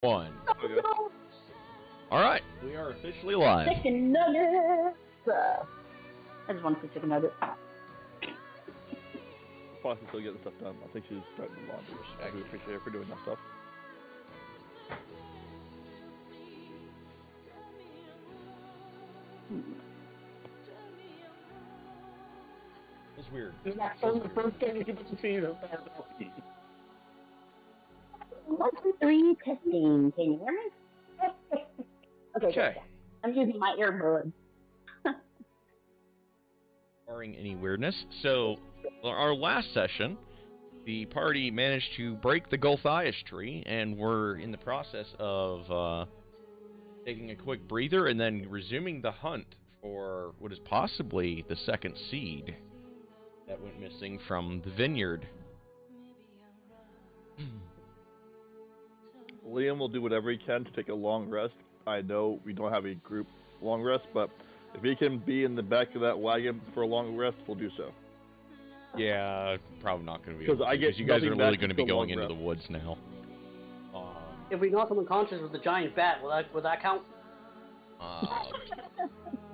One. Okay. All right, we are officially live. Chicken nuggets. I just want some chicken nuggets. Possibly still getting stuff done. I think she's starting the laundry. I do appreciate her for doing that stuff. It's weird. It's not so the first game you get to see them. 1, 2, 3, testing. Can you hear me? Okay. Good. I'm using my earbuds. Barring any weirdness. So, our last session, the party managed to break the Gulthias tree, and we're in the process of taking a quick breather and then resuming the hunt for what is possibly the second seed that went missing from the vineyard. Liam will do whatever he can to take a long rest. I know we don't have a group long rest, but if he can be in the back of that wagon for a long rest, we'll do so. Yeah, probably not going to be Because you guys are literally going to be going into the woods now. If we knock him unconscious with a giant bat, will that count?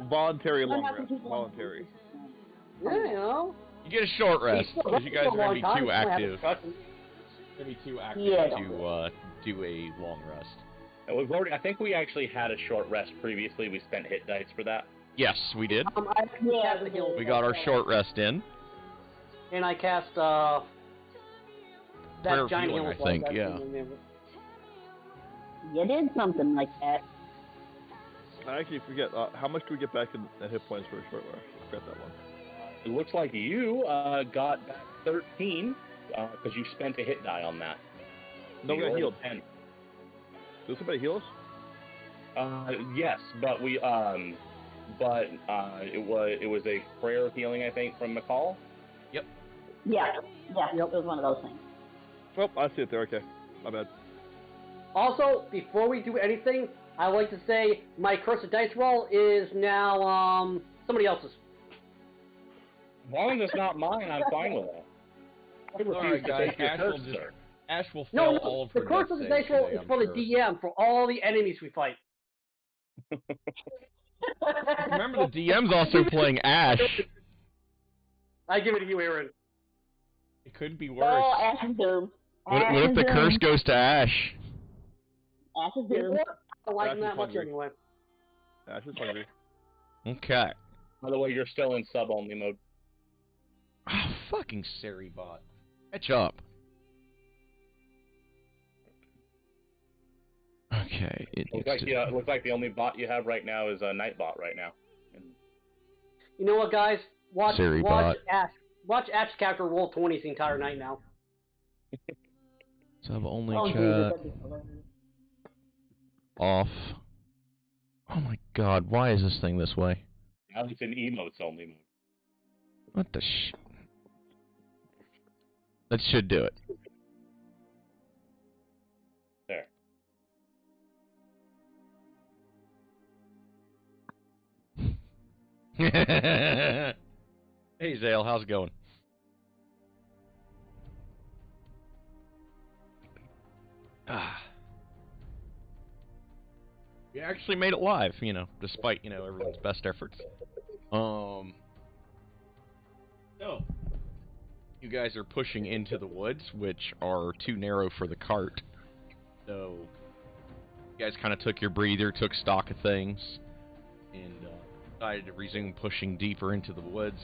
Voluntary long rest. Voluntary. Yeah, you know. You get a short rest because you guys are going to be too active. Yeah, to do a long rest. I think we actually had a short rest previously. We spent hit dice for that. Yes, we did. Yeah, We got our short rest in. And I cast Prayer that of giant healing, healing I think, spell. yeah. You did something like that. I actually forget, how much do we get back in hit points for a short rest? I forgot that one. It looks like you got back 13 because you spent a hit die on that. No, we got healed. 10. Did somebody heal us? Yes, but it was a prayer of healing, I think, from McCall. Yep. Yeah, it was one of those things. Oh, I see it there. Okay, my bad. Also, before we do anything, I would like to say my cursed dice roll is now somebody else's. As long as it's not mine, I'm fine with it. I refuse Alright, to guys, take your curse, sir. Ash will fail all of her the curse of the dice roll is for the DM, for all the enemies we fight. Remember, the DM's also playing Ash. I give it to you, Aaron. It could be worse. Oh, Ash is doomed. What if the curse goes to Ash? Ash is doomed. I don't like Ash him that is much hungry. anyway. Ash is hungry. Okay. By the way, you're still in sub-only mode. Oh, fucking Seribot. Catch up. Okay. Looks like the only bot you have right now is a Nightbot right now. You know what, guys? Watch Seribot. Ash. Watch Ash's character roll 20s the entire night now. Sub only Oh, chat. Jesus, that'd be hilarious. Off. Oh my god, why is this thing this way? Now it's in emotes only mode. What the sh... That should do it. There. Hey Zale, how's it going? We actually made it live, despite, everyone's best efforts. So, you guys are pushing into the woods, which are too narrow for the cart. So, you guys kind of took your breather, took stock of things, and decided to resume pushing deeper into the woods.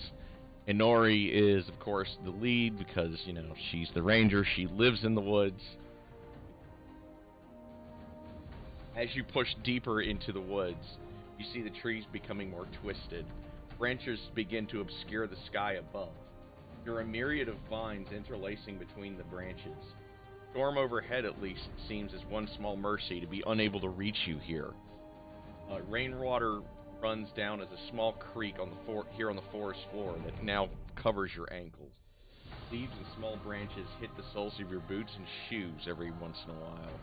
Inori is, of course, the lead because, she's the ranger. She lives in the woods. As you push deeper into the woods, you see the trees becoming more twisted. Branches begin to obscure the sky above. There are a myriad of vines interlacing between the branches. Storm overhead, at least, seems as one small mercy to be unable to reach you here. Rainwater runs down as a small creek on here on the forest floor that now covers your ankles. Leaves and small branches hit the soles of your boots and shoes every once in a while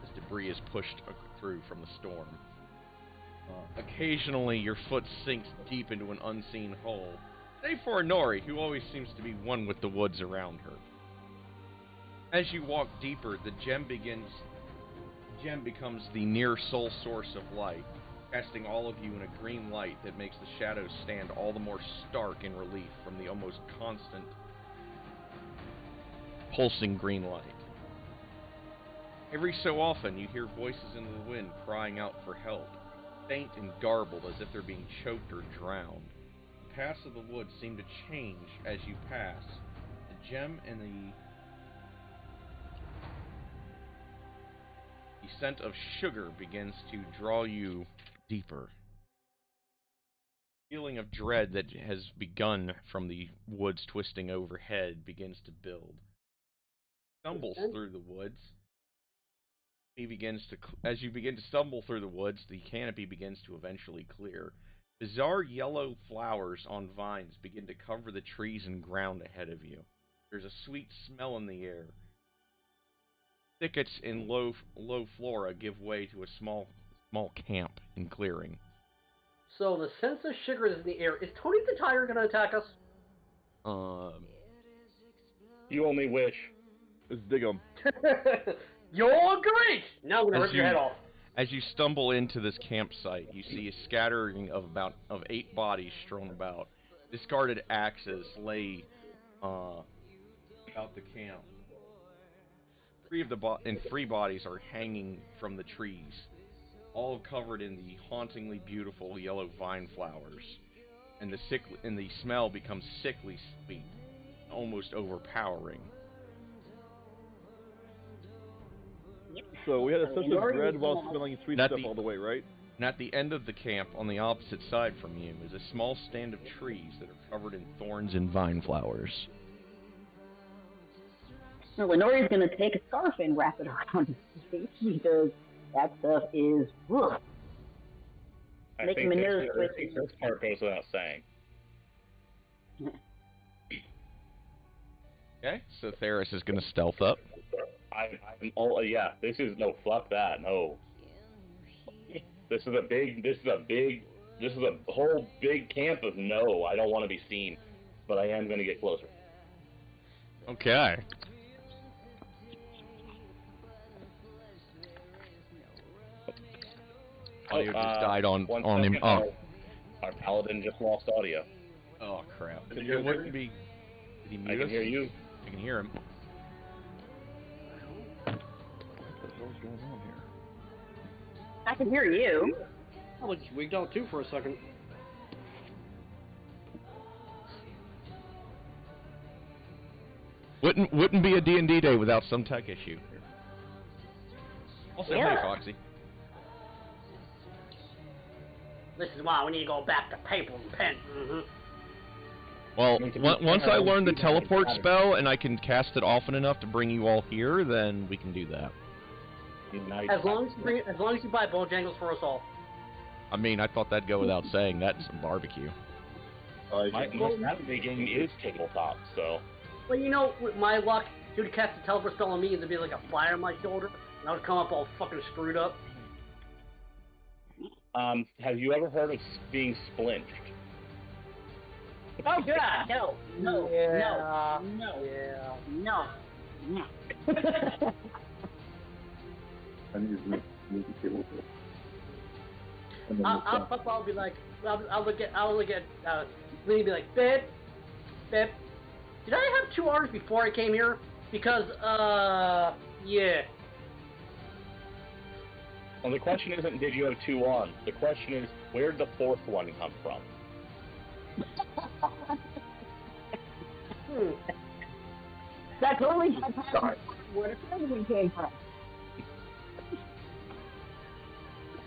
as debris is pushed through from the storm. Occasionally, your foot sinks deep into an unseen hole, save for Inori, who always seems to be one with the woods around her. As you walk deeper, the gem becomes the near sole source of light, casting all of you in a green light that makes the shadows stand all the more stark in relief from the almost constant pulsing green light. Every so often, you hear voices in the wind crying out for help, faint and garbled as if they're being choked or drowned. The paths of the woods seem to change as you pass. The gem and the scent of sugar begins to draw you deeper. The feeling of dread that has begun from the woods twisting overhead begins to build. Stumbles through the woods. As you begin to stumble through the woods, the canopy begins to eventually clear. Bizarre yellow flowers on vines begin to cover the trees and ground ahead of you. There's a sweet smell in the air. Thickets and low flora give way to a small camp and clearing. So the sense of sugar is in the air. Is Tony the Tiger going to attack us? You only wish. Let's dig 'em. You're great! Now I'm going to rip your head off. As you stumble into this campsite, you see a scattering of 8 bodies strewn about. Discarded axes lay about the camp. 3 bodies are hanging from the trees, all covered in the hauntingly beautiful yellow vine flowers, and the smell becomes sickly sweet, almost overpowering. So we had a sense of dread while smelling sweet stuff all the way, right? And at the end of the camp, on the opposite side from you, is a small stand of trees that are covered in thorns and vine flowers. So Lenori's going to take a scarf and wrap it around his face because that stuff is rough. I Making my nose think this part goes without saying. Okay, so Theris is going to stealth up. Yeah, this is no, fuck that, no. This is a whole big camp of no, I don't want to be seen, but I am going to get closer. Okay. Audio just died on him. Our paladin just lost audio. Oh crap! It wouldn't be. Did he mute us? I can hear you. I can hear him. What the hell's going on here? I can hear you. I was wigged out too for a second. Wouldn't be a D&D day without some tech issue. Also, Yeah. hey Foxy. This is why we need to go back to paper and pen. Well, once I learn the teleport spell and I can cast it often enough to bring you all here, then we can do that. As long as you buy Bojangles for us all. I mean, I thought that'd go without saying. That's some barbecue. My strategy game is tabletop, so. Well, you know, with my luck, you would cast a teleport spell on me and there'd be like a fire on my shoulder, and I would come up all fucking screwed up. Have you ever heard of being splinched? Oh god, no, no, Yeah. no, Yeah. no, no. I'll be like, I'll look at Lee and be like, babe, did I have 2 arms before I came here? Because, yeah. Well, the question isn't did you have 2 arms. The question is where did the 4th one come from? That's only where the first one came from.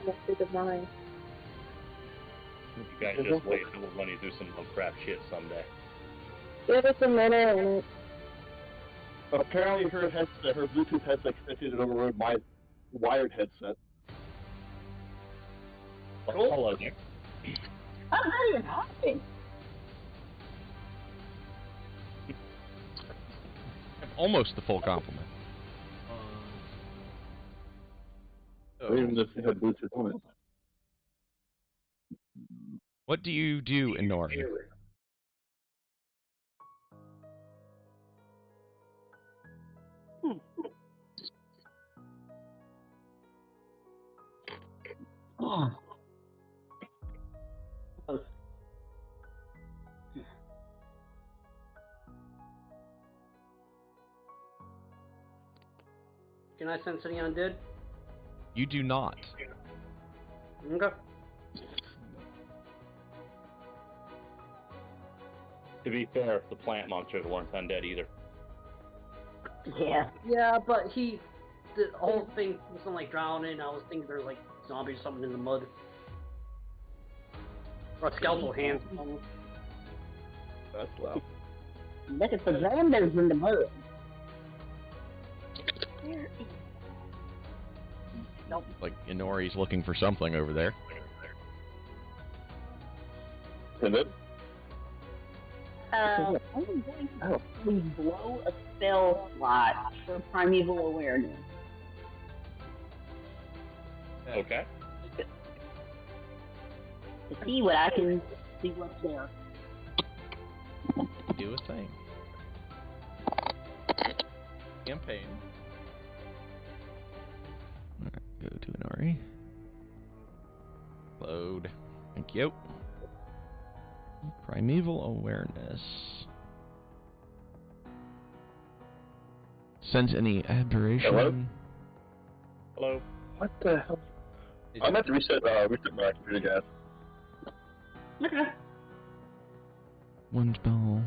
Let's think of mine. You guys just wait until we're going to do some crap shit someday. Give us a minute and Apparently her Bluetooth headset connected over my wired headset. Well, hello there. I'm not even happy. Almost the full complement. Even if you had Bluetooth on it. What do you do, Inori? Oh. Can I sense any undead? You do not. Okay. To be fair, the plant monsters weren't undead either. Yeah. Yeah, but the whole thing wasn't like drowning. I was thinking there's like zombies or something in the mud. Or skeletal hands. That's loud. Look at the Xanders in the mud. Like Inori's looking for something over there. And then? I'm going to please blow a spell slot for primeval awareness. Okay. To see what I can see what's there. Do a thing. Campaign. Alright, go to Inori. Load. Thank you. Primeval awareness. Sense any aberration. Hello. What the hell? I'm about to reset my computer, guys. Okay. One spell.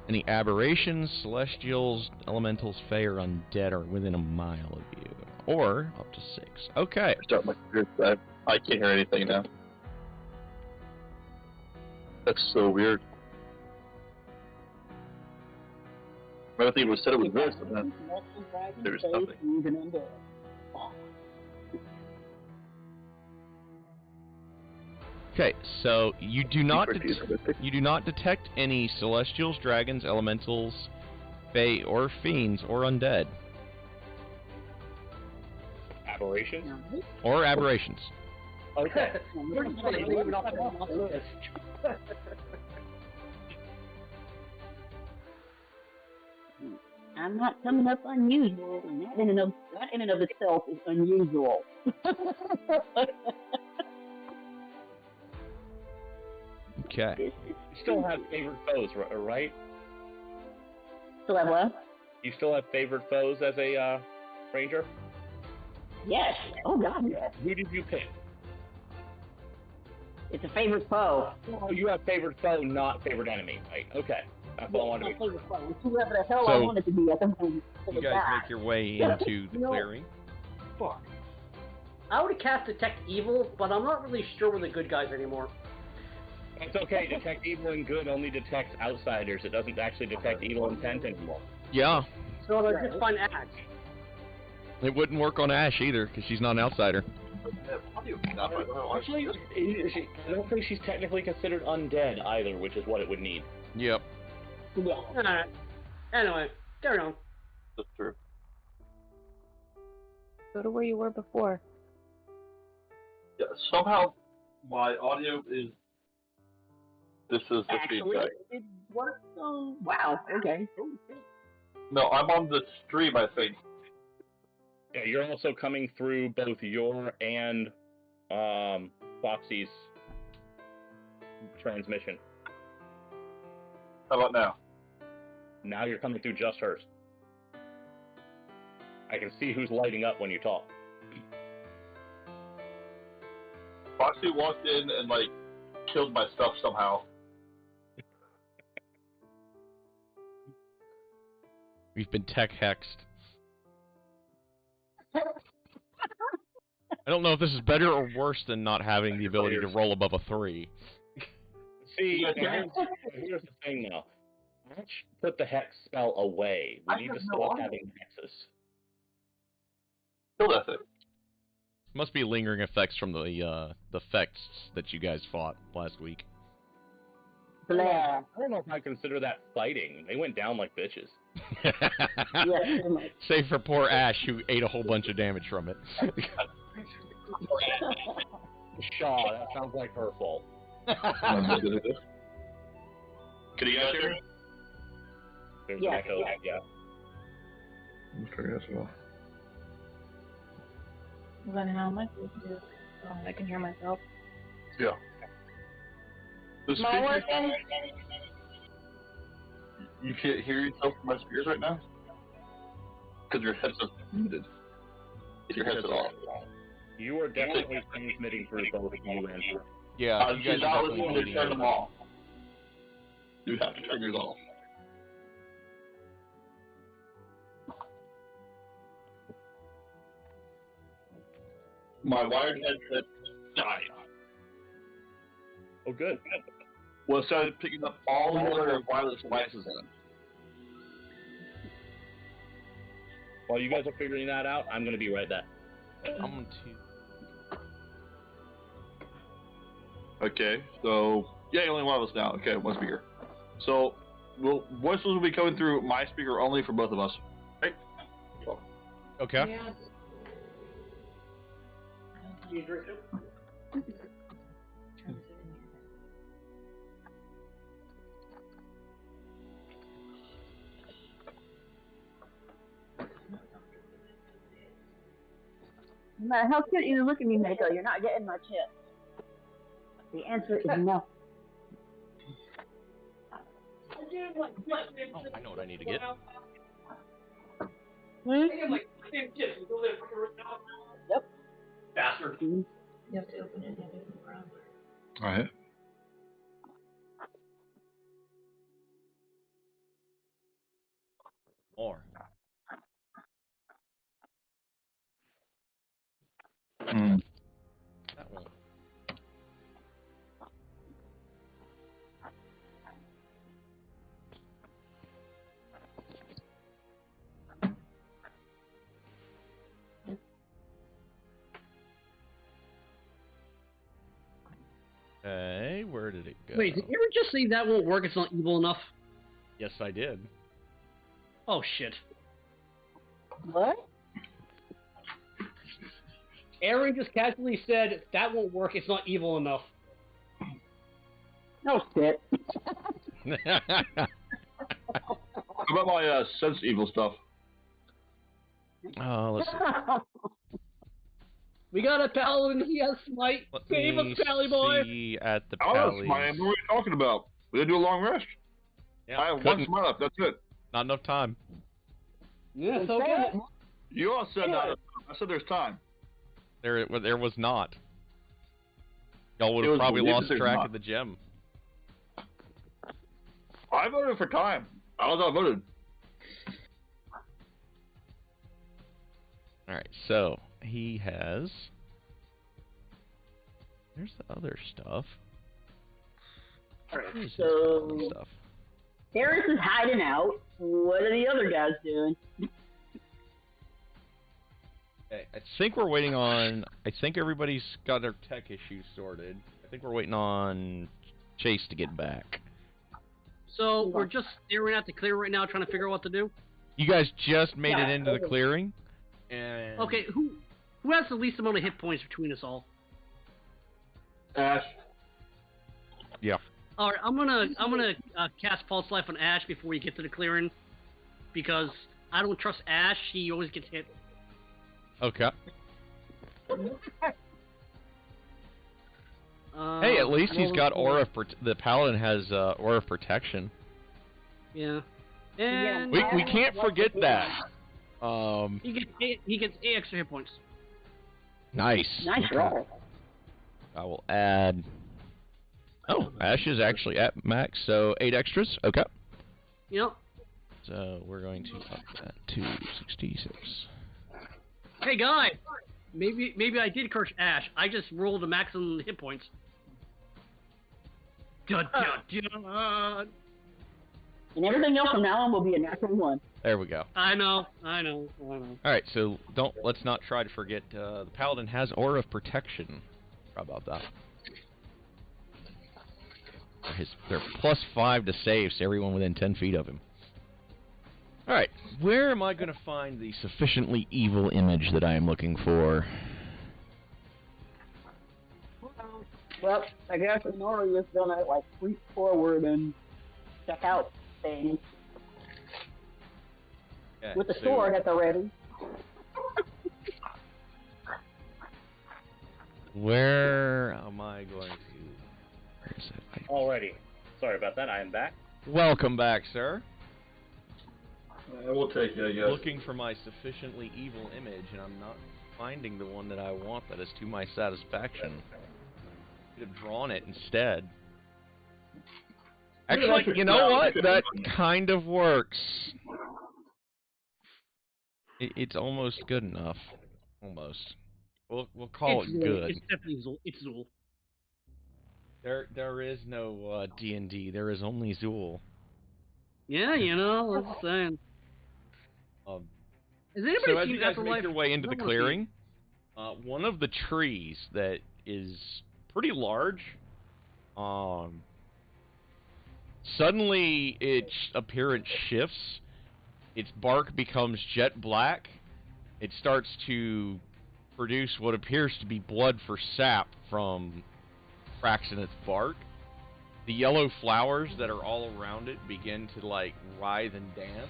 Any aberrations, celestials, elementals, fae, or undead are within a mile of you. Or up to 6. Okay. Start my computer. I can't hear anything now. That's so weird. Everything was said it was this, and then there's nothing. Okay, so you do not detect any celestials, dragons, elementals, fae, or fiends, or undead, Aberrations? or aberrations. Okay. We're just gonna leave it off the monster list. I'm not coming up unusual, and that in and of itself is unusual. Okay. You still have favorite foes, right? Still have what? You still have favorite foes as a ranger? Yes. Oh God, yes. Who did you pick? It's a favorite foe. Oh, you have favorite foe, not favorite enemy, right? Okay. That's all I wanted to be. Favorite foe. It's whoever the hell I So, want it to be at the moment. You guys make your way into the clearing. Fuck. I would have cast Detect Evil, but I'm not really sure we're the good guys anymore. It's okay. Detect evil and good only detects outsiders. It doesn't actually detect evil intent anymore. Yeah. So let's just find Ash. It wouldn't work on Ash either, because she's not an outsider. Actually, I don't think she's technically considered undead either, which is what it would need. Yep. Yeah. Alright. Anyway, carry on. That's true. Go to where you were before. Yeah, somehow my audio is. This is the Actually, feedback. it works. So wow. Okay. No, I'm on the stream, I think. Yeah, you're also coming through both your and Foxy's transmission. How about now? Now you're coming through just hers. I can see who's lighting up when you talk. Foxy walked in and killed my stuff somehow. We've been tech hexed. I don't know if this is better or worse than not having the ability to roll above a 3. See, here's the thing now. Ash put the hex spell away. We need to stop having hexes. Kill that thing. Must be lingering effects from the effects that you guys fought last week. Blah. I don't know if I consider that fighting. They went down like bitches. Yeah, pretty much. Save for poor Ash, who ate a whole bunch of damage from it. Shaw, that sounds like her fault. Can you guys hear me? There's Yeah, an echo, yeah. Okay, as well. Then how am I supposed to do it? Oh, I can hear myself. Yeah. The Am I speakers, working? you can't hear yourself from my speakers right now? Because your headset's muted. Get your headset off. You are definitely transmitting through both you and her. Yeah, you guys She's are not definitely listening to bleeding turn them over. off. You have to turn yours off. My wired headset died. Oh, good. Well, it started picking up all the other wireless devices in. While you guys are figuring that out, I'm going to be right back. I'm going to... Okay, so yeah, only one of us now. Okay, one speaker. So, voices will be coming through my speaker only for both of us. Right? Okay. Yeah. You drink it? No matter how cute you look at me, Mako, you're not getting my chip. The answer is no. Oh, I know what I need to get. Yep. Bastard. You have to open it in a different browser. Alright. More. Mm. That one. Okay, where did it go? Wait, did you ever just say that won't work? It's not evil enough. Yes, I did. Oh shit. What? Aaron just casually said that won't work. It's not evil enough. No shit. How about my sense evil stuff? Let's see. We got a paladin. He has smite. Let Save us, me Pally boy. see at the Oh, Pally's. that's my. What are we talking about? We didn't do a long rest. Yeah, I have one couldn't- smite left. That's it. Not enough time. Yeah, so good. You all said that. I said there's time. There was not. Y'all would It have was probably believed lost there's track not. of the gem. I voted for time. I was outvoted. All right, so he has. There's the other stuff. Where's his paladin stuff? Harris is hiding out. What are the other guys doing? Okay, I think we're waiting on. I think everybody's got their tech issues sorted. I think we're waiting on Chase to get back. So we're just staring at the clear right now, trying to figure out what to do. You guys just made it Yeah, into the okay. clearing, and Okay, who has the least amount of hit points between us all? Ash. Yeah. All right, I'm gonna cast Pulse Life on Ash before we get to the clearing, because I don't trust Ash. He always gets hit. Okay. Hey, at least he's got aura. The paladin has aura of protection. Yeah. And We can't forget that. he gets 8 extra hit points. Nice. Nice roll. I will add. Oh, Ash is actually at max, so 8 extras. Okay. Yep. So we're going to up that to 66. Hey guys, maybe I did curse Ash. I just rolled a maximum hit points. Dun, dun, dun. And everything else from now on will be a natural one. There we go. I know. All right, so let's not try to forget. The paladin has aura of protection. How about that? They're +5 to save, so everyone within 10 feet of him. All right, where am I going to find the sufficiently evil image that I am looking for? Well, I guess Nora is gonna like creep forward and check out things Okay, with the so sword at the ready. Where am I going to... Where is it? Alrighty. Sorry about that. I am back. Welcome back, sir. We'll take it, I guess. Looking for my sufficiently evil image, and I'm not finding the one that I want that is to my satisfaction. Could have drawn it instead. Actually, you know what? That kind of works. It's almost good enough. Almost. We'll call it good. It's definitely Zool. It's Zool. There is no D&D. There is only Zool. Yeah, you know, I'm just saying. Has anybody So as seen you guys Afterlife? make your way into the I wanna clearing, one of the trees that is pretty large, suddenly its appearance shifts. Its bark becomes jet black. It starts to produce what appears to be blood for sap from cracks in its bark. The yellow flowers that are all around it begin to, like, writhe and dance.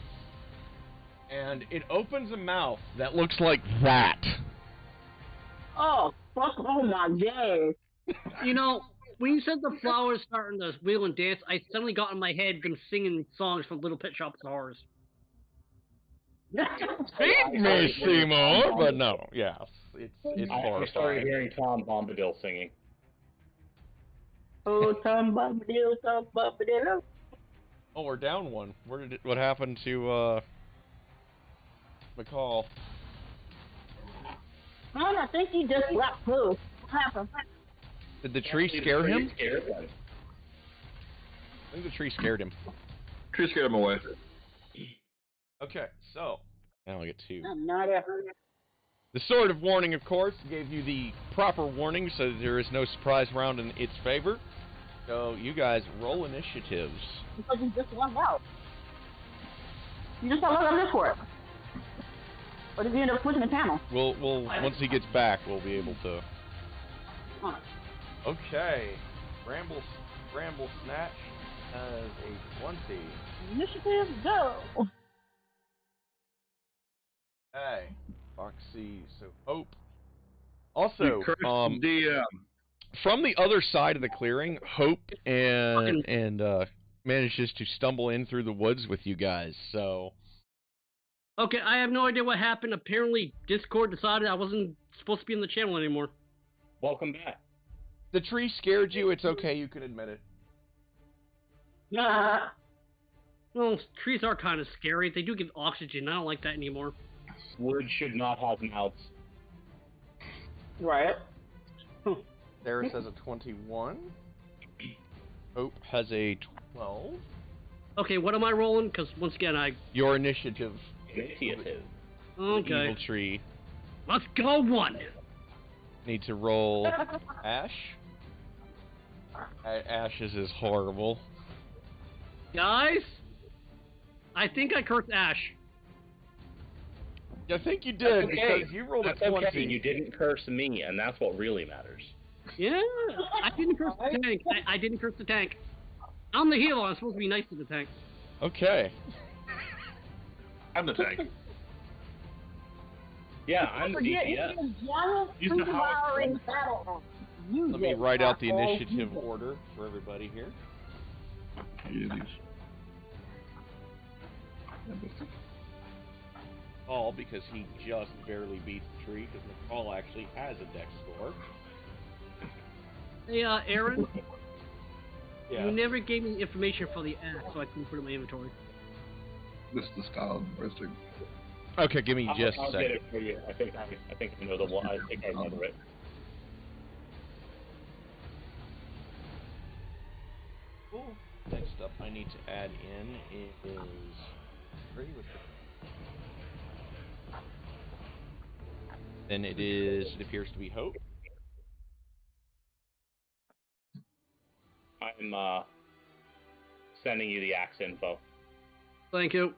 And it opens a mouth that looks like that. Oh, fuck, oh my god. You know, when you said the flowers starting to wheel and dance, I suddenly got in my head them singing songs from Little Pet Shop of Horrors. It may seem odd, but no, yes, it's I'm horrifying. sorry hearing Tom Bombadil singing. Oh, Tom Bombadil, Tom Bombadil. Oh, we're down one. What happened to McCall? Man, I think he just left too. What happened? Did the tree scare him? Scared him. I think the tree scared him. Tree scared him away. Okay, so now I get two. I'm not a... The Sword of Warning, of course, gave you the proper warning, so there is no surprise round in its favor. So you guys roll initiatives. Because he just went out. You just gotta let him live for it. Or did you end up switching the channel? We'll once he gets back, we'll be able to. Huh. Okay, Bramble Snatch has a 20. Initiative, go! Hey, Foxy, so Hope. Also, from the other side of the clearing, Hope and manages to stumble in through the woods with you guys. So. Okay, I have no idea what happened. Apparently, Discord decided I wasn't supposed to be in the channel anymore. Welcome back. The tree scared you. It's okay. You can admit it. Nah. Well, trees are kind of scary. They do give oxygen. I don't like that anymore. Words should not have mouths. Right. Sarah says a 21. Hope has a 12. Okay, what am I rolling? Because once again, Your initiative. Initiative. Okay. Evil tree. Let's go one! Need to roll Ash. Ash's is horrible. Guys? I think I cursed Ash. I think you did, okay. because you rolled That's a 20. okay. You didn't curse me, and that's what really matters. Yeah, I didn't curse the tank. I didn't curse the tank. I'm the healer. I'm supposed to be nice to the tank. Okay. I'm the tank. Yeah, I'm the DPS. Use the house. Let me write out the initiative order for everybody here. Paul, because he just barely beat the tree, because McCall actually has a dex score. Hey, Aaron, Yeah. you never gave me the information for the axe, so I couldn't put it in my inventory. This is the style of ballistic. Okay, give me just I'll a get second. it for you. I think I know the one. I think I remember it. Cool. Next up, I need to add in is then it appears to be Hope. I'm sending you the axe info. Thank you.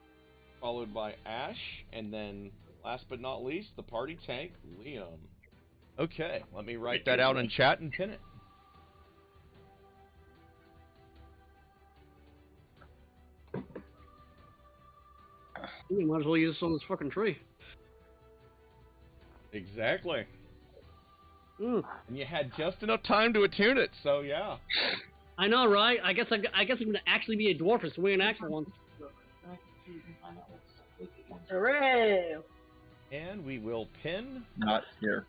Followed by Ash, and then last but not least, the party tank, Liam. Okay, let me write that out in chat and pin it. You might as well use this on this fucking tree. Exactly. Mm. And you had just enough time to attune it, so yeah. I know, right? I guess I'm gonna actually be a dwarf and swing an axe for once. Hooray! And we will pin. Not here.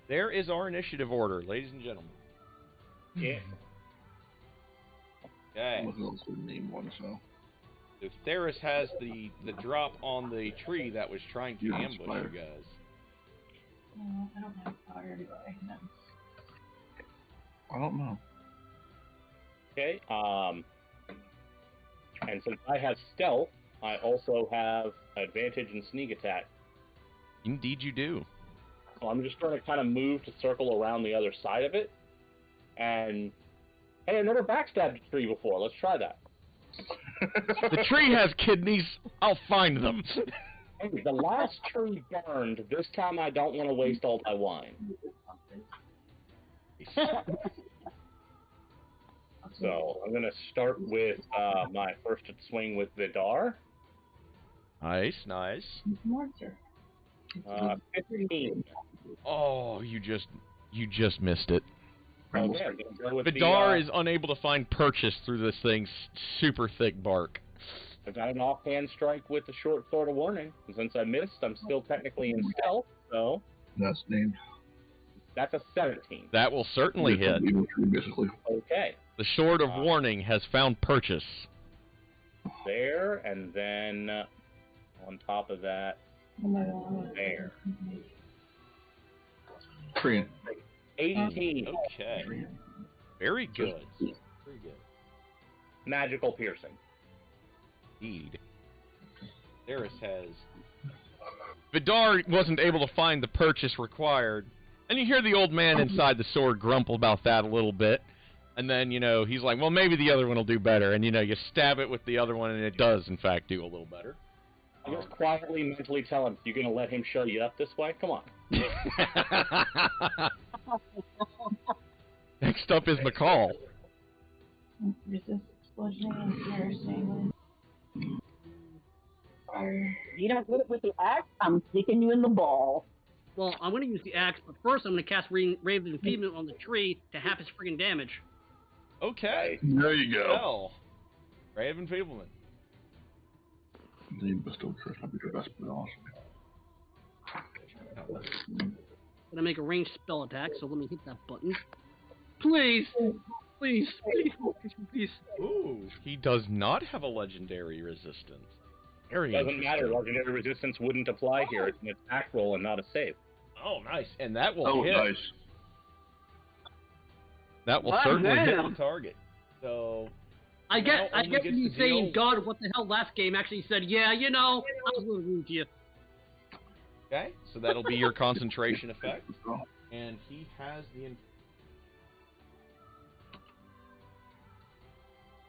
There is our initiative order, ladies and gentlemen. Yeah. Okay. What else would name one, so. So Theris has the drop on the tree that was trying to You're ambush inspired. you guys. I don't have fire, do I? No. I don't know. Okay. And since I have stealth, I also have advantage in sneak attack. Indeed you do. So I'm just going to kind of move to circle around the other side of it. And hey, I never backstabbed a tree before. Let's try that. The tree has kidneys. I'll find them. Hey, the last tree burned. This time I don't want to waste all my wine. So I'm going to start with my first swing with Vidar. Nice, nice. Monster. 15. Oh, you just missed it. Okay, I'm gonna go with Vidar the, is unable to find purchase through this thing's super thick bark. I got an offhand strike with the short sword of warning. And since I missed, I'm still technically in stealth, so That's named. that's a 17. That will certainly It's hit. an evil tree, basically. Okay. The Sword of Warning has found purchase. There, and then on top of that, Oh my god. there. Tree. 18. Okay. Very good. Very good. Magical piercing. Indeed. Theris has... Vidar wasn't able to find the purchase required. And you hear the old man inside the sword grumble about that a little bit. And then, you know, he's like, well, maybe the other one will do better. And, you know, you stab it with the other one, and it does, in fact, do a little better. I just quietly, mentally tell him, you gonna let him show you up this way? Come on. Next up is McCall. Resist explosion and piercing. Fire. You don't get it with the axe, I'm sticking you in the ball. Well, I'm gonna use the axe, but first I'm gonna cast Raven Enfeeblement on the tree to half its friggin' damage. Okay. There you go. Well, Ray of Enfeeblement. The bestowed curse might be your best, but awesome. Gonna make a ranged spell attack, so let me hit that button. Please! Please, please, please, please. Ooh, he does not have a legendary resistance. Very Doesn't matter. interesting. Legendary resistance wouldn't apply here. It's an attack roll and not a save. Oh, nice. And that will Oh, hit. nice. That will Wow, certainly hit damn. the target. So, I Now get only gets he's to saying, deal- God, what the hell, last game actually said, yeah, you know, I was a little rude to you. okay, so that'll be your concentration effect. And he has the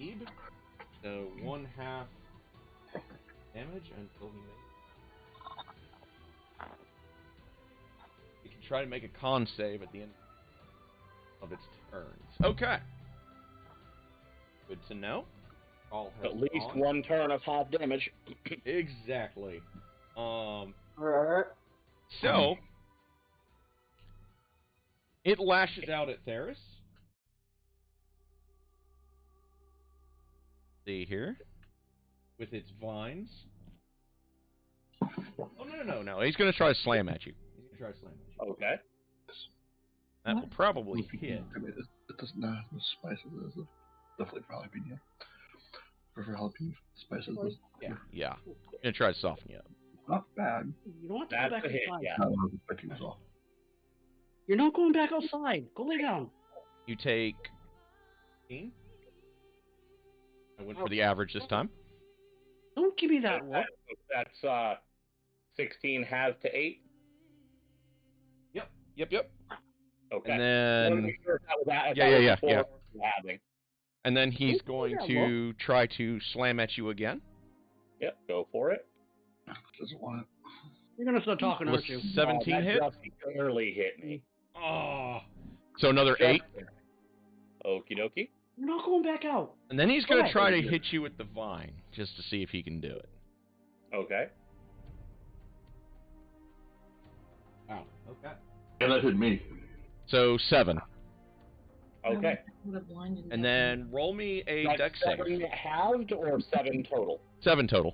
Ebe, so 1/2 damage until he makes. You can try to make a con save at the end of its turns. Okay. Good to know. All has At least gone. one turn of half damage. Exactly. So Hmm. it lashes out at Theris. See here, with its vines. Oh no! He's gonna try to slam at you. He's gonna try to slam at you. Okay. That will probably hit. I mean, it doesn't have the spices. It's definitely for jalapeno. For jalapeno spices. Yeah. Gonna try to soften you up. Not bad. You don't have to That's go back a hit, outside. yeah. Not what I was expecting as well. You're not going back outside. Go lay down. You take 15. I went for the average this time. Don't give me that look. That's 16 halved to 8. Yep. Okay. And I wanted to then make sure if that was that- if Yeah, that was yeah, before yeah. halving. and then he's Don't going do that, to try to slam at you again. Yep, go for it. Doesn't want it. You're gonna start talking, With aren't you? 17 that hit. just barely hit me. Oh. So another 8. Okie dokie. You're not going back out. And then he's going to Right. try to hit you with the vine, just to see if he can do it. Okay. Wow. Okay. And that hit me. So 7. Okay. And then roll me a Like dex save. 7 halved or 7 total? 7 total.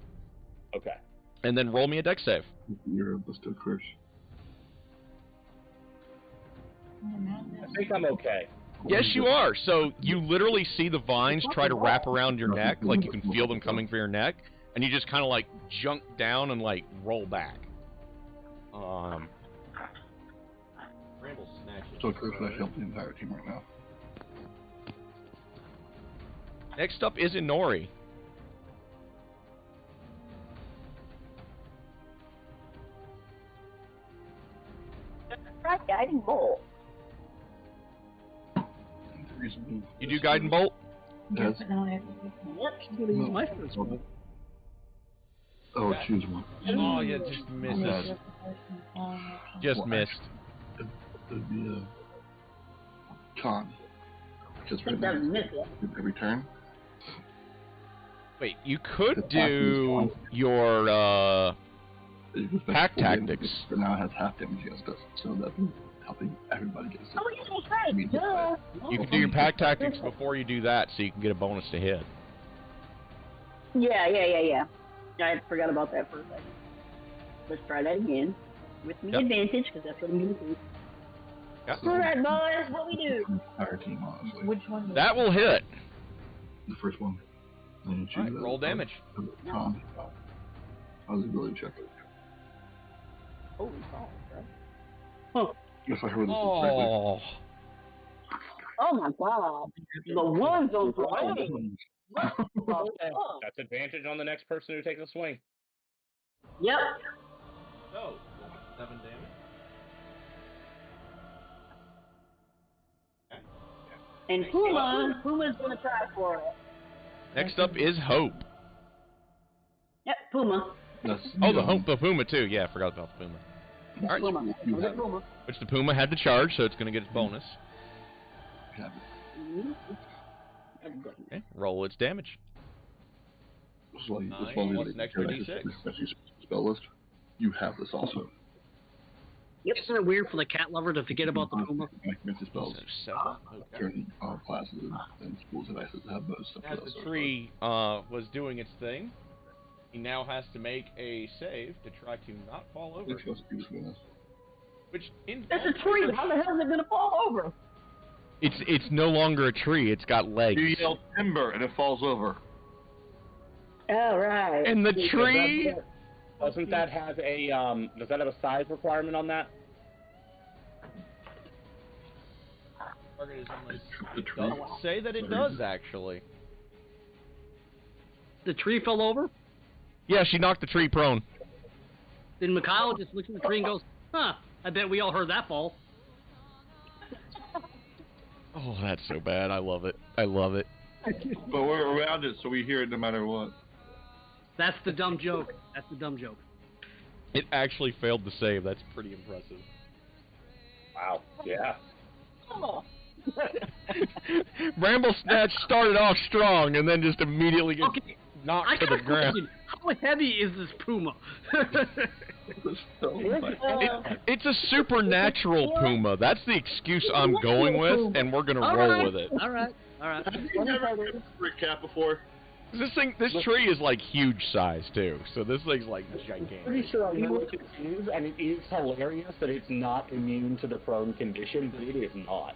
Okay. And then roll me a dex save. You're a bestow curse. I think I'm okay. Yes, you are. So you literally see the vines try to wrap around your neck, like you can feel them coming for your neck, and you just kind of like junk down and like roll back. Bramble snatches. So curse would actually help the entire team right now. Next up is Inori. Try guiding bolt. You do guiding bolt? Yes. But not every I'm gonna use my first one. Oh, choose one. Oh, yeah, just misses. Just Well, missed. It would be a con. Because It doesn't miss it. every turn. Wait, you could do your It goes back Pack to full damage, tactics. But now it has half damage against us, so that's helping everybody get sick. Oh, yeah, that's right. Duh. you can do your pack tactics before you do that, so you can get a bonus to hit. Yeah. I forgot about that for a second. Let's try that again. With me Yep. advantage, because that's what I'm going to do. Yep. Alright, boys, what we do? Entire team, honestly. Which one? That will hit. The first one. And you choose Alright, that. roll damage. Con. How's the ability check? Holy cow, If I heard this correctly. Oh. oh my god. The wolves on the way. Okay. That's advantage on the next person who takes a swing. Yep. So, 7 damage. And Puma's gonna try for it. Next up is Hope. Yep, Puma. That's, Oh, the Puma too. Yeah, I forgot about the Puma. Yep, Alright. Puma. You Was have it Puma? Which the Puma had to charge, so it's going to get its bonus. you have it. Mhm. Okay, roll its damage. This is why you Nine this one plus is an extra like, D6. especially spell list. You have this also. Yep. Isn't it weird for the cat lover to forget about the Puma? Necromancy spells. So 7. Okay. Certain classes and schools and devices have those stuff. As the tree was doing its thing, he now has to make a save to try to not fall over. Which was beautiful in this. Which, in It's a tree. How the hell is it gonna fall over? it's no longer a tree. It's got legs. You yell timber and it falls over. All right. And the tree. Doesn't that have a does that have a size requirement on that? The tree. Doesn't say that it does actually. The tree fell over? Yeah, she knocked the tree prone. Then Mikhail just looks at the tree and goes, huh, I bet we all heard that fall. Oh, that's so bad. I love it. I love it. But we're around it, so we hear it no matter what. That's the dumb joke. That's the dumb joke. It actually failed to save. That's pretty impressive. Wow. Yeah. Bramble Snatch started off strong and then just immediately gets Okay, knocked I to got the a ground. question. How heavy is this Puma? It's a supernatural Puma. That's the excuse I'm going with, and we're gonna roll with it. All right. Have you never been for a cat before? This tree is like huge size too. So this thing's like gigantic. Pretty sure I'm really confused, and it is hilarious that it's not immune to the prone condition, but it is not.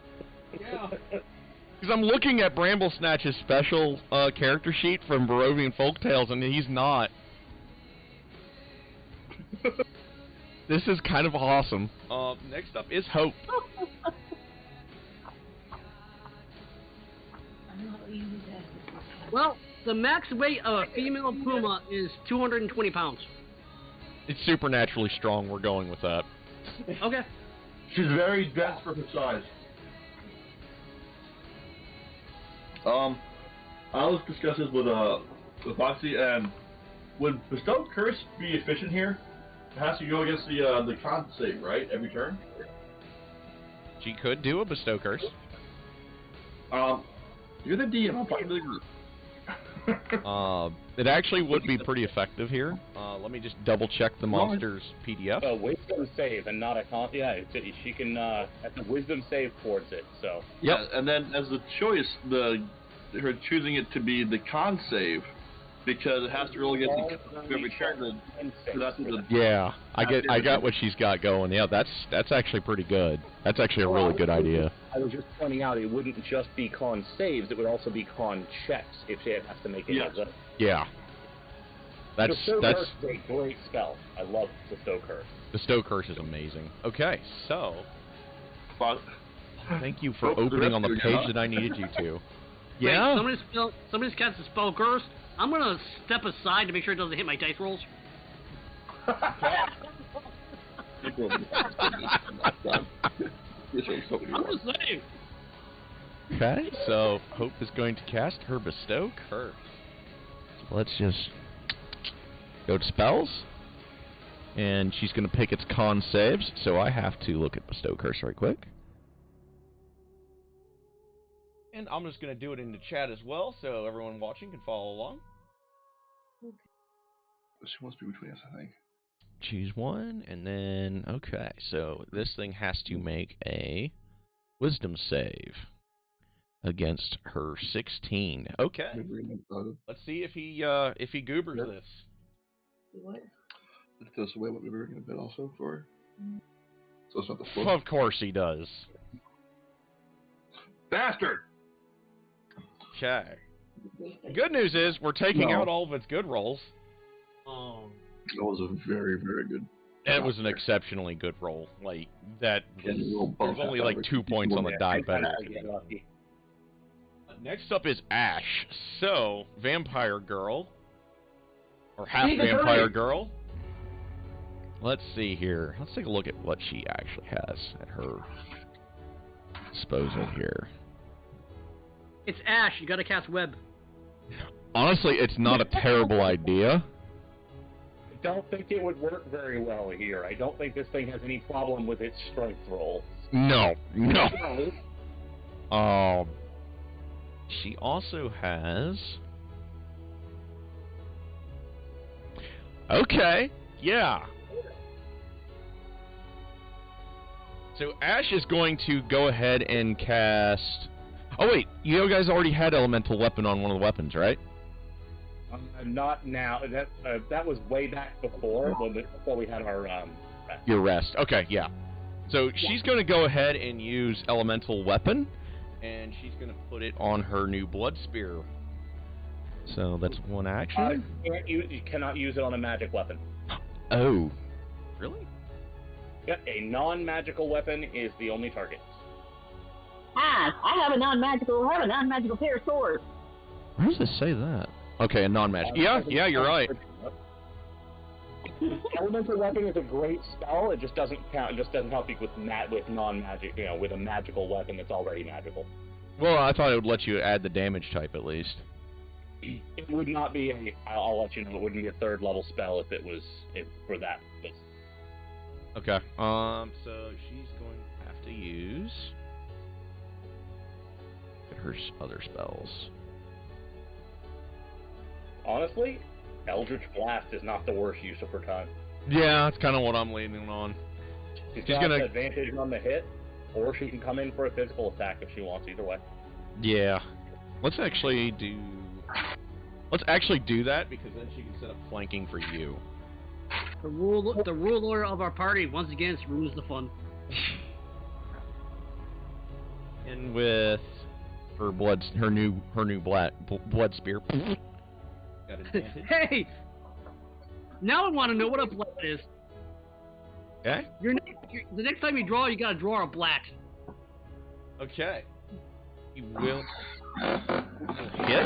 Because I'm looking at Bramble Snatch's special character sheet from Barovian Folktales, and he's not. This is kind of awesome. Next up is Hope. Well, the max weight of a female Puma is 220 pounds. It's supernaturally strong. We're going with that. Okay. She's very dense for her size. I was discussing this with Foxy, and would Bestow Curse be efficient here? It has to go against the con save, right? Every turn? She could do a Bestow Curse. You're the DM, I'm part of the group. It actually would be pretty effective here. Let me just double check the monster's PDF. A wisdom save and not a con. Yeah, she can have a wisdom save towards it. So. Yeah, and then as the choice, her choosing it to be the con save, because it has to roll against every turn. Yeah, I got what she's got going. Yeah, that's actually pretty good. That's actually a really good idea. I was just pointing out it wouldn't just be con saves; it would also be con checks if she has to make any of those. Yeah. That's a great spell. I love Bestow Curse. Bestow Curse is amazing. Okay, so thank you for Hope opening on the you're page not. that I needed you to. Wait, Yeah. somebody's cast a spell curse. I'm gonna step aside to make sure it doesn't hit my dice rolls. I'm just saying. Okay, so Hope is going to cast her Bestow Curse. So let's just go to spells. And she's going to pick its con saves, so I have to look at Bestow Curse right quick. And I'm just going to do it in the chat as well, so everyone watching can follow along. She wants to be between us, I think. Choose one, and then, okay, so this thing has to make a wisdom save against her 16. Okay. Let's see if he goobers this. What? It does away what we were going to bid also for. So it's not the full. Of course he does. Bastard! Okay. The good news is we're taking out all of its good rolls. That was a very, very good. It was an exceptionally good roll. Like, that was, there's only like 2 points on the die better. Next up is Ash. So, Vampire Girl. Or half Vampire Girl. Let's see here. Let's take a look at what she actually has at her disposal here. It's Ash. You gotta cast Web. Honestly, it's not a terrible idea. I don't think it would work very well here. I don't think this thing has any problem with its strength roll. No. She also has... Okay, yeah. So Ash is going to go ahead and cast... Oh wait, you guys already had Elemental Weapon on one of the weapons, right? Not now. That was way back before we had our rest. Your rest. Okay, yeah. So she's going to go ahead and use Elemental Weapon, and she's going to put it on her new Blood Spear. So that's one action. You cannot use it on a magic weapon. Oh, really? Yep, a non-magical weapon is the only target. I have a non-magical pair of swords. Where does it say that? Okay, a non-magic. Yeah, you're right. Elemental weapon is a great spell. It just doesn't count. It just doesn't help you with non-magic. With a magical weapon that's already magical. Well, I thought it would let you add the damage type at least. It would not be I'll let you know. It wouldn't be a third level spell if it was for that. Okay. So she's going to have to use her other spells. Honestly, Eldritch Blast is not the worst use of her time. Yeah, that's kind of what I'm leaning on. She's got an advantage on the hit, or she can come in for a physical attack if she wants. Either way. Yeah. Let's actually do that, because then she can set up flanking for you. The ruler of our party once again ruins the fun. And with her new blood spear. Got advantage. Hey! Now I want to know what a black is. Okay. The next time you draw, you gotta draw a black. Okay. You will hit.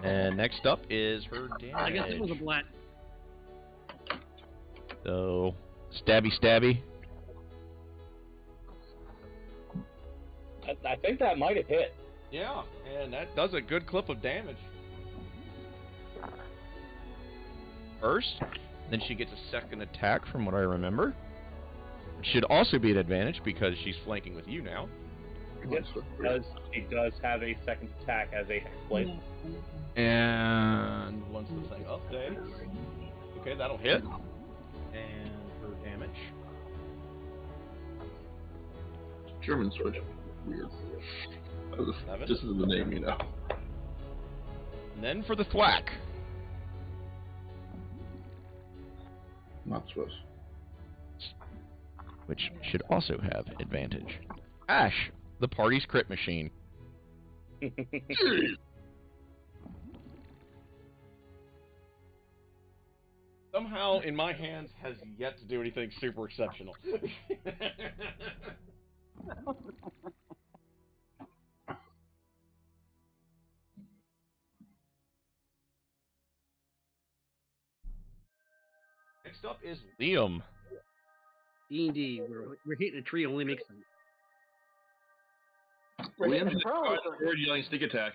And next up is her damage. I guess it was a black. So, stabby. I think that might have hit. Yeah, and that does a good clip of damage. First, then she gets a second attack from what I remember. It should also be an advantage because she's flanking with you now. Yes, she does have a second attack as a Hexblade. And once the thing updates, Okay, that'll hit. And her damage. German switch. Weird. Seven. This is the name, you know. And then for the thwack. Not Swiss. Which should also have advantage. Ash, the party's crit machine. Somehow, in my hands, has yet to do anything super exceptional. Next up is Liam. D&D, we're hitting a tree only makes sense. Liam's in charge of the yelling sneak attack.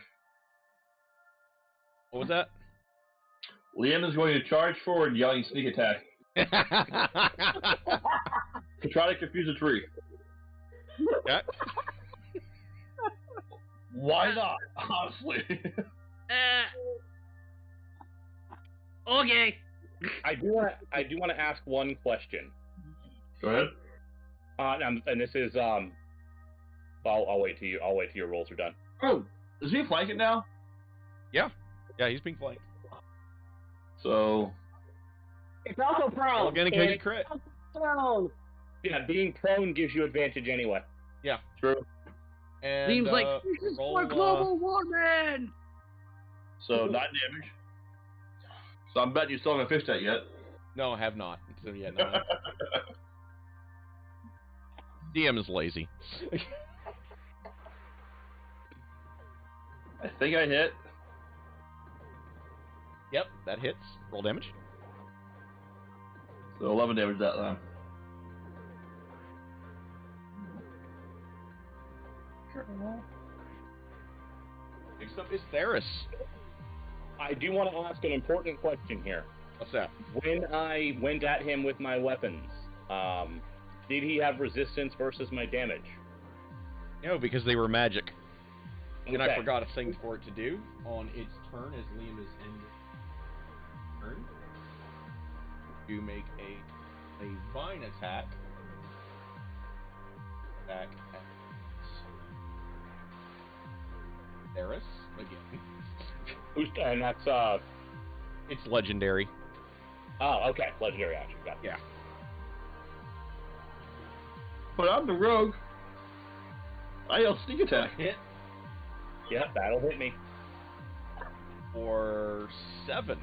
What was that? Liam is going to charge forward yelling sneak attack to try to confuse a tree. Okay. Why not? Honestly. Okay. I do want to ask one question. Go ahead. And this is I'll wait till your rolls are done. Oh, is he flanking now? Yeah, he's being flanked. So. It's also prone. Well, again, because you crit. Prone. Yeah, being prone gives you advantage anyway. Yeah. True. And, Seems like this is roll, for global warming. So 9 damage. So I'm betting you still haven't fixed that yet. No, I have not. So, yeah, no. DM is lazy. I think I hit. Yep, that hits. Roll damage. So 11 damage that time. Next up is Theris. I do want to ask an important question here. What's that? When I went at him with my weapons, did he have resistance versus my damage? No, because they were magic. And I Okay. forgot a thing for it to do on its turn as Liam is ending turn. You make a vine attack. Back at Theris again. And that's It's legendary. oh, okay, legendary action. Got it. Yeah. But I'm the rogue. I yell sneak attack. Hit Yep, that'll hit me. for 7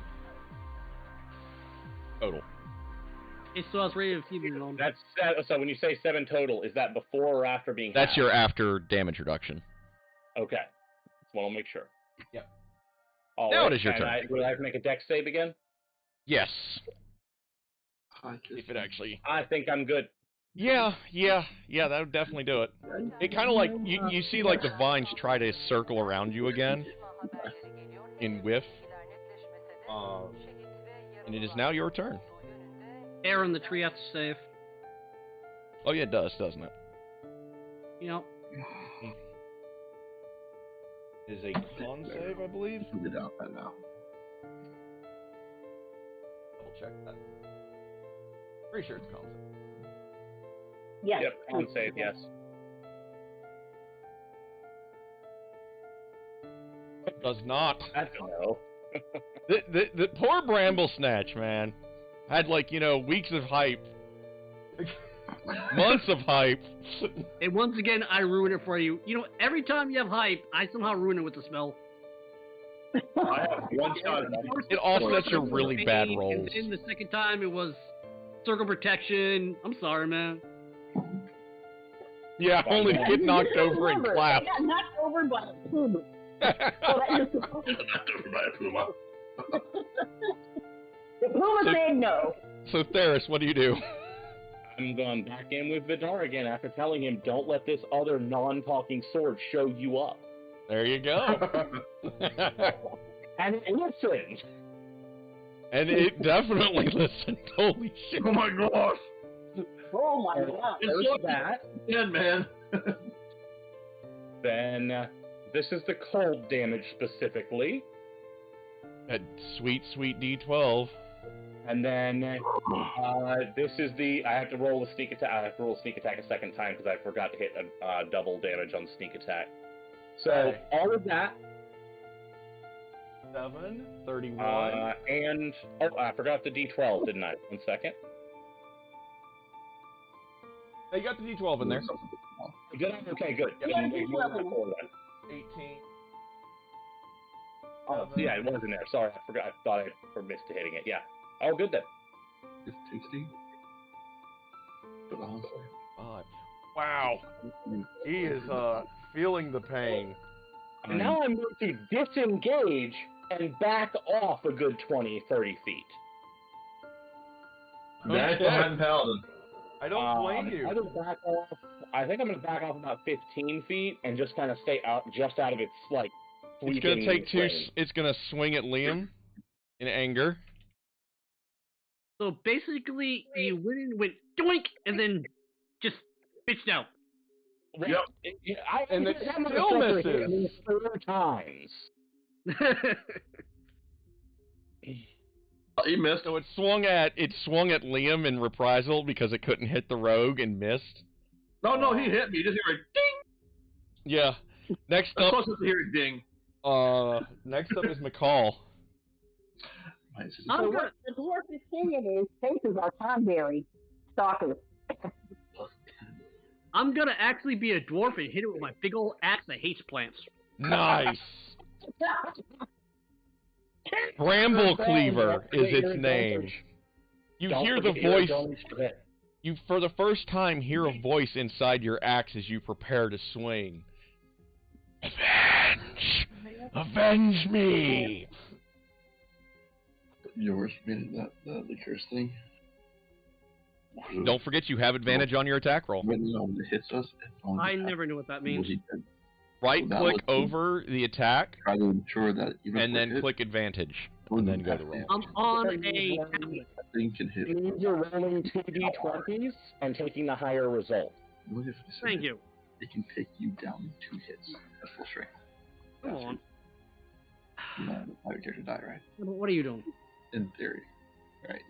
total. It still has rate of fever on. That's so when you say 7 total, is that before or after being? That's halved? your after damage reduction. Okay. Just want to make sure. Yep. All Now right, it is your and turn. Would I have to make a dex save again? Yes. If it actually. I think I'm good. Yeah, that would definitely do it. It kind of like, you see like the vines try to circle around you again in whiff. And it is now your turn. Air in the tree has to save. Oh yeah, it does, doesn't it? You know. It is a con save, I believe. Get out that now. Double check that. Pretty sure it's con save. Yes. Yep, con save, yes. Does not. I don't know. The poor Bramble Snatch, man. Had like, weeks of hype. Months of hype. And once again, I ruin it for you. Every time you have hype, I somehow ruin it with the spell. I have one shot. It offsets your really bad And rolls. then the second time, it was circle protection. I'm sorry, man. Yeah, only to get knocked over and Remember, clapped. I got knocked over by a puma. So that is supposed to Knocked over by a puma. The puma said no. So Theris, what do you do? I'm going back in with Vidar again after telling him, don't let this other non-talking sword show you up. There you go. And it listened. And it definitely listened. Holy shit. Oh my gosh! Oh my god. It's There's that. dead, man. Then this is the cold damage specifically. That sweet, sweet D12. And then this is the. I have to roll a sneak attack. I have to roll a sneak attack a second time because I forgot to hit a double damage on sneak attack. So all of that. 7, 31. And I forgot the D12, didn't I? 1 second. Oh, you got the D12 in there. Did I? Okay, good. Yeah, D12 in there. 18. Oh, yeah, it was in there. Sorry, I forgot. I thought I missed hitting it. Yeah. Oh, good then. It's 16. But honestly. Wow. He is feeling the pain. And now I'm going to disengage and back off a good 20, 30 feet. Back behind Paladin. I don't blame you. I think I'm going to back off about 15 feet and just kind of stay out, just out of its, like, It's gonna take two. It's gonna swing at Liam in anger. So basically, you went doink, and then just pitched out. Yep. And it still misses. 4 times. He missed. So it swung at Liam in reprisal because it couldn't hit the rogue and missed. No, he hit me. You just hear a ding. Yeah. Next I'm up. supposed to hear a ding. Next up is McCall. So what the dwarf is saying is, faces are Tonberry stalkers. I'm gonna actually be a dwarf and hit it with my big old axe that hates plants. Nice. Bramble Cleaver is its name. You hear the voice. You, for the first time, hear a voice inside your axe as you prepare to swing. Avenge! Avenge me! Yours made the curse thing. Don't forget you have advantage on your attack roll. When it hits us, I never knew what that means. Right click over the attack, try to ensure that and then click advantage, and then go to roll. I'm on a tablet. Thing can hit. It means you're rolling 2d20s and taking the higher result. Thank you. It can take you down 2 hits at full strength. Come on. You want to have your character die, right? What are you doing? In theory. Right.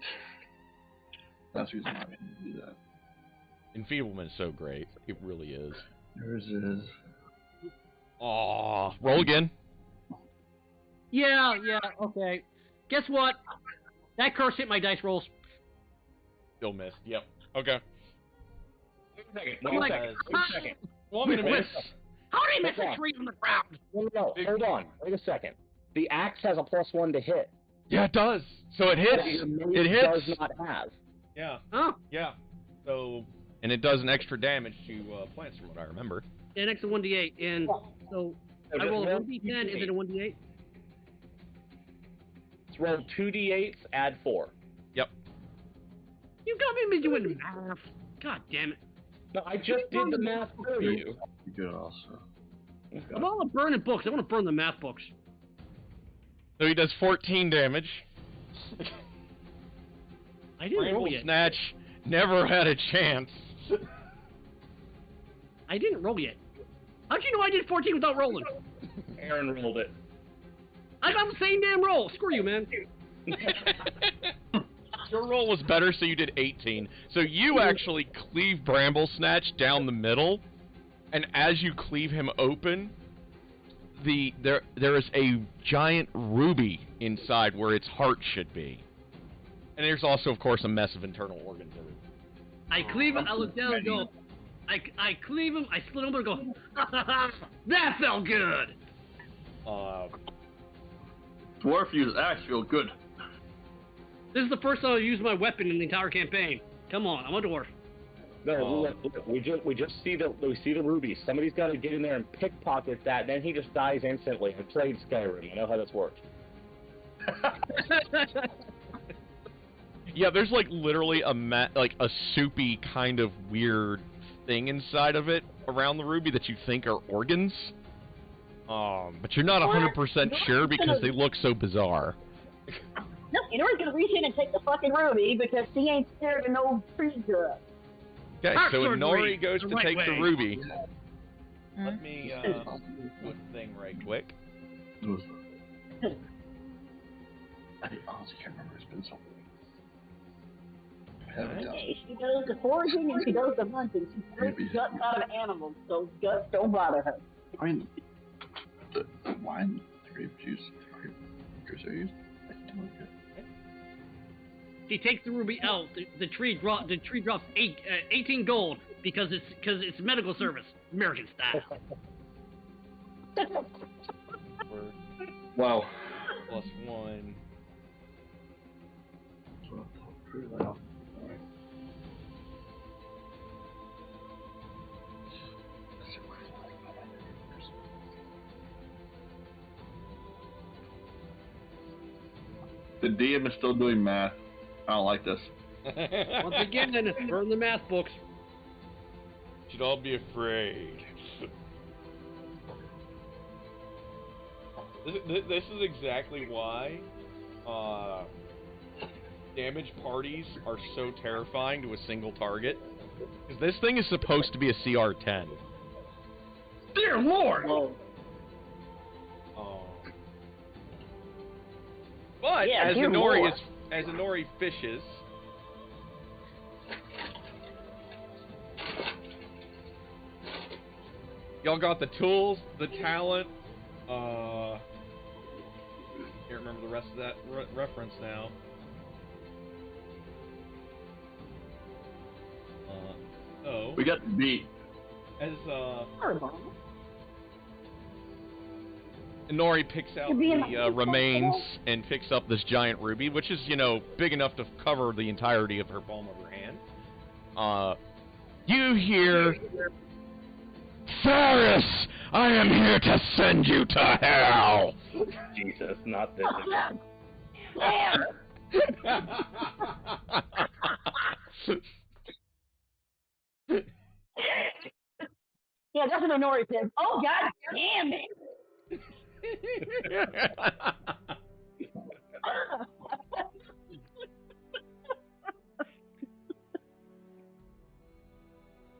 That's the reason why I didn't do that. Enfeeblement is so great. It really is. Yours is. Aw, roll again. Yeah, okay. Guess what? That curse hit my dice rolls. Still missed. Yep. Okay. Wait I'm a second. Want me to miss? How did I miss a tree from the ground? No, hold on. Wait a second. The axe has a +1 to hit. Yeah, it does. So it hits. It hits. Does not have. Yeah. Oh. Yeah. So, and it does an extra damage to plants, from what I remember. Yeah, next to 1d8, and so I roll a 1d10 and then a 1d8. Let's roll 2d8s, add 4. Yep. You got me doing math. God damn it. No, I just did the math for you. You good also. I'm all about burning books. I want to burn the math books. So he does 14 damage. I didn't roll Bramble yet. Snatch never had a chance. I didn't roll yet. How'd you know I did 14 without rolling? Aaron rolled it. I got the same damn roll. Screw you, man. Your roll was better, so you did 18. So you actually cleave Bramble Snatch down the middle, and as you cleave him open, there is a giant ruby inside where its heart should be. And there's also, of course, a mess of internal organs everywhere. I cleave him, I look down and go, I cleave him, I split him and go, ha ha ha, that felt good! Dwarf use axe feel good. This is the first time I've used my weapon in the entire campaign. Come on, I'm a dwarf. No, look, we just see the ruby. Somebody's got to get in there and pickpocket that. Then he just dies instantly. I played Skyrim. I know how this works. Yeah, there's like literally a soupy kind of weird thing inside of it around the ruby that you think are organs. But you're not 100% sure because they look so bizarre. No, Inora's gonna reach in and take the fucking ruby because she ain't scared of no tree girl. Okay, so Inori goes the to right take way. the ruby. Let me do a thing right quick. I honestly can't remember. It's been so long. Hey, she goes to foraging and she goes to hunting. She scrapes guts out of animals, so guts don't bother her. I mean, the wine, the grape juice, grapes are used. She takes the ruby out. The tree drops 18 gold because it's medical service, American style. Wow. +1. The DM is still doing math. I don't like this. Once again, burn the math books. Should all be afraid. This is exactly why damage parties are so terrifying to a single target. Because this thing is supposed to be a CR10. Dear Lord! But Yeah, as dear Inori Lord. as Inori fishes, y'all got the tools, the talent. Can't remember the rest of that reference now. So We got the beat. as Horrible. Inori picks out You're being the like- remains and picks up this giant ruby, which is, you know, big enough to cover the entirety of her palm of her hand. You hear, Faris, I am here to send you to hell. Jesus, not this again. Damn! Yeah, that's what Honori says. Oh, God damn it!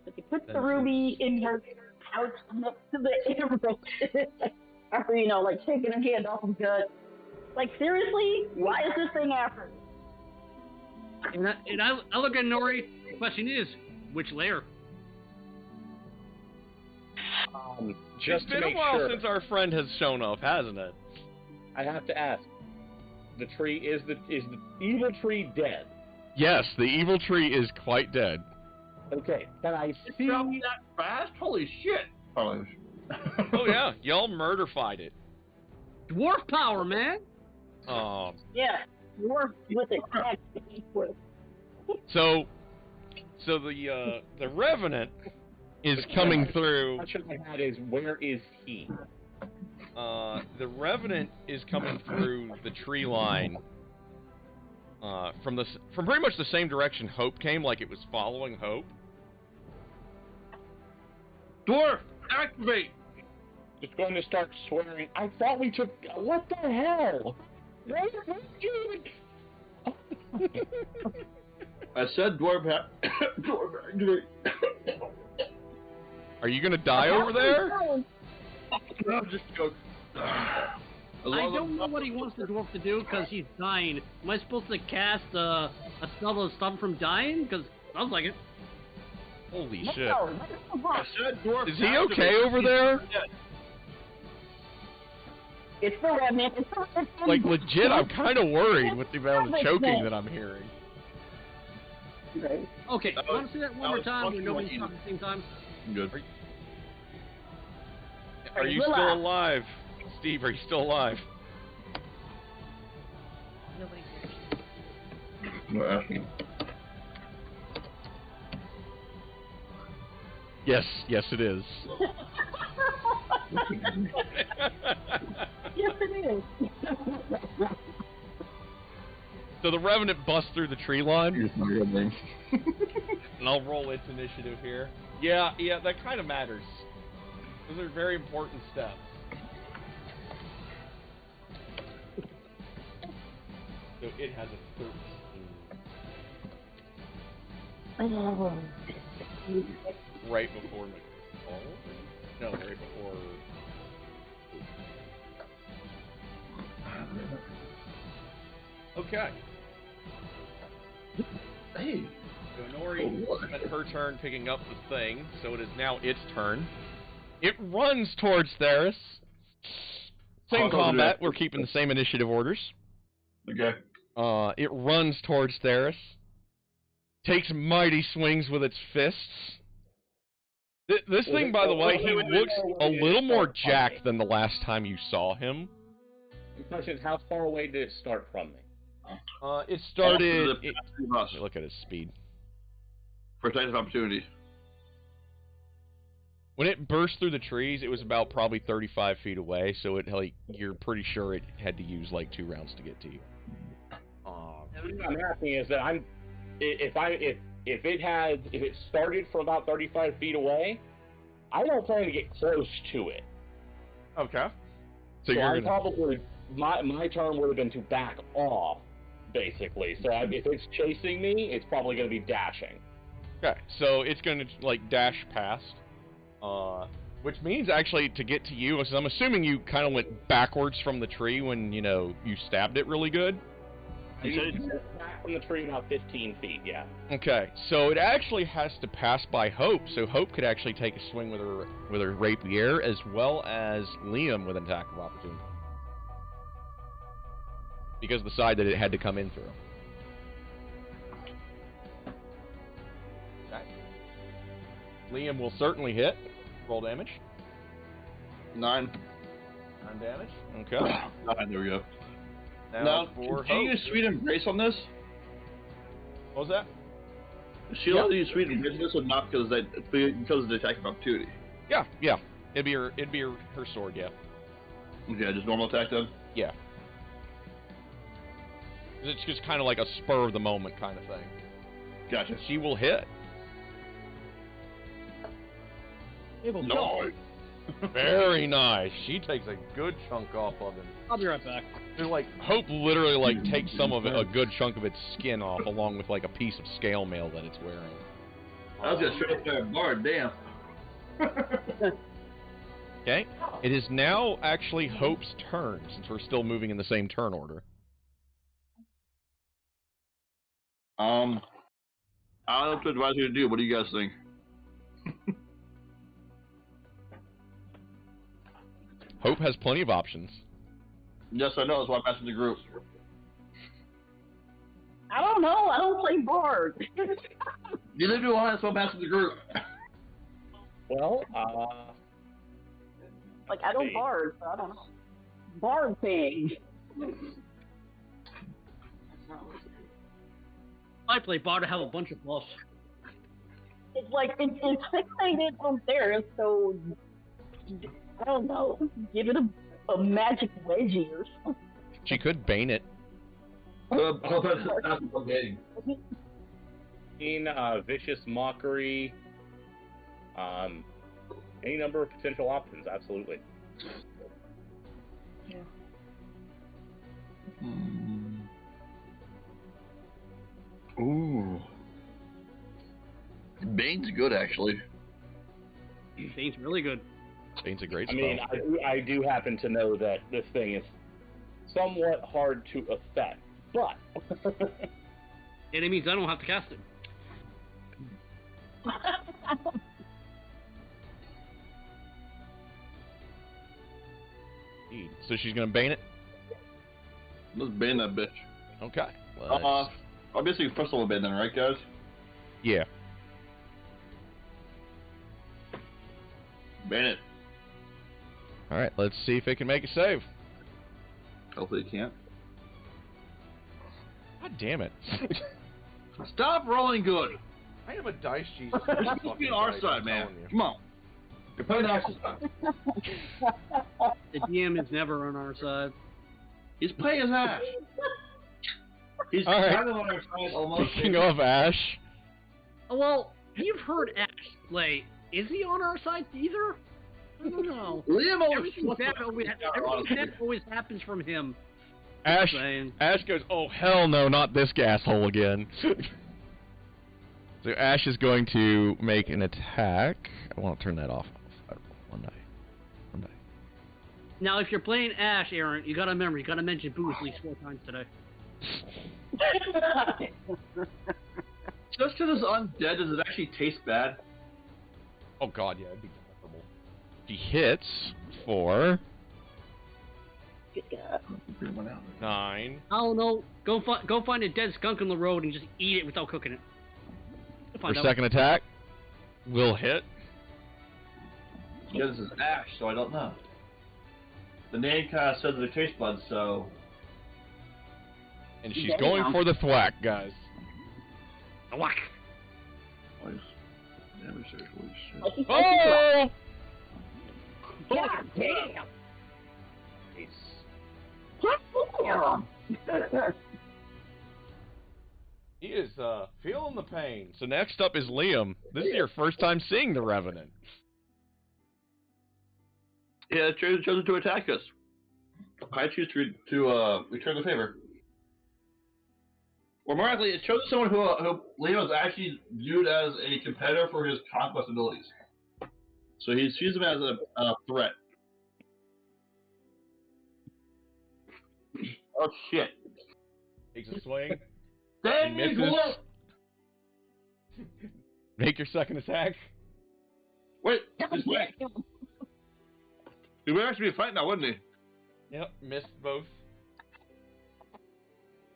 But she puts the ruby in her pouch next to the emerald. After, you know, like taking her hand off of gut. Like, seriously? Why is this thing after? And I look at Nori. The question is, which layer? Just It's to been a make while sure, since our friend has shown up, hasn't it? I have to ask: the tree is the evil tree dead? Yes, the evil tree is quite dead. Okay, can I see? Dropped that fast? Holy shit! Oh, Oh yeah, y'all murderfied it. Dwarf power, man. Yeah, dwarf with it. So the Revenant is coming through. The question I had is, where is he? The Revenant is coming through the tree line from pretty much the same direction Hope came, like it was following Hope. Dwarf, activate! Just going to start swearing. I thought we took. What the hell? I said dwarf, dwarf, activate. Are you gonna die over there? No, just a joke. I don't know what he wants the dwarf to do because he's dying. Am I supposed to cast a spell to stop him from dying? Because sounds like it. Holy shit! I said dwarf. Is he activate. okay over there? It's the Revenant. Like legit, I'm kind of worried with the amount of choking that I'm hearing. Okay, That want was- to see that that one more was time when fucking nobody's like talking at the same time? I'm good. Are you Willa. still alive, Steve? Are you still alive? No, ask me. Yes, yes, it is. Yes, it is. So the Revenant busts through the tree line, Here's my real name. and I'll roll its initiative here. Yeah, that kind of matters. Those are very important steps. So it has a 13. Right before Nicole? No, right before... Okay. Hey, Nori spent her turn picking up the thing, so it is now its turn. It runs towards Theris. Same combat, we're keeping the same initiative orders. Okay. It runs towards Theris. Takes mighty swings with its fists. This thing, by the way, he looks a little more jacked than the last time you saw him. The question is, how far away did it start from me? It started... Us. Look at his speed. Protective opportunity. When it burst through the trees, it was about probably 35 feet away, so you're pretty sure it had to use like 2 rounds to get to you. The reason I'm asking is that if it started from about 35 feet away, I don't plan to get close to it. Okay. So you're probably my turn would have been to back off, basically. So if it's chasing me, it's probably going to be dashing. Okay, so it's going to like dash past, which means actually to get to you. So I'm assuming you kind of went backwards from the tree when you stabbed it really good. Back from the tree about 15 feet, yeah. Okay, so it actually has to pass by Hope, so Hope could actually take a swing with her rapier, as well as Liam with an attack of opportunity. Because of the side that it had to come in through. Okay. Liam will certainly hit. Roll damage. 9. 9 damage. Okay. 9, there we go. Now, can you use Sweet Embrace on this? What was that? She allowed to use Sweet Embrace on this, or not because of the attack of opportunity? Yeah. It'd be her sword, yeah. Okay, just normal attack then? Yeah. It's just kind of like a spur of the moment kind of thing. Gotcha. She will hit. No. Very nice. She takes a good chunk off of him. I'll be right back. They're like Hope literally takes some of it, a good chunk of its skin off, along with like a piece of scale mail that it's wearing. I was just straight up there, Bard, damn. Okay. It is now actually Hope's turn, since we're still moving in the same turn order. I don't know what to advise you to do. What do you guys think? Hope has plenty of options. Yes, I know. That's why I'm asking the group. I don't know. I don't play Bard. Neither do I. That's why I'm asking the group. Well, I don't Bard, so I don't know. Bard thing. I play Bard. I have a bunch of buffs. It's like it's fixated on there, so I don't know. Give it a magic wedgie or something. She could bane it. Vicious Mockery, any number of potential options, absolutely. Yeah. Ooh. Bane's good, actually. Bane's really good. Bane's a great spell. I mean, I do happen to know that this thing is somewhat hard to affect, but... And it means I don't have to cast it. So she's gonna bane it? Let's bane that bitch. Okay. Obviously first level bane then, right guys? Yeah. Bane it. Alright, let's see if it can make a save. Hopefully it can't. God damn it. Stop rolling good. I am a dice Jesus. Let's be on our side, man. Come on. You're playing Ash's side. The DM is never on our side. He's playing his Ash. He's all right. kind of on our side almost. Speaking of Ash. Well, you've heard Ash play. Is he on our side either? I don't know. Liam Everything bad always happens from him. Ash goes, oh hell no, not this gasshole again. So Ash is going to make an attack. I won't turn that off. One die. Now, if you're playing Ash, Aaron, you gotta remember, you gotta mention boo at least 4 times today. Just because it's undead, does it actually taste bad? Oh god, yeah, it'd be horrible. He hits for Good God. 9. I don't know. Go find a dead skunk on the road and just eat it without cooking it. You'll For find out. second attack, will hit. Yeah, this is ash, so I don't know. The name kind of says the taste buds, so... And she's going for the thwack, guys. A whack. Nice. Damage there, holy shit. Oh! God damn! He is feeling the pain. So next up is Liam. This is your first time seeing the Revenant. Yeah, it chosen to attack us. I choose to return the favor. Or more likely, it chose someone who Leo is actually viewed as a competitor for his conquest abilities. So he sees him as a threat. Oh shit! Takes a swing. Damn He misses. Make your second attack. Wait, he's back. He would actually be fighting now, wouldn't he? Yep, missed both.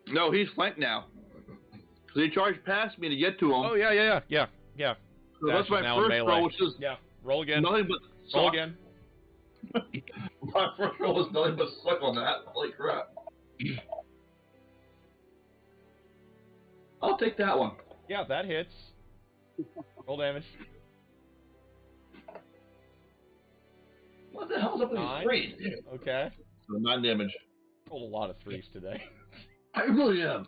No, he's flanked now. So he charged past me to get to him. Oh yeah. So that's Dash my is now in first melee. roll, which is Yeah, roll again. nothing but Roll suck. again. My first roll was nothing but suck on that. Holy crap. I'll take that one. Yeah, that hits. Roll damage. What the hell's up with 9. these threes? Okay. So 9 damage. Rolled a lot of 3s today. I really am.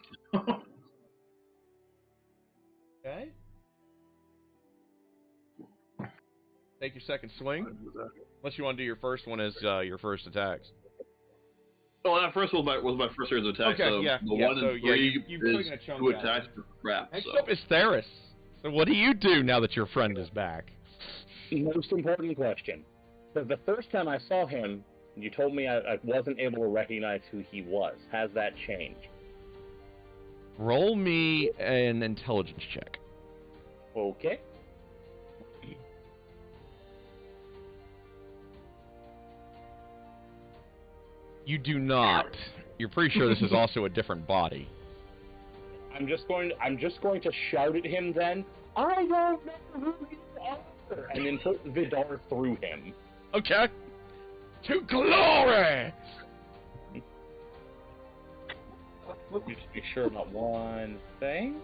Okay. Take your second swing. Unless you want to do your first one as your first attacks. Oh, that first was my first series of attacks. Okay, so yeah, the yeah, 1 so, and yeah, 3 you've is taken a chunk 2 out. attacks for crap. Next So. up is Theris. So what do you do now that your friend is back? Most important question. So the first time I saw him, you told me I wasn't able to recognize who he was. Has that changed? Roll me an intelligence check. Okay. You do not. You're pretty sure this is also a different body. I'm just going to shout at him then. I don't know who you are, and then put Vidar through him. Okay. To glory! Just be sure about one thing.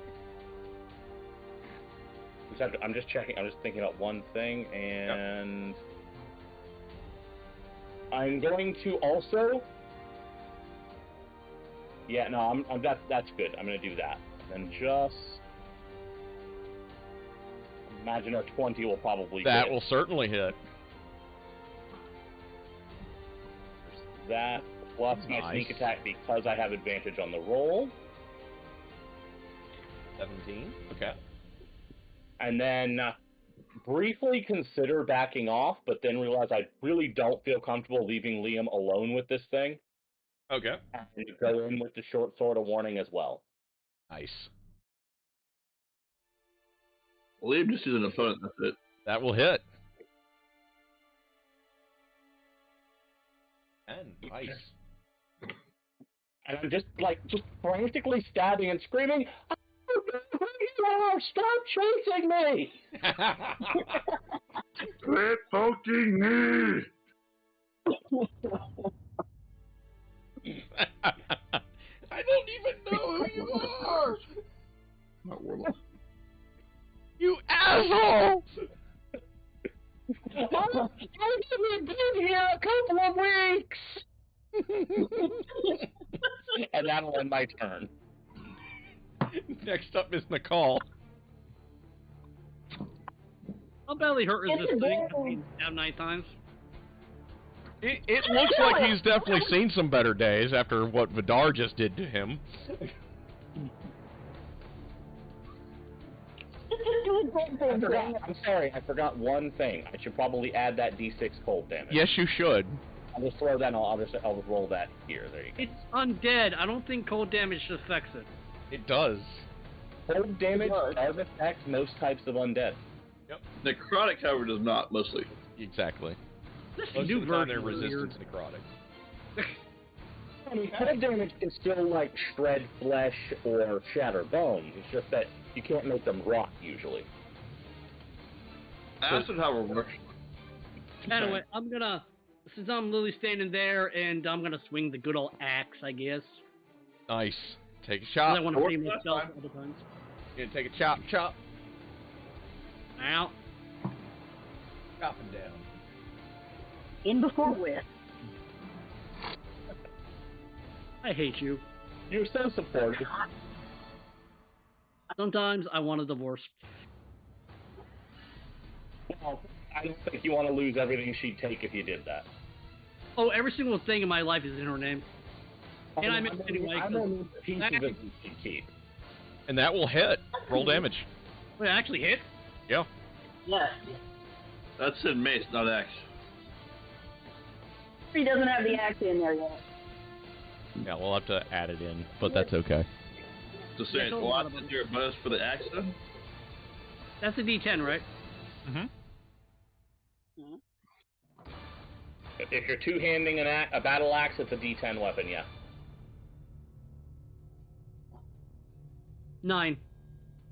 I'm just checking. I'm just thinking about one thing, and I'm going to also. Yeah, no, that's good. I'm gonna do that, and just imagine a 20 will probably. That hit. will certainly hit. That plus my Nice. sneak attack because I have advantage on the roll. 17. Okay. And then briefly consider backing off, but then realize I really don't feel comfortable leaving Liam alone with this thing. Okay. And go in with the short sword of warning as well. Nice. Liam just is an opponent, that's it. That will hit. 10. Nice. And I'm just frantically stabbing and screaming, "I don't know who you are! Stop chasing me!" Quit poking me! I don't even know who you are! Not Warlock. You asshole! I've only been here a couple of weeks! And that'll end my turn. Next up is Nicole. How badly hurt is this thing? Being stabbed 9 times. It looks like he's definitely seen some better days after what Vidar just did to him. I'm sorry, I forgot one thing. I should probably add that D6 cold damage. Yes, you should. I'll just throw that. I'll just roll that here. There you go. It's undead. I don't think cold damage affects it. It does. Cold damage does affect most types of undead. Yep. Necrotic, however, does not mostly. Exactly. This Most new of the time, version they're is weird. resistant to necrotic. I mean, cold damage can still, like, shred flesh or shatter bones. It's just that you can't make them rot, usually. Acid, however, works. Anyway, I'm gonna, since I'm literally standing there, and I'm gonna swing the good old axe, I guess. Nice. Take a 'Cause chop. I want to Or- see that's myself fine. other times. You're gonna take a chop, chop. Ow. Chopping down. In before with. I hate you. You're so supportive. Sometimes I want a divorce. Well, I don't think you want to lose everything she'd take if you did that. Oh, every single thing in my life is in her name. And I meant anyway, I 'cause- don't need pieces of you she'd keep. And that will hit. Roll damage. Wait, I actually hit? Yeah. Yes. That's in mace, not axe. He doesn't have the axe in there yet. Yeah, we'll have to add it in, but that's okay. Just saying, don't well, worry is there a bonus for the axe then? That's a D10, right? Mm-hmm. If you're two-handing a battle axe, it's a D10 weapon, yeah. 9.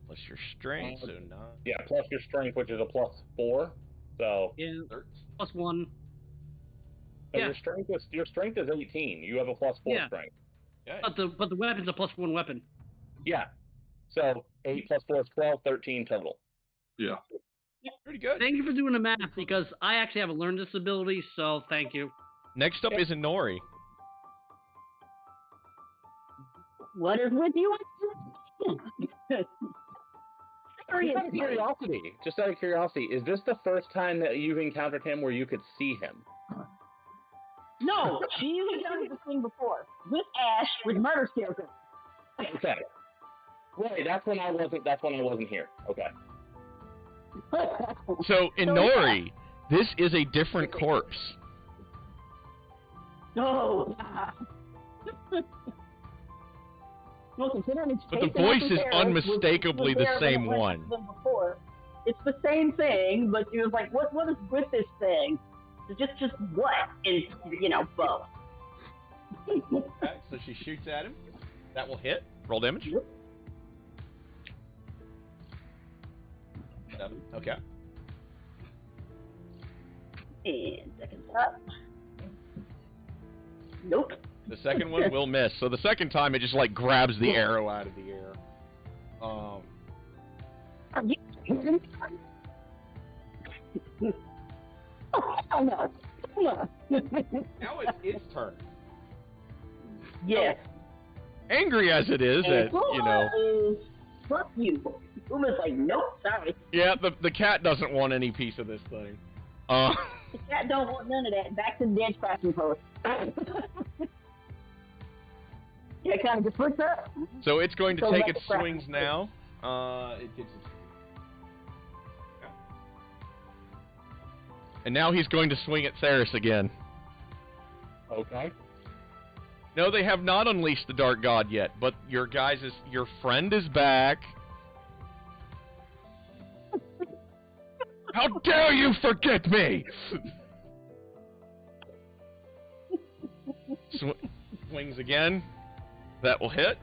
Plus your strength, so 9. Yeah, plus your strength, which is a +4. So, Yeah, 13. plus 1. so Yeah. your strength is 18. You have a +4 Yeah. strength. Okay. But the weapon's a plus 1 weapon. Yeah. So 8 + 4 is 12, 13 total. Yeah. Pretty good. Thank you for doing the math, because I actually have a learning disability, so thank you. Next up is Inori. What is with you? Just out of curiosity, is this the first time that you've encountered him where you could see him? No, she's done this thing before. With Ash, with Murder Scarecrow. Okay. Right, that's when I wasn't here. Okay. So, Inori, this is a different corpse. No. Well, considering it's But the facing voice up is there, unmistakably the there same when it one. went to them before. It's the same thing, but she was like, what is with this thing? Just what? And, both. Okay, so she shoots at him. That will hit. Roll damage. Yep. 7. Okay. And second shot. Nope. The second one will miss. So the second time, it just like grabs the arrow out of the air. Are you kidding? Oh, hell no. Hell no. Now it's its turn. Yes. Angry as it is, And at, you know. Puma is, fuck you. Puma's like, nope, sorry. Yeah, the cat doesn't want any piece of this thing. The cat don't want none of that. Back to the dance crafting post. Yeah, it kind of just flips up. So it's going to So take let its the crafting swings now. It gets its... And now he's going to swing at Theris again. Okay. No, they have not unleashed the Dark God yet, but your friend is back. How dare you forget me! Swings again. That will hit.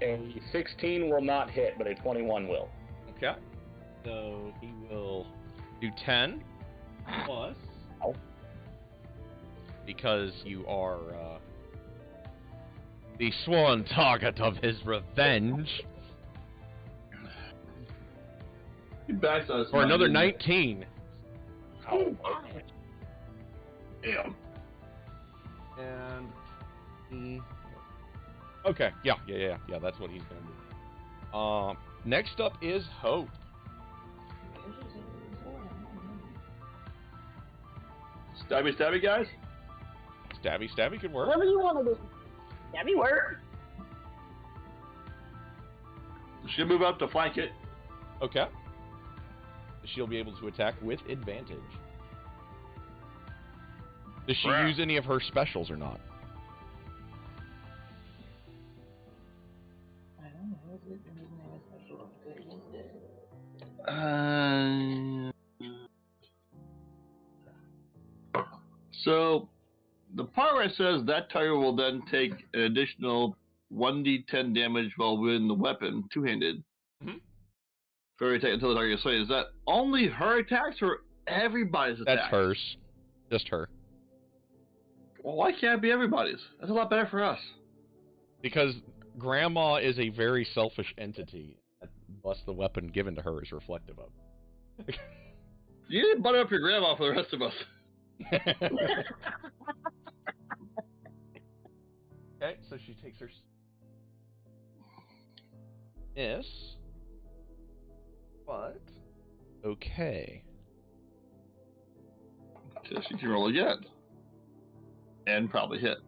A 16 will not hit, but a 21 will. Okay. So he will do 10 plus. Oh. Because you are the sworn target of his revenge. He backs us. For another 19. Oh, Damn. And okay, yeah, that's what he's gonna do. Next up is Hope. Stabby, guys. Stabby could work. Whatever you want to do. Stabby work. She'll move up to flank it. Okay. She'll be able to attack with advantage. Does she Crap. use any of her specials or not? So, the part where it says that target will then take an additional 1d10 damage while wielding the weapon, two-handed. Mhm. For every attack until the target is slain. Is that only her attacks or everybody's attacks? That's hers. Just her. Well, why can't it be everybody's? That's a lot better for us. Because Grandma is a very selfish entity. Thus, the weapon given to her is reflective of. You need to butter up your grandma for the rest of us. Okay, so she takes her miss, but okay. So she can roll again. And probably hit.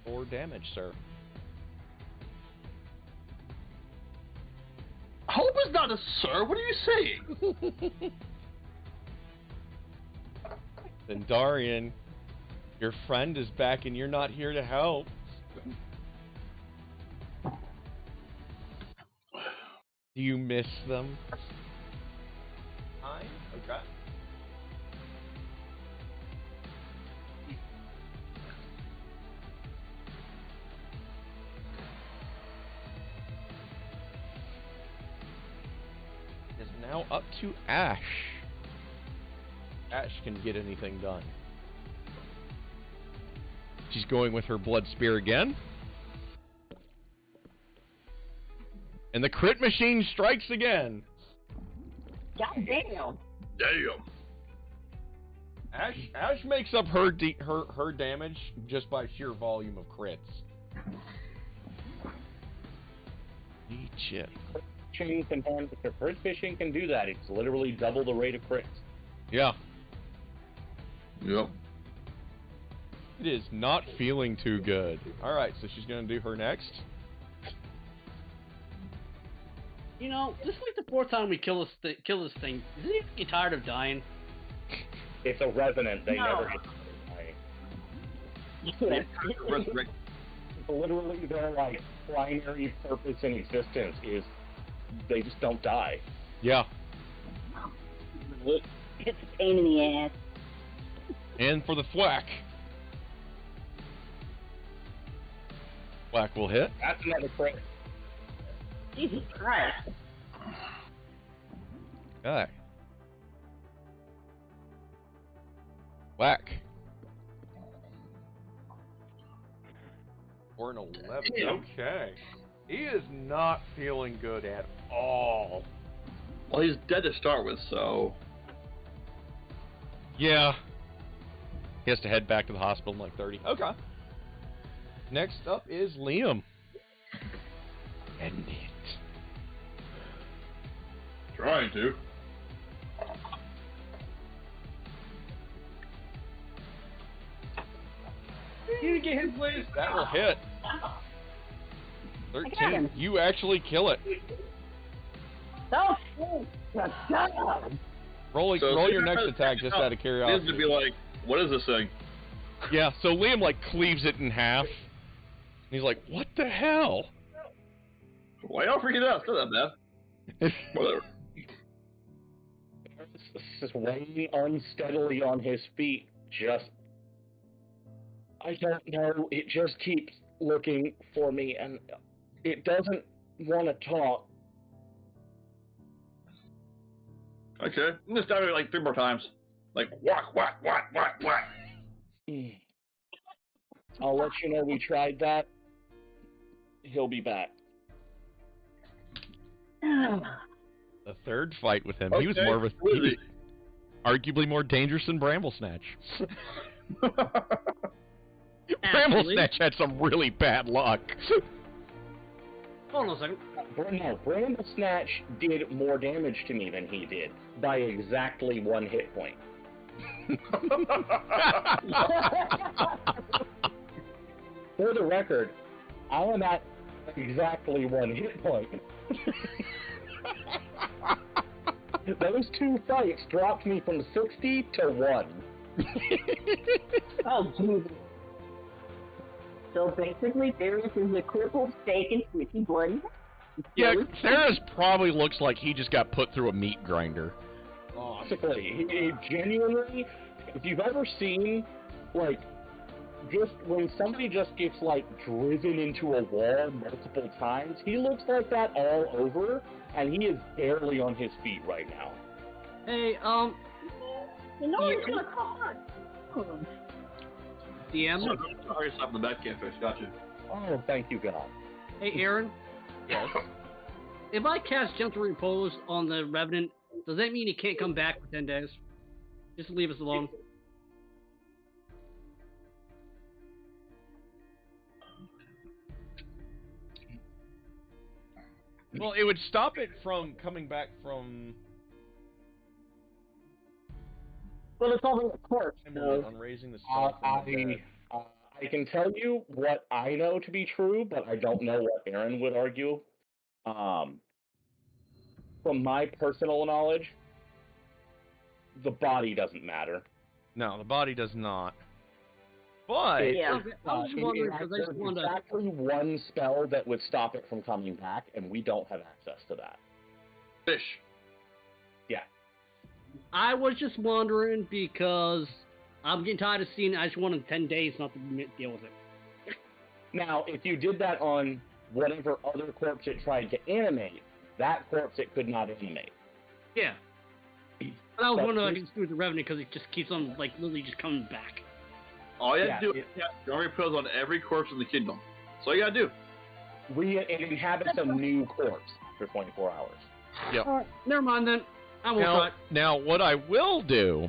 4 damage, sir. Hope is not a sir. What are you saying? Then Darian, your friend is back and you're not here to help. Do you miss them? Okay. It's now up to Ash. Ash can get anything done. She's going with her blood spear again. And the crit machine strikes again. God damn. Damn. Ash makes up her her damage just by sheer volume of crits. Eat shit. If crit fishing can do that, it's literally double the rate of crits. Yeah. Yep. It is not feeling too good. Alright, so she's gonna do her next. You know, this is like the 4th time we kill this thing. Isn't he getting tired of dying? It's a revenant. They No. never get to die. Literally, their like primary purpose in existence is they just don't die. Yeah. It's a pain in the ass. And for the thwack. Thwack will hit. That's another crit. Jesus Christ. Okay. Whack. Or an 11. Okay. He is not feeling good at all. Well, he's dead to start with, so... Yeah. He has to head back to the hospital in like 30. Okay. Next up is Liam. End it. Trying to. You get his place. That will hit. I got 13. him. You actually kill it. Oh, God. Roll your next attack just out of Liam's curiosity. gonna be like, what is this thing? Yeah, so Liam like cleaves it in half. And he's like, what the hell? Why y'all freaking out? It's not that bad. Whatever. Just weighing unsteadily on his feet. I don't know. It just keeps looking for me, and it doesn't want to talk. Okay. I'm gonna stab it like 3 more times. Like, whack, whack, whack, whack, whack. I'll let you know we tried that. He'll be back. The third fight with him, he was Okay, more of a... who is He was he? arguably more dangerous than Bramble Snatch. Bramble Actually, Snatch had some really bad luck. hold on a second. No, Bramble Snatch did more damage to me than he did by exactly 1 hit point. For the record, I am at exactly 1 hit point. Those 2 fights dropped me from 60 to 1. Oh, Jesus. So basically, Darius is a crippled, steak, and switchy bloody. Yeah, Theros probably looks like he just got put through a meat grinder. Basically, he genuinely, if you've ever seen, like, just when somebody just gets, like, driven into a wall multiple times, he looks like that all over, and he is barely on his feet right now. Hey, You know he's gonna come on. DM. Sorry, stop in the back campus. Gotcha. Oh, thank you, God. Hey, Aaron. Yes. If I cast Gentle Repose on the Revenant, does that mean he can't come back for 10 days? Just leave us alone. Well, it would stop it from coming back from... Well, it's only a corpse. on raising the spell from the dead. I can tell you what I know to be true, but I don't know what Aaron would argue. From my personal knowledge, the body doesn't matter. No, the body does not. But... Yeah. Okay, I was just wondering, because I just There's wanted to... exactly one spell that would stop it from coming back, and we don't have access to that. Fish. I was just wondering because I'm getting tired of seeing it. I just wanted 10 days not to deal with it. Now, if you did that on whatever other corpse it tried to animate, that corpse it could not animate. Yeah. But I was But wondering if I this- could just do it with the Revenant because it just keeps on, like, literally just coming back. All you Yeah, have to do is cast Jarring Repose on every corpse in the kingdom. That's all you gotta do. It inhabits a new corpse after 24 hours. Yep. Alright, never mind then. I won't try. Now, what I will do,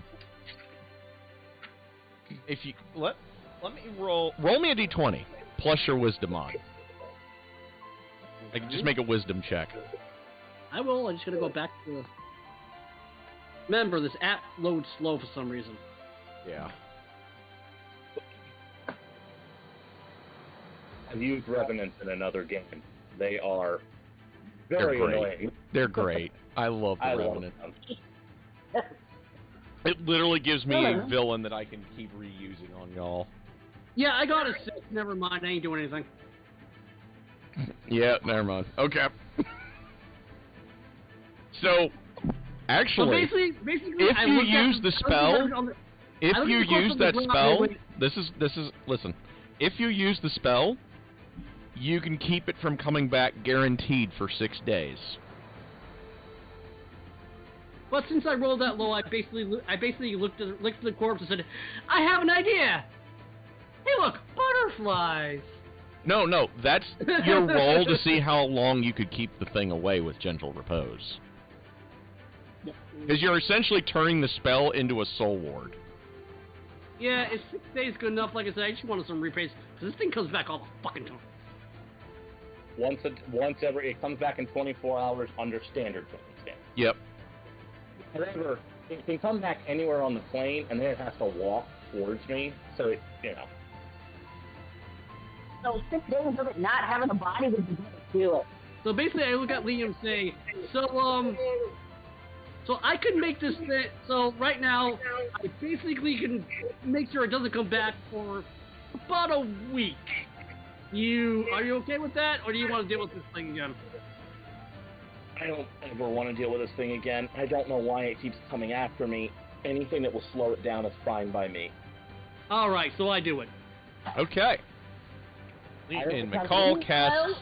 if you let me roll me a d20 plus your wisdom mod. I can just make a wisdom check. I will. I'm just gonna go back to the... Remember, this app loads slow for some reason. Yeah. I've used Revenants in another game. They are very They're great. annoying. They're great. I love the I love Revenant. them. It literally gives me a villain that I can keep reusing on y'all. Yeah, I got a 6. Never mind. I ain't doing anything. Yeah, never mind. Okay. So, So actually, basically, if I you looked at use the spell, on the- if I looked you at the corpse use on the that ground, spell, wait. this is listen. If you use the spell, you can keep it from coming back guaranteed for 6 days. But since I rolled that low, I basically looked at the corpse and said, "I have an idea. Hey, look, butterflies." No, that's your roll to see how long you could keep the thing away with Gentle Repose. Because you're essentially turning the spell into a soul ward. Yeah, is 6 days good enough? Like I said, I just wanted some replays because this thing comes back all the fucking time. It comes back in 24 hours under standard circumstances. Yep. However, it can come back anywhere on the plane, and then it has to walk towards me. So it, So 6 days of it not having a body would be good to do it. So basically, I look at Liam and say, so I can make this thing. So right now, I basically can make sure it doesn't come back for about a week. Are you okay with that, or do you want to deal with this thing again? I don't ever want to deal with this thing again. I don't know why it keeps coming after me. Anything that will slow it down is fine by me. All right, so I do it. Okay. And McCall casts.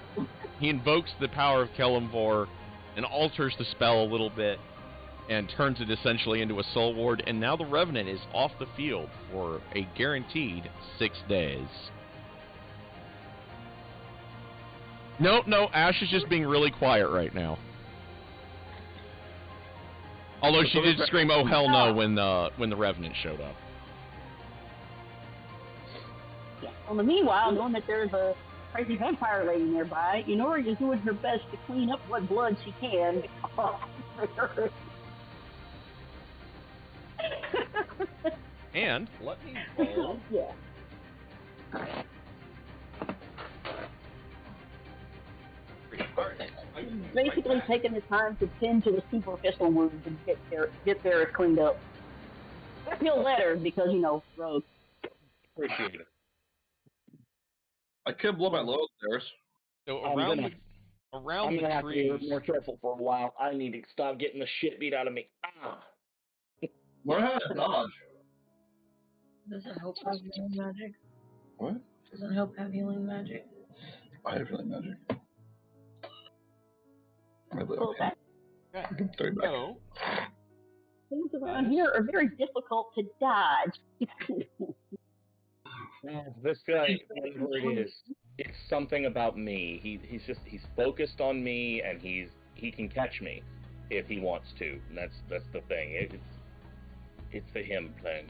He invokes the power of Kelemvor and alters the spell a little bit and turns it essentially into a soul ward. And now the Revenant is off the field for a guaranteed 6 days. No, Ash is just being really quiet right now. Although she did scream, "Oh hell no!" when the Revenant showed up. Yeah. Well, in the meanwhile, knowing that there's a crazy vampire lady nearby, Inori is doing her best to clean up what blood she can. And let me roll. Yeah. Basically taking the time to tend to the superficial wounds and get theirs cleaned up. I feel better because, rogue. Appreciate it. I could blow my load upstairs. So I'm around gonna- the, around I'm the gonna have to trees. be more careful for a while. I need to stop getting the shit beat out of me. Ah. Learn how to dodge. Does it help have healing magic? What? Does it help have healing magic? I have really magic. Okay. Okay. Throw back. So, Things around here are very difficult to dodge. This guy, whatever it is, it's something about me. He's focused on me, and he can catch me if he wants to. And that's the thing. It's the him thing.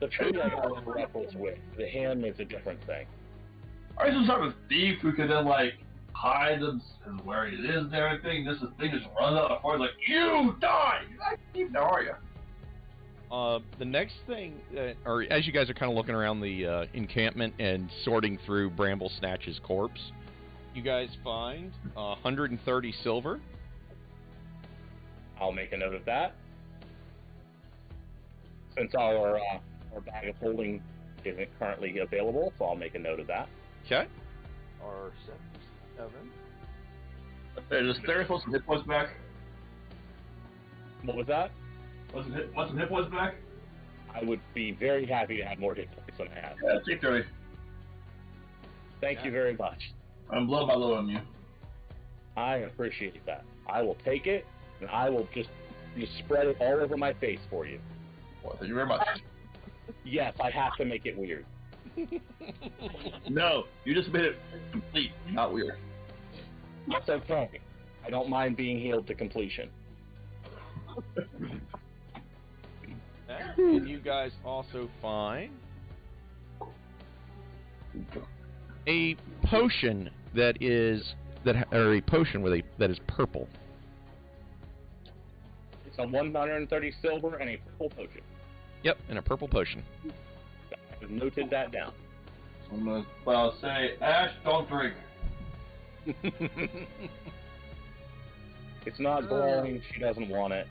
The tree I got little ruffles with. The him is a different thing. I used to have a thief who could then like hide them where it is and everything. This thing just runs out of the forest like, you die! How are you? the next thing, or as you guys are kind of looking around the encampment and sorting through Bramble Snatch's corpse, you guys find 130 silver. I'll make a note of that. Since our bag of holding isn't currently available, so I'll make a note of that. Okay. R7. Hey, does Theris want some hit points back? What was that? Want some hit points back? I would be very happy to have more hit points than I have. Yeah, take 30. Thank you very much. I'm blowing my load on you. I appreciate that. I will take it, and I will just spread it all over my face for you. Well, thank you very much. Yes, I have to make it weird. No, you just made it complete, not weird. That's okay. I don't mind being healed to completion. And you guys also find a potion that is or a potion that is purple. It's a 130 silver and a purple potion. Yep, and a purple potion. I've noted that down. So I'm gonna say, Ash, don't drink. It's not glowing. She doesn't want it.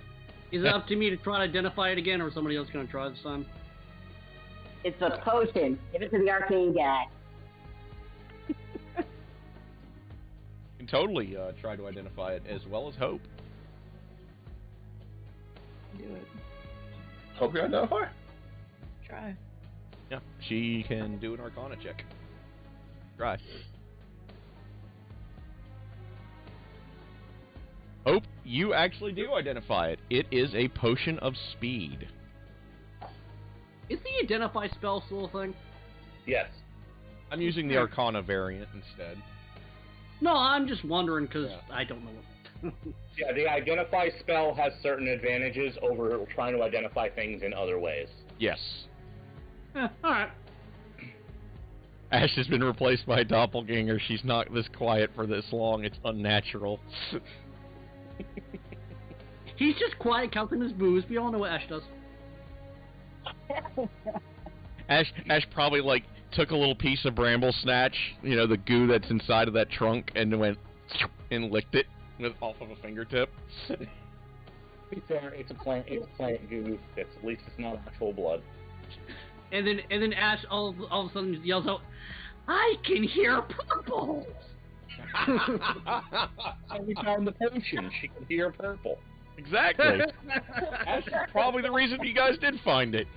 Is it up to me to try to identify it again, or is somebody else going to try this time? It's a potion. Give it to the arcane guy. You can totally try to identify it as well as Hope. Do it. Hope you identify. Try. Yeah, she can do an Arcana check. Try. Hope, you actually do identify it. It is a potion of speed. Is the identify spell still a thing? Yes. I'm using the Arcana variant instead. No, I'm just wondering because Yeah. I don't know. Yeah, the identify spell has certain advantages over trying to identify things in other ways. Yes. Alright. Ash has been replaced by a doppelganger. She's not this quiet for this long. It's unnatural. He's just quiet counting his booze. We all know what Ash does. Ash probably like took a little piece of Bramble Snatch, you know, the goo that's inside of that trunk, and went and licked it with off of a fingertip. It's a plant goo. At least it's not actual blood. And then Ash all of a sudden yells out, "I can hear purple!" We found the potion. She could hear purple. Exactly. Ash is probably the reason you guys did find it.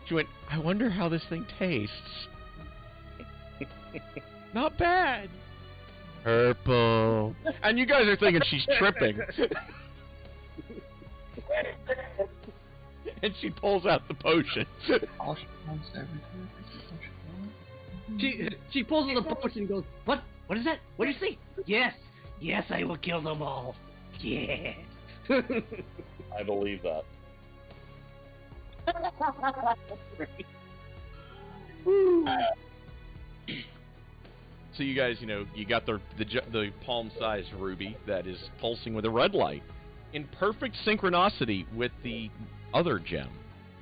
She went, I wonder how this thing tastes. Not bad. Purple. And you guys are thinking she's tripping. And she pulls out the potion. She pulls out the potion and goes, What? What is that? What do you see? Yes. Yes, I will kill them all. Yes. I believe that. So you guys, you know, you got the palm-sized ruby that is pulsing with a red light in perfect synchronicity with the other gem,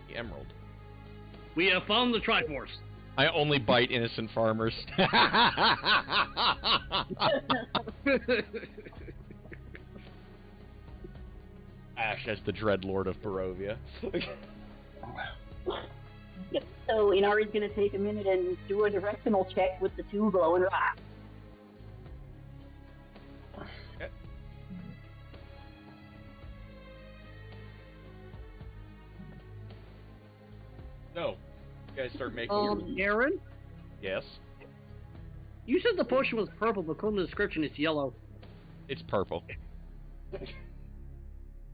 the emerald. We have found the Triforce. I only bite innocent farmers. Ash as the Dreadlord of Barovia. Yep. So Inari's gonna take a minute and do a directional check with the two glowing rocks. So, you guys start making your... Aaron, Yes? you said the potion was purple, but according to the description, it's yellow. It's purple.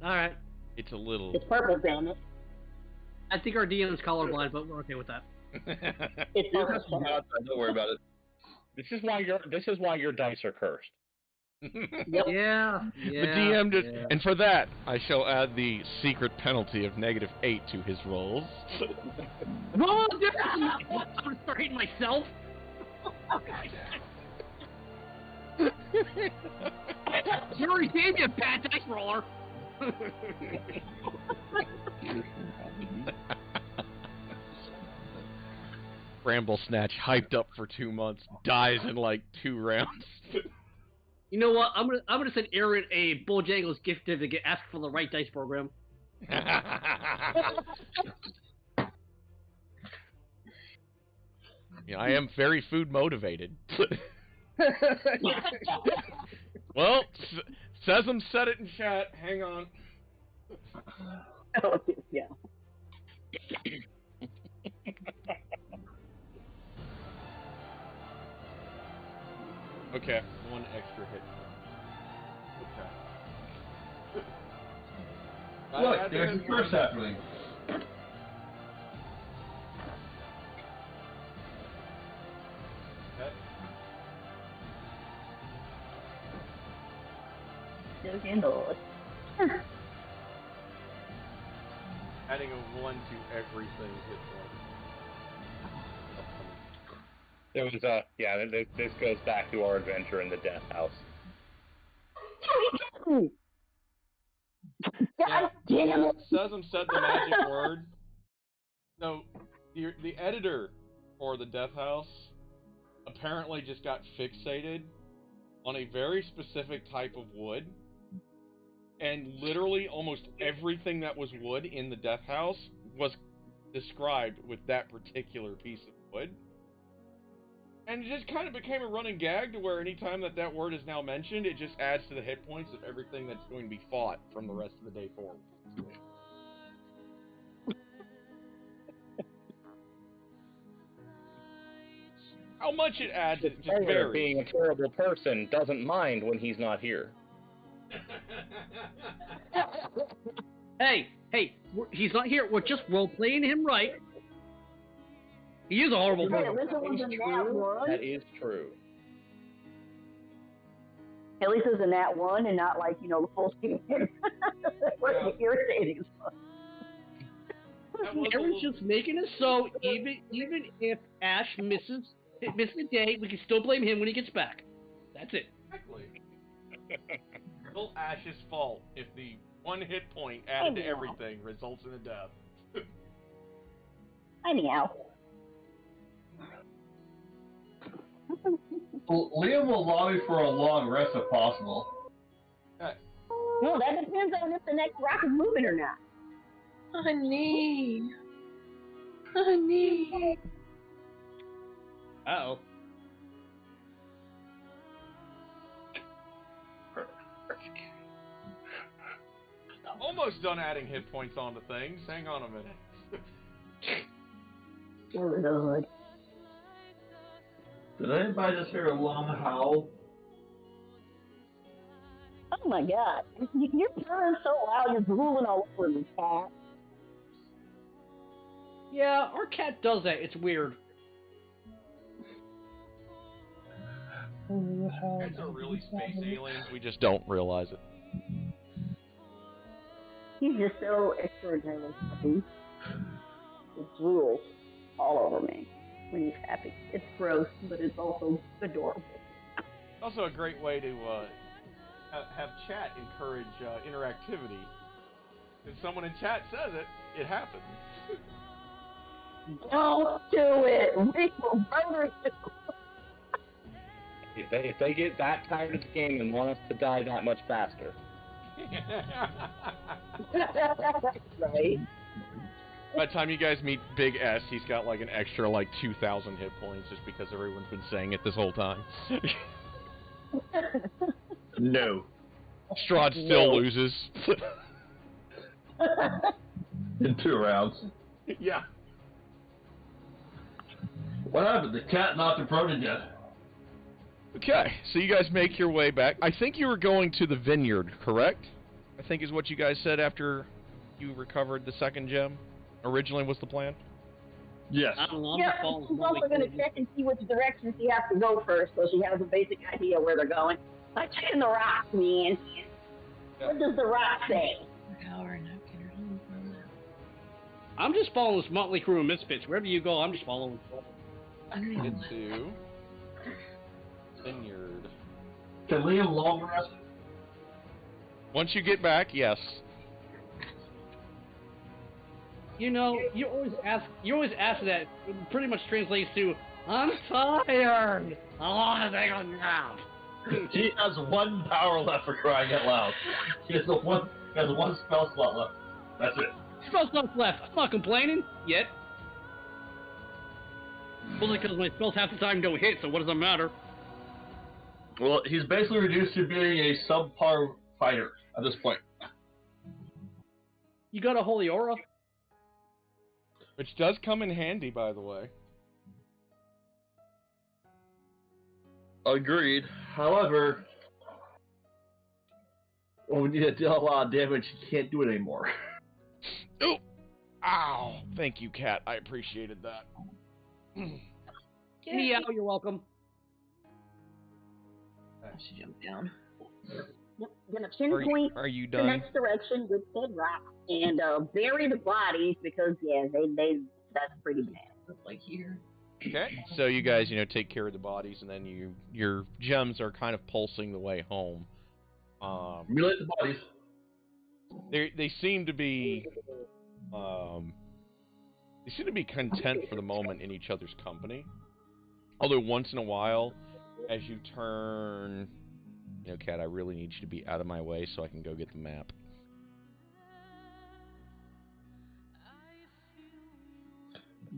Alright. It's a little... It's purple, damn it. I think our DM is colorblind, but we're okay with that. It's purple. Don't worry about it. This is why your dice are cursed. Yeah. The DM did, and for that, I shall add the secret penalty of -8 to his rolls. Whoa, dude! I'm gonna start hating myself. You already gave me a bad dice roller. Bramble Snatch, hyped up for 2 months, dies in like 2 rounds. You know what? I'm gonna send Aaron a Bojangles gift certificate. Ask for the right dice program. Yeah, I am very food motivated. Well, Sesam said it in chat. Hang on. Oh, yeah. Okay, 1 extra hit. Okay. Look, there's a curse happening. Okay. Still handle it. Adding a 1 to everything hit There was this goes back to our adventure in the Death House. God damn it! Sesam said the magic word. So, the editor for the Death House apparently just got fixated on a very specific type of wood. And literally almost everything that was wood in the Death House was described with that particular piece of wood. And it just kind of became a running gag to where anytime that word is now mentioned, it just adds to the hit points of everything that's going to be fought from the rest of the day forward. How much it adds, it just varies. Being a terrible person doesn't mind when he's not here. Hey, he's not here. We're just role-playing him right. He is a horrible person. That is true. At least it's a nat 1 and not like, the full team. What's irritating? Aaron's just making it so even if Ash misses a day, we can still blame him when he gets back. That's it. Exactly. Still Ash's fault if the 1 hit point added to everything results in a death. Anyhow. Well, Liam will lobby for a long rest if possible. No, that depends on if the next rock is moving or not. Honey. Uh-oh. Almost done adding hit points onto things. Hang on a minute. Good. Did anybody just hear a long howl? Oh my god. You're purring so loud, you're drooling all over the cat. Yeah, our cat does that. It's weird. Cats are really space aliens. We just don't realize it. He's just so extraordinarily happy. He drools all over me when he's happy. It's gross, but it's also adorable. Also a great way to have chat encourage interactivity. If someone in chat says it, it happens. Don't do it! We will murder you! If they get that tired of the game and want us to die that much faster. Right. By the time you guys meet Big S, he's got like an extra like 2,000 hit points just because everyone's been saying it this whole time. No. Strahd still loses. In 2 rounds. Yeah. What happened? The cat knocked the pro to death. Okay, so you guys make your way back. I think you were going to the vineyard, correct? I think is what you guys said after you recovered the second gem. Originally was the plan. Yes. I don't know. I'm Yeah, just following she's Molly also going to Quinn. check and see which direction she has to go first, so she has a basic idea where they're going. Like checking the rocks, man. What does the rock say? Power napkin or something. I'm just following this motley crew of misfits. Wherever you go, I'm just following. I don't even Get to vineyard. Can Liam long rest? Once you get back, yes. You know, you always ask that. It pretty much translates to, I'm tired. I want to take a nap. He has 1 power left for crying out loud. He has one spell slot left. That's it. Spell slots left. I'm not complaining yet. Only because my spells half the time don't hit, so what does that matter? Well, he's basically reduced to being a subpar fighter at this point. You got a holy aura? Which does come in handy, by the way. Agreed. However, when we need to deal a lot of damage, he can't do it anymore. Oh! Ow! Thank you, Cat. I appreciated that. Meow, you're welcome. She jumped down. Yep, gonna pinpoint Are you the done? next direction with said rock and bury the bodies because they that's pretty bad. Like here. Okay, so you guys, take care of the bodies, and then your gems are kind of pulsing the way home. Mutilate the bodies. They seem to be, content for the moment in each other's company. Although once in a while, as you turn, Cat, I really need you to be out of my way so I can go get the map.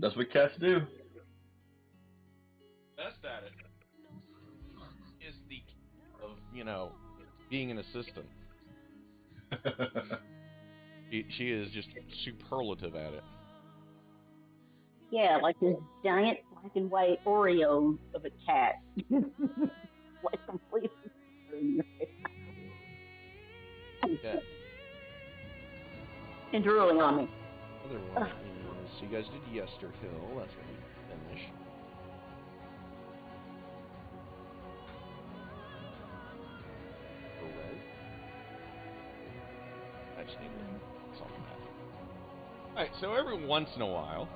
That's what cats do. Best at it is the of being an assistant. She is just superlative at it. Yeah, like this giant black and white Oreo of a cat. Like completely. Okay. And drooling on me. Other one is you guys did Yester Hill. That's what you finished. I just need to solve that. Alright, so every once in a while,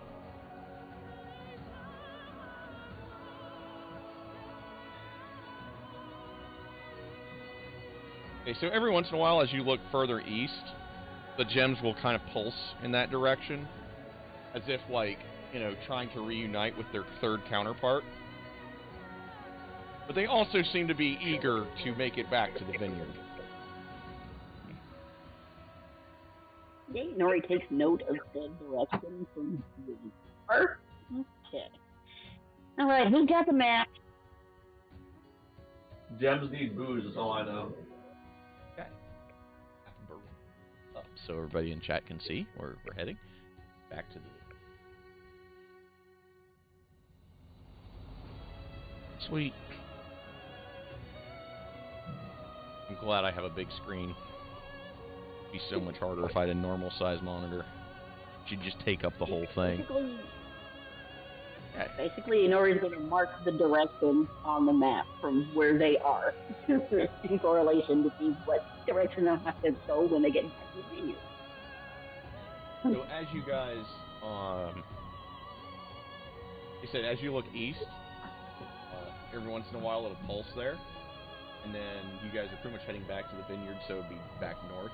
as you look further east, the gems will kind of pulse in that direction, as if trying to reunite with their third counterpart. But they also seem to be eager to make it back to the vineyard. Yeah, Nori takes note of the direction from the earth. Okay. Alright, who's got the map? Gems need booze, that's all I know. Okay. Up so everybody in chat can see where we're heading. Back to the... Sweet. I'm glad I have a big screen. It'd be so much harder if I had a normal size monitor. She'd just take up the whole thing. Basically, Nori's going to mark the direction on the map from where they are in correlation to see what direction they'll have to go when they get back to the venue. So as you guys, he said, as you look east, every once in a while it'll pulse there, and then you guys are pretty much heading back to the vineyard, so it'd be back north.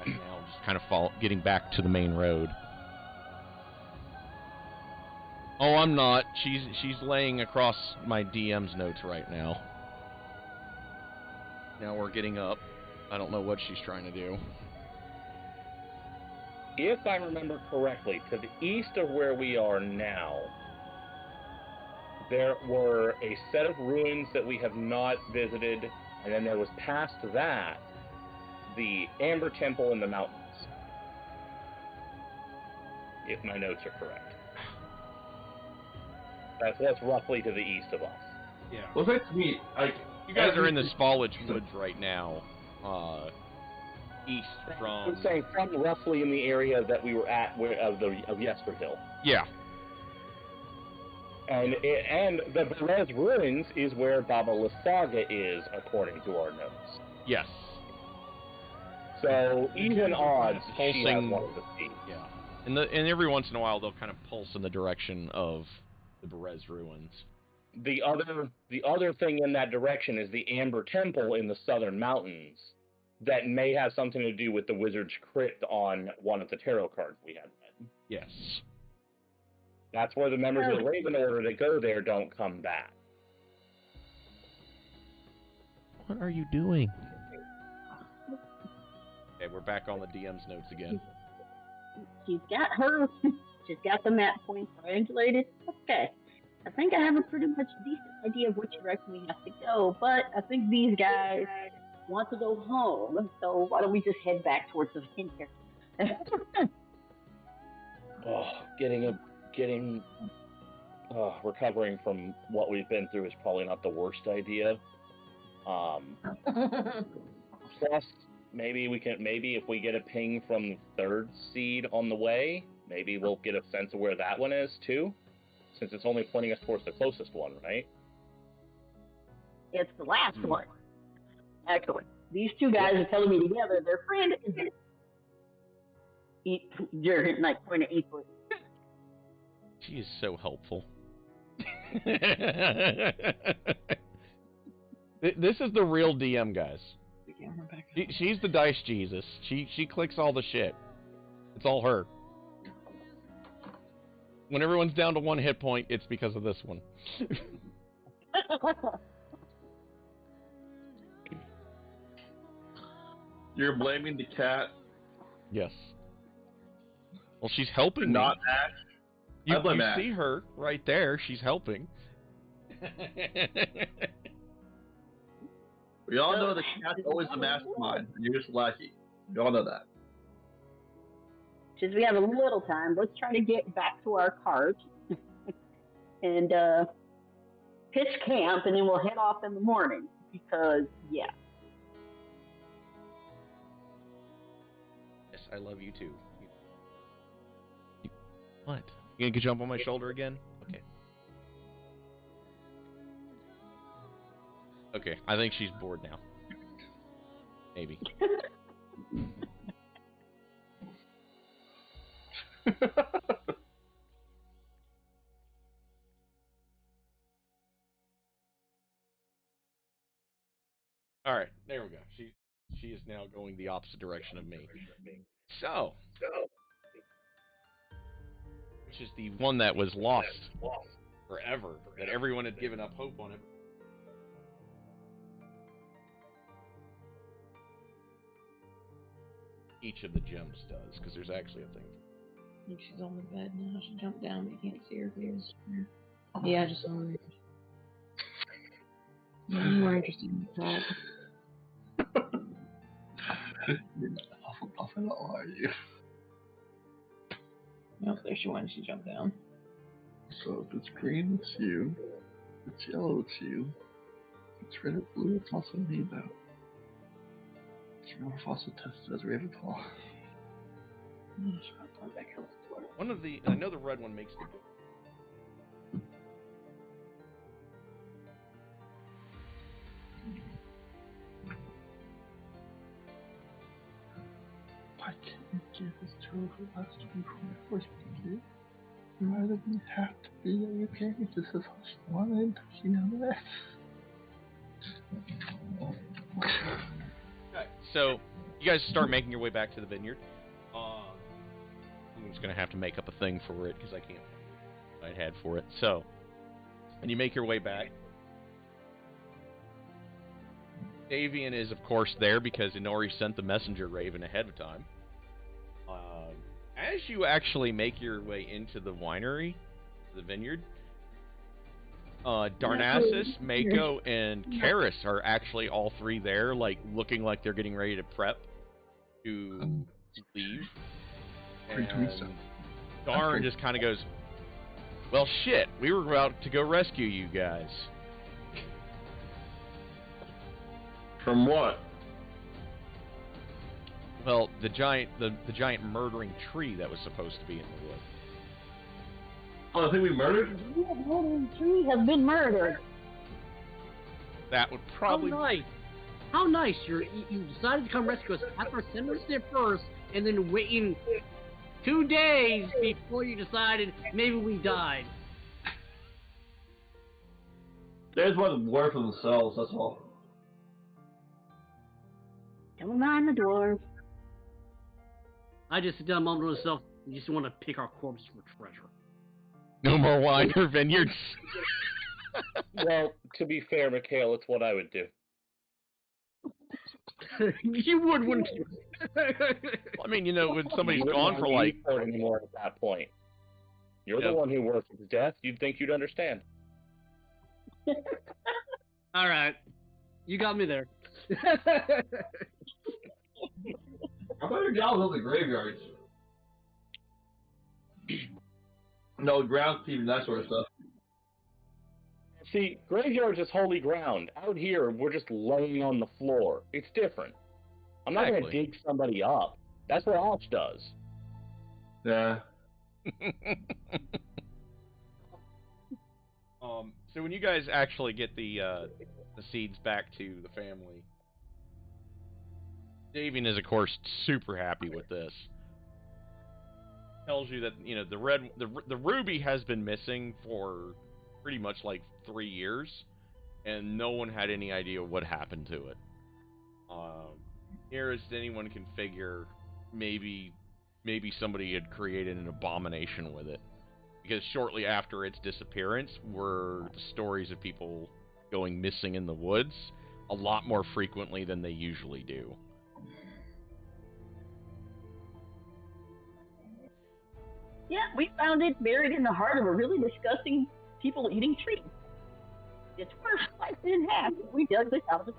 Right now, just kind of getting back to the main road. Oh, I'm not. She's laying across my DM's notes right now. Now we're getting up. I don't know what she's trying to do. if I remember correctly, to the east of where we are now, there were a set of ruins that we have not visited, and then there was past that, the Amber Temple in the mountains. If my notes are correct. That's roughly to the east of us. Yeah. Well, that to me, like, You guys are in the Spallage Woods right now, east from... I'm saying from roughly in the area that we were at of Yesterhill. Yeah. And the Berez Ruins is where Baba Lysaga is, according to our notes. Yes. So, even odds, she has Pulsing- one of the seeds. Yeah. And every once in a while, they'll kind of pulse in the direction of the Berez Ruins. The other thing in that direction is the Amber Temple in the southern mountains that may have something to do with the Wizard's Crypt on one of the tarot cards we had read. Yes. That's where the members of the Raven Order that go there don't come back. What are you doing? Okay, we're back on the DM's notes again. She's got the map points triangulated. Okay. I think I have a pretty much decent idea of which direction we have to go, but I think these guys want to go home, so why don't we just head back towards the vineyard? Recovering from what we've been through is probably not the worst idea. Plus, maybe if we get a ping from the third seed on the way, maybe we'll get a sense of where that one is too, since it's only pointing us towards the closest one, right? It's the last one. Actually, these two guys are telling me together their friend is Jurgen, like pointing eastward. She is so helpful. This is the real DM, guys. She's the dice Jesus. She clicks all the shit. It's all her. When everyone's down to 1 hit point, it's because of this one. you're blaming the cat, Yes. Well, she's helping not me. Ash. You, I blame you Ash. see her right there. She's helping. We all know the cat's always the mastermind. You're just lucky. We all know that. Since we have a little time, let's try to get back to our cart and pitch camp, and then we'll head off in the morning. Because, yeah. Yes, I love you too. What? You gonna jump on my shoulder again? Okay. Okay, I think she's bored now. Maybe. Alright, there we go. She is now going the opposite direction of me. So, which is the one that was lost forever, that everyone had given up hope on it. Each of the gems does, because there's actually a thing. I think she's on the bed now. She jumped down, but you can't see her face. Yeah, I just saw her. I'm more interested in the cat. You're not awful buff at all, are you? Nope, there she went. She jumped down. So if it's green, it's you. If it's yellow, it's you. If it's red or blue, it's also me, though. Remember fossil tested as Ravenclaw. One of the, I know the red one makes the good. Why can't you give this trophy last week when I forced you to? Why does it have to be that your parents just as how she wanted? She knows that. Okay, so you guys start making your way back to the vineyard. I'm just gonna have to make up a thing for it because I can't. I had for it. So, and you make your way back. Avian is, of course, there because Inori sent the messenger raven ahead of time. As you actually make your way into the winery, the vineyard, Darnassus, Mako, and Karis are actually all three there, like looking like they're getting ready to prep to leave. And Darn just kind of goes, "Well, shit, we were about to go rescue you guys." From what? Well, the giant murdering tree that was supposed to be in the woods. Oh, I think we murdered? The tree has been murdered. That would probably. How nice. How nice. You decided to come rescue us after sending us there first, and then waiting 2 days before you decided maybe we died. They just want to work for themselves, that's all. Don't mind the dwarves. I just sit down a moment to myself. You just want to pick our corpse for treasure. No more wine or vineyards. Well, to be fair, Mikhail, it's what I would do. You would, wouldn't you? I mean, you know, when somebody's You gone wouldn't for want like. to eat it anymore at that point. You're Yep. the one who worked his death. You'd think you'd understand. All right. You got me there. How about your gals in the graveyards? No, groundskeeping, that sort of stuff. See, graveyards is holy ground. Out here, we're just laying on the floor. It's different. I'm not going to Exactly. dig somebody up. That's what Alch does. Yeah. So when you guys actually get the seeds back to the family, Davian is of course super happy with this. Tells you that the ruby has been missing for pretty much like 3 years, and no one had any idea what happened to it. Nearest anyone can figure, maybe somebody had created an abomination with it. Because shortly after its disappearance were the stories of people going missing in the woods a lot more frequently than they usually do. Yeah, we found it buried in the heart of a really disgusting people-eating tree. Its first sliced in half. We dug this out of it.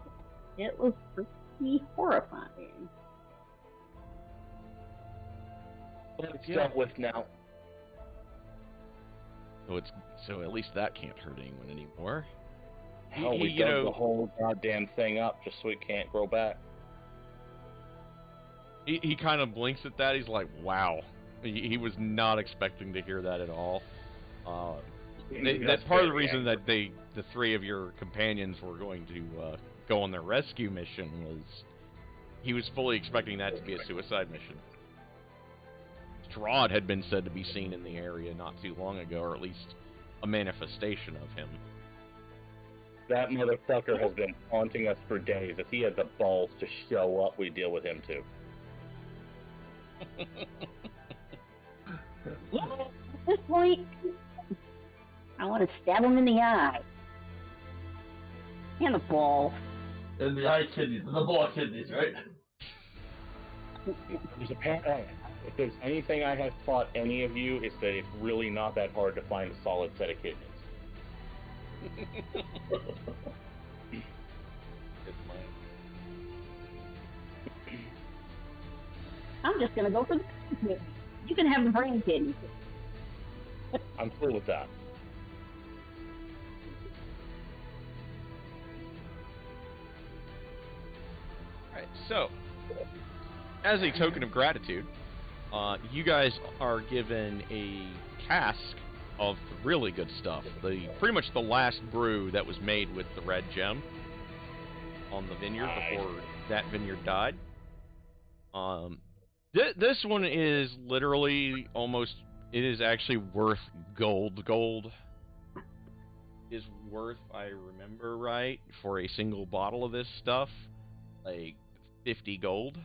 It was pretty horrifying. But it's dealt with now. So at least that can't hurt anyone anymore. Hell, we dug the whole goddamn thing up just so it can't grow back. He kind of blinks at that. He's like, "Wow." He was not expecting to hear that at all. That's part of the reason that the three of your companions were going to go on their rescue mission was he was fully expecting that to be a suicide mission. Strahd had been said to be seen in the area not too long ago, or at least a manifestation of him. That motherfucker has been haunting us for days. If he had the balls to show up, we'd deal with him too. Yeah, at this point, I want to stab him in the eye. And the balls. And the eye kidneys, and the ball kidneys, right? If there's anything I have taught any of you, it's that it's really not that hard to find a solid set of kidneys. I'm just gonna go for the kidney. You can have the brain kidney. I'm cool with that. Alright, so, as a token of gratitude, you guys are given a cask of the really good stuff. Pretty much the last brew that was made with the red gem on the vineyard before that vineyard died. This one is literally almost, it is actually worth gold. Gold is worth, if I remember right, for a single bottle of this stuff, like 50 gold.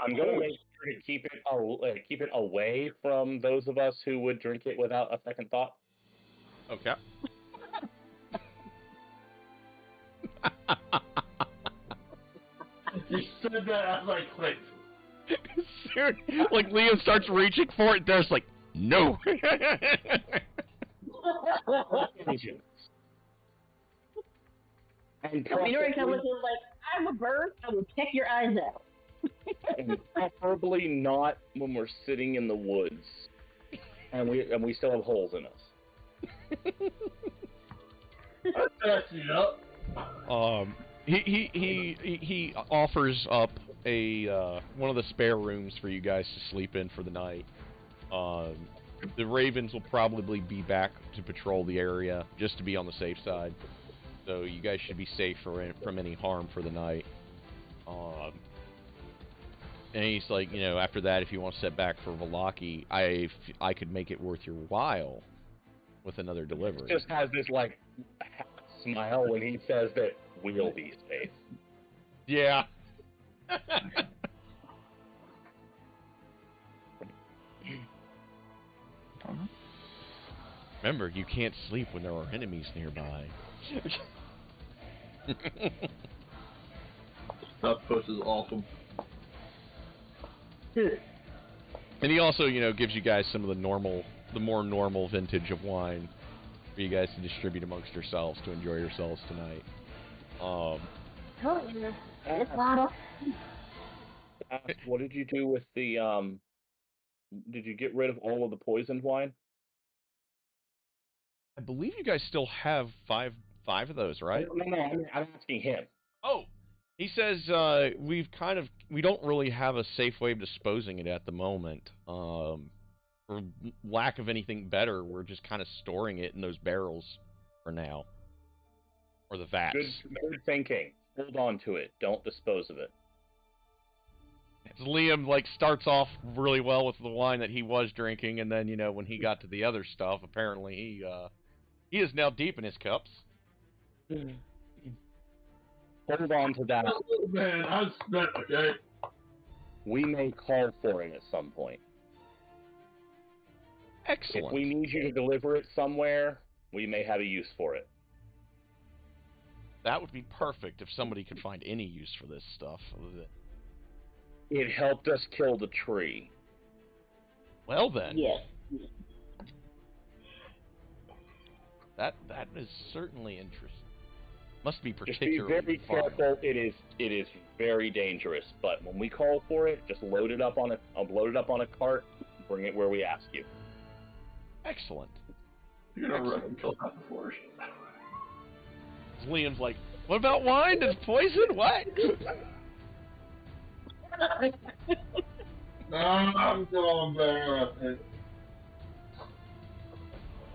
I'm gonna make sure to keep it away from those of us who would drink it without a second thought. Okay. You said that as I clicked. Dude, like Liam starts reaching for it, there's like, no. And Midori comes in like, I'm a bird, I will peck your eyes out. and preferably not when we're sitting in the woods, and we still have holes in us. That's it up. He offers up a one of the spare rooms for you guys to sleep in for the night. The Ravens will probably be back to patrol the area just to be on the safe side. So you guys should be safe from any harm for the night. And he's like, you know, after that, if you want to set back for Vallaki, I could make it worth your while with another delivery. Just has this like half smile when he says that we'll be safe. Yeah. Remember, you can't sleep when there are enemies nearby. That post is awesome. And he also, you know, gives you guys some of the more normal vintage of wine for you guys to distribute amongst yourselves to enjoy yourselves tonight. Oh, yeah. It's bottle. What did you do with the Did you get rid of all of the poisoned wine? I believe you guys still have five of those, right? No, I'm asking him. Oh, he says we don't really have a safe way of disposing it at the moment. For lack of anything better, we're just kind of storing it in those barrels for now, or the vats. Good thinking. Hold on to it. Don't dispose of it. Liam starts off really well with the wine that he was drinking, and then when he got to the other stuff, apparently he is now deep in his cups. Hold on to that. Oh, man, I spent, okay? We may call for it at some point. Excellent. If we need you to deliver it somewhere, we may have a use for it. That would be perfect if somebody could find any use for this stuff. It helped us kill the tree. Well then. Yes. That is certainly interesting. Must be Just be particularly very fun. careful. It is very dangerous. But when we call for it, just load it up on a cart, bring it where we ask you. Excellent. You're gonna run and kill half the forest. Liam's like, what about wine? It's poison? What? No, I'm so embarrassed.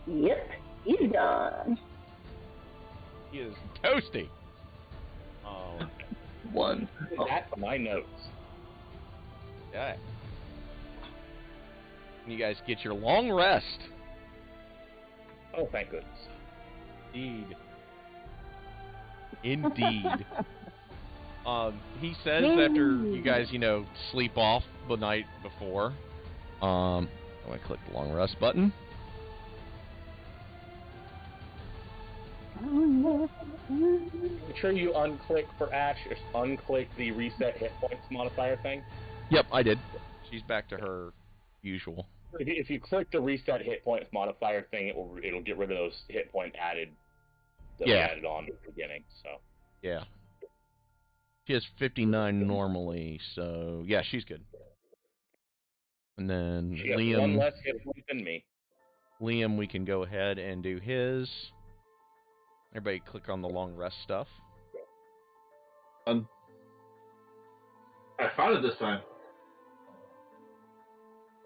Yep. He's gone. He is toasty. One. That's my notes. Okay. And you guys get your long rest. Oh, thank goodness. Indeed. He says after you guys, sleep off the night before, I click the long rest button. Make sure you unclick for Ash, or unclick the reset hit points modifier thing. Yep, I did. She's back to her usual. If you click the reset hit points modifier thing, it'll get rid of those hit point added that we added on at the beginning. So Yeah. She has 59 normally, so yeah, she's good. And then she has Liam, one less hit point than me. Liam, we can go ahead and do his. Everybody click on the long rest stuff. I found it this time.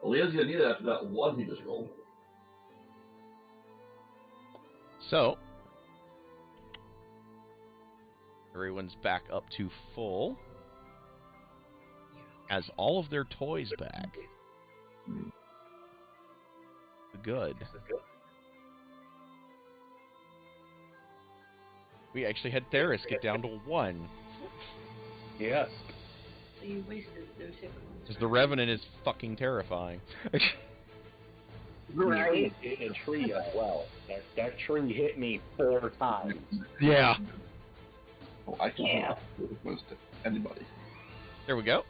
Leah's gonna need it after that one he just rolled. So, everyone's back up to full. Has all of their toys back. Good. We actually had Theris get down to 1. Yes. So you wasted those hit points. Because the Revenant is fucking terrifying. Right. In a tree as well. That tree hit me 4 times. Yeah. Oh, I can Yeah. do it to anybody. There we go.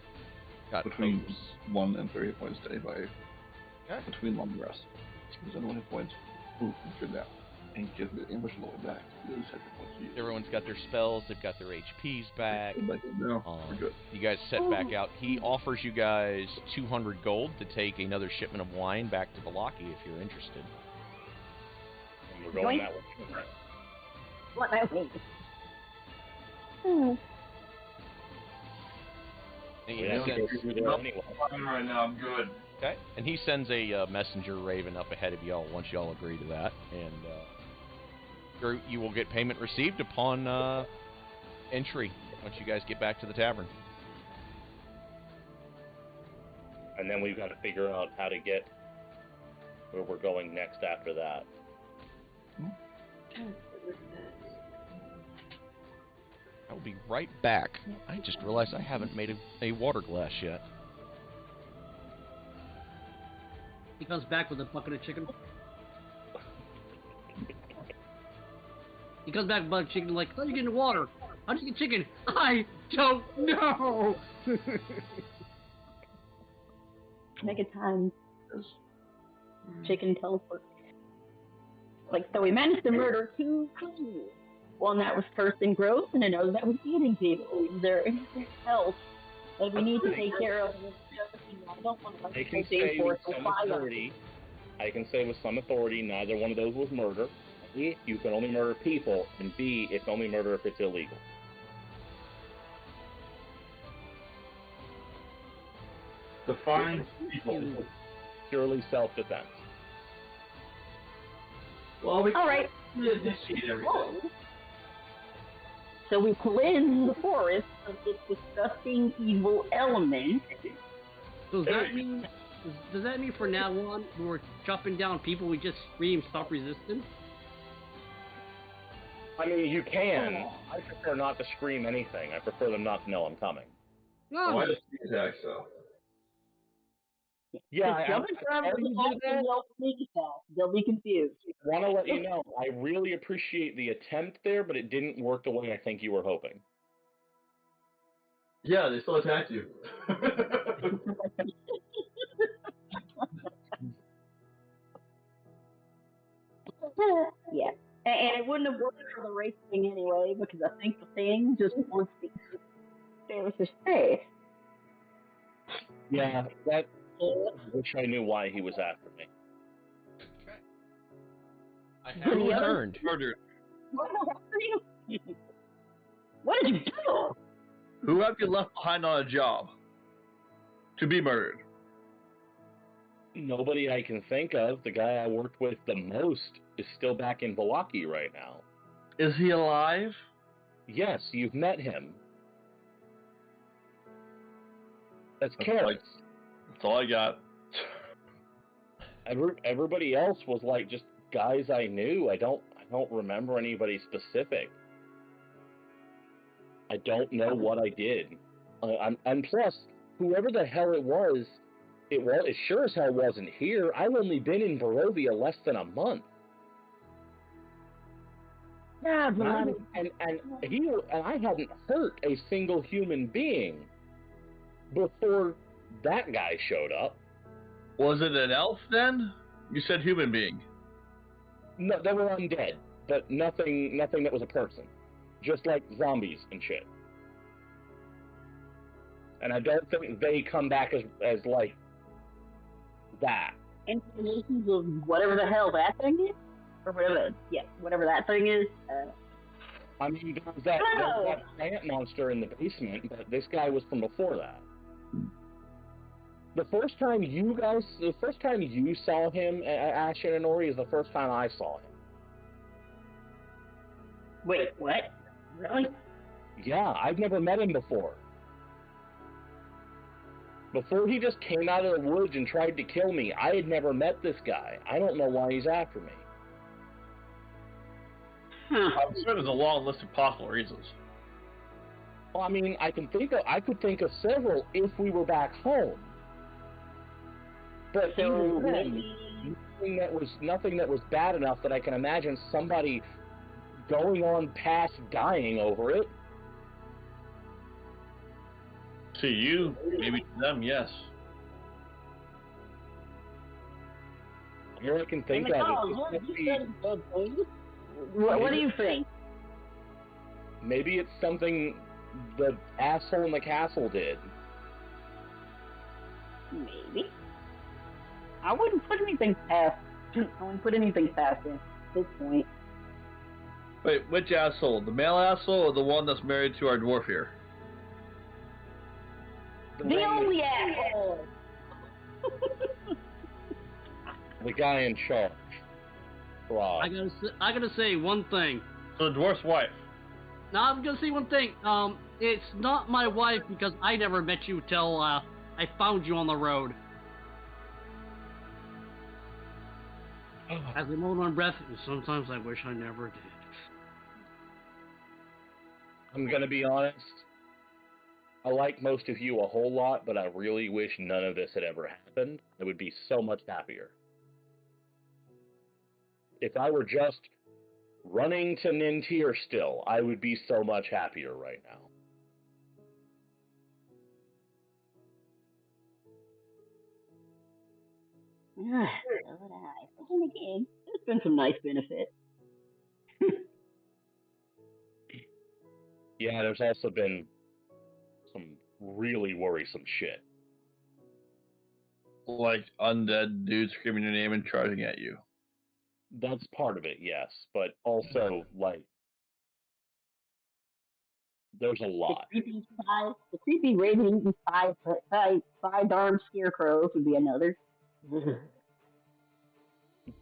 Got between hopes. 1 and 3 hit points a day by Okay. between long rests. He's on 1 hit points. Ooh, good now. And gives me the ambush on the way back. Lose hit points to you. Everyone's got their spells. They've got their HPs back. Go back in now. We're good. You guys set back out. He offers you guys 200 gold to take another shipment of wine back to Valaki if you're interested. And we're going that way. What I mean. Hmm. And We he have to go sends, through there anyway. Fine right now, I'm good. okay. And he sends a messenger raven up ahead of y'all once y'all agree to that. And you will get payment received upon entry once you guys get back to the tavern. And then we've got to figure out how to get where we're going next after that. I'll be right back. I just realized I haven't made a water glass yet. He comes back with a bucket of chicken. He comes back with a bucket of chicken like, how do you get in the water? How do you get chicken? I don't know! Make a time. Chicken teleport. Like, so we managed to murder 2 fools. One that was cursing growth and another that was eating people. Is there anything else that we need to take care of? I don't want to I can say with some authority, neither one of those was murder. A, you can only murder people, and B, it's only murder if it's illegal. Define people. Purely self-defense. Well, we All right. initiate everything. So we cleanse the forest of this disgusting evil element. Does that mean from now on, when we're chopping down people, we just scream, stop resistance? I mean, you can. I prefer not to scream anything. I prefer them not to know I'm coming. No! Why the sneak attack, so? Yeah, Just jump in front of them and yell sneak attack. They'll be confused. I want to let you know, I really appreciate the attempt there, but it didn't work the way I think you were hoping. Yeah, they still attacked you. Yeah. And it wouldn't have worked for the race thing anyway, because I think the thing just wants to stay his face. Yeah, that. I wish I knew why he was after me. Okay. I have returned. Murdered. What did you do? Who have you left behind on a job? To be murdered. Nobody I can think of. The guy I worked with the most is still back in Valaki right now. Is he alive? Yes, you've met him. That's That's Karis. That's all I got. Everybody else was like just guys I knew. I don't remember anybody specific. I don't know what I did. And plus, whoever the hell it was, it sure as hell wasn't here. I've only been in Barovia less than a month. Yeah, And I hadn't hurt a single human being before that guy showed up. Was it an elf then? You said human being. No, they were undead, but nothing that was a person. Just like zombies and shit. And I don't think they come back as like that. Incarnations of whatever the hell that thing is? Or whatever that thing is. I mean, there was that plant monster in the basement, but this guy was from before that. The first time you saw him, Ashen and Ori, is the first time I saw him. Wait, what? Really? Yeah, I've never met him before. Before he just came out of the woods and tried to kill me, I had never met this guy. I don't know why he's after me. I'm sure there's a long list of possible reasons. Well, I mean, I could think of several if we were back home. But So nothing that was bad enough that I can imagine somebody going on past dying over it. To you, maybe to them, yes. All I can think Hey, of McCall, is you said good things. What do you think? maybe it's something the asshole in the castle did. Maybe. I wouldn't put anything past. I wouldn't put anything past him at this point. Wait, which asshole? The male asshole or the one that's married to our dwarf here? The only asshole. The guy in charge. Frog. I gotta say one thing. So the dwarf's wife. Now I'm gonna say one thing. It's not my wife because I never met you till I found you on the road. As a moment on breath, and sometimes I wish I never did. I'm gonna be honest. I like most of you a whole lot, but I really wish none of this had ever happened. I would be so much happier. If I were just running to Nintir still, I would be so much happier right now. So would I. But then again, there's been some nice benefits. Yeah, there's also been some really worrisome shit. Like undead dudes screaming your name and charging at you. That's part of it, yes, but also, like, there's a lot. The creepy raven five-armed scarecrows would be another. Ash,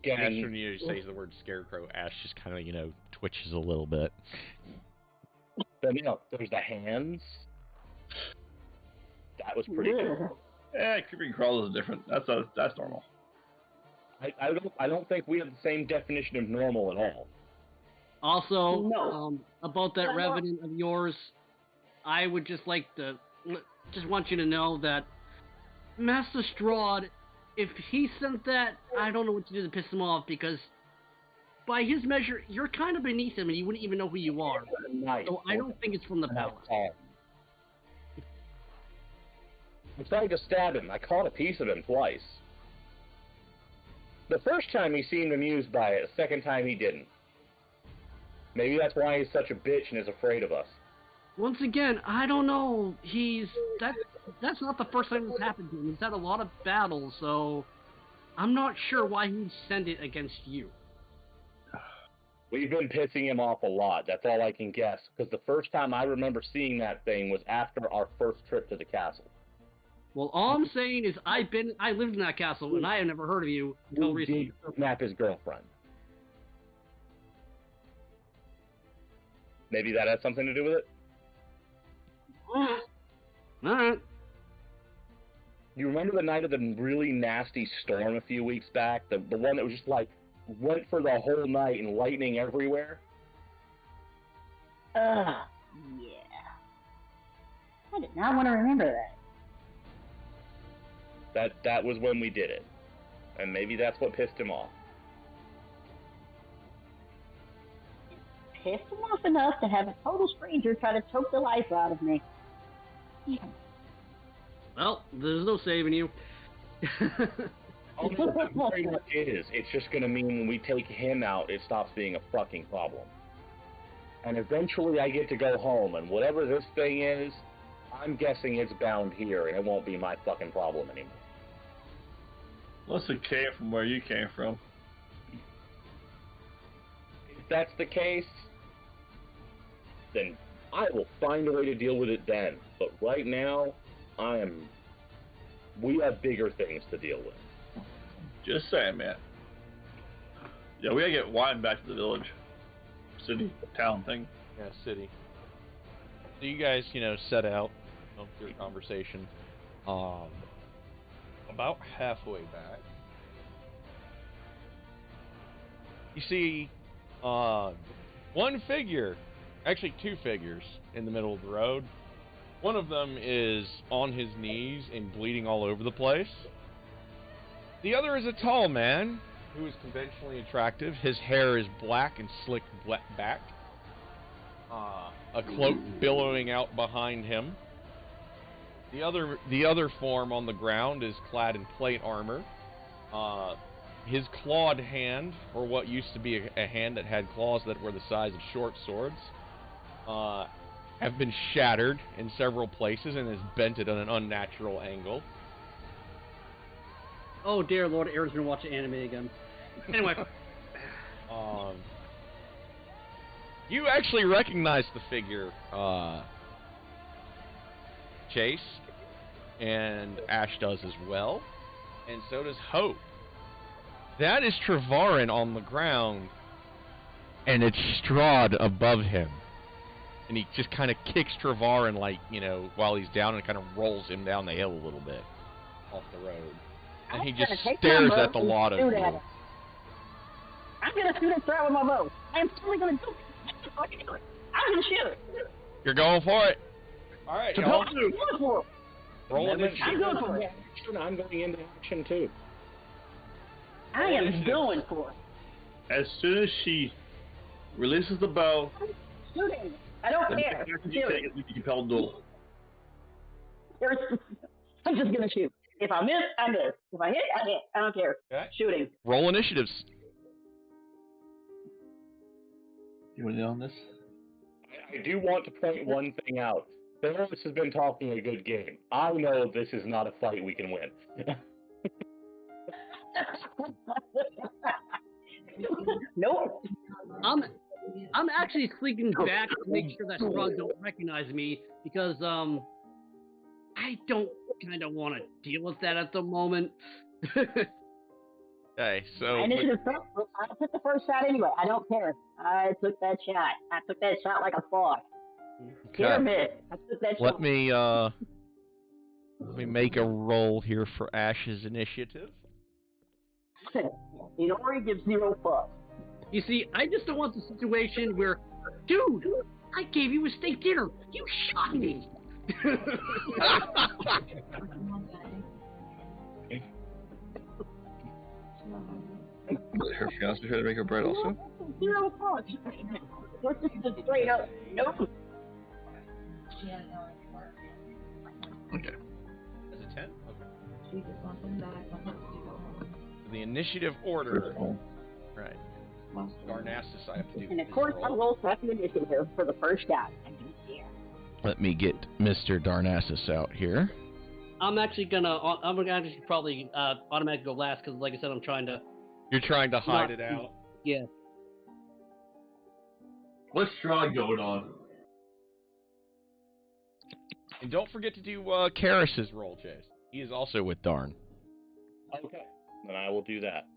Getting when you say the word scarecrow, Ash just kind of, twitches a little bit. there's the hands. That was pretty good. Creeping crawl is different. That's normal. I don't think we have the same definition of normal at all. Also, No. About that revenant of yours, I would just like to just want you to know that Master Strahd, if he sent that, I don't know what to do to piss him off, because by his measure, you're kind of beneath him and he wouldn't even know who you are. Nice. So I don't think it's from the palace. I tried to stab him. I caught a piece of him twice. The first time he seemed amused by it, the second time he didn't. Maybe that's why he's such a bitch and is afraid of us. Once again, I don't know. That's not the first time this happened to him. He's had a lot of battles, so I'm not sure why he'd send it against you. We've been pissing him off a lot. That's all I can guess. Because the first time I remember seeing that thing was after our first trip to the castle. Well, all I'm saying is I lived in that castle and I have never heard of you until He recently. did kidnap his girlfriend. Maybe that has something to do with it? Alright. You remember the night of the really nasty storm a few weeks back? The one that was just like, went for the whole night and lightning everywhere? Yeah. I did not want to remember that. That was when we did it. And maybe that's what pissed him off. Pissed him off enough to have a total stranger try to choke the life out of me. Well, there's no saving you. Oh, no, it very much is. It's just going to mean when we take him out, it stops being a fucking problem. And eventually I get to go home, and whatever this thing is, I'm guessing it's bound here, and it won't be my fucking problem anymore. Unless it came from where you came from. If that's the case, then I will find a way to deal with it then. But right now, we have bigger things to deal with. Just saying, man. Yeah, we gotta get wine back to the village. City, town thing. Yeah, city. So you guys, set out of your conversation. About halfway back, you see one figure, actually two figures, in the middle of the road. One of them is on his knees and bleeding all over the place. The other is a tall man who is conventionally attractive. His hair is black and slicked back. A cloak billowing out behind him. The other form on the ground is clad in plate armor. His clawed hand, or what used to be a hand that had claws that were the size of short swords, have been shattered in several places and is bent at an unnatural angle. Oh dear Lord, Aaron's gonna watch the anime again. Anyway. You actually recognize the figure, Chase, and Ash does as well, and so does Hope. That is Trevarin on the ground, and it's Strahd above him. And he just kind of kicks Trevarin, like, you know, while he's down, and kind of rolls him down the hill a little bit off the road. And he just stares at the lot of you. I'm gonna shoot at Strahd with my bow. I'm totally gonna do it. I'm gonna shoot. You're going for it. All right, y'all. Roll initiative. I'm going for it. I'm going into action too. I am going for it. As soon as she releases the bow, Shooting. I don't care. you take it, you compel duel. I'm just gonna shoot. If I miss, I miss. If I hit, I hit. I don't care. Okay. Shooting. Roll initiatives. You want to on this? I do want to point one thing out. Theros has been talking a good game. I know this is not a fight we can win. Nope. I'm actually sneaking back to make sure that Strahd don't recognize me because I don't kind of want to deal with that at the moment. Okay, so I took the first shot anyway. I don't care. I took that shot. I took that shot like a boss. Hit or miss. I took that shot. let me make a roll here for Ash's initiative. Inori gives 0 fucks. You see, I just don't want the situation where, dude, I gave you a steak dinner. You shot me. Her fiance tried to make her bread also? 0 fucks. What's this straight up? Nope. Okay. Is it 10? Okay. She just wants him back. I want to go home. The initiative order. Oh. Right. Lost her. Darnassus, I have to do. And of his course, I roll. roll second initiative for the first shot. I don't care. Let me get Mr. Darnassus out here. I'm actually probably automatically go last because, like I said, I'm trying to. You're trying to hide it out. Yeah. What's Strahd going on? And don't forget to do Karis's roll, Chase. He is also with Darn. Okay, then I will do that.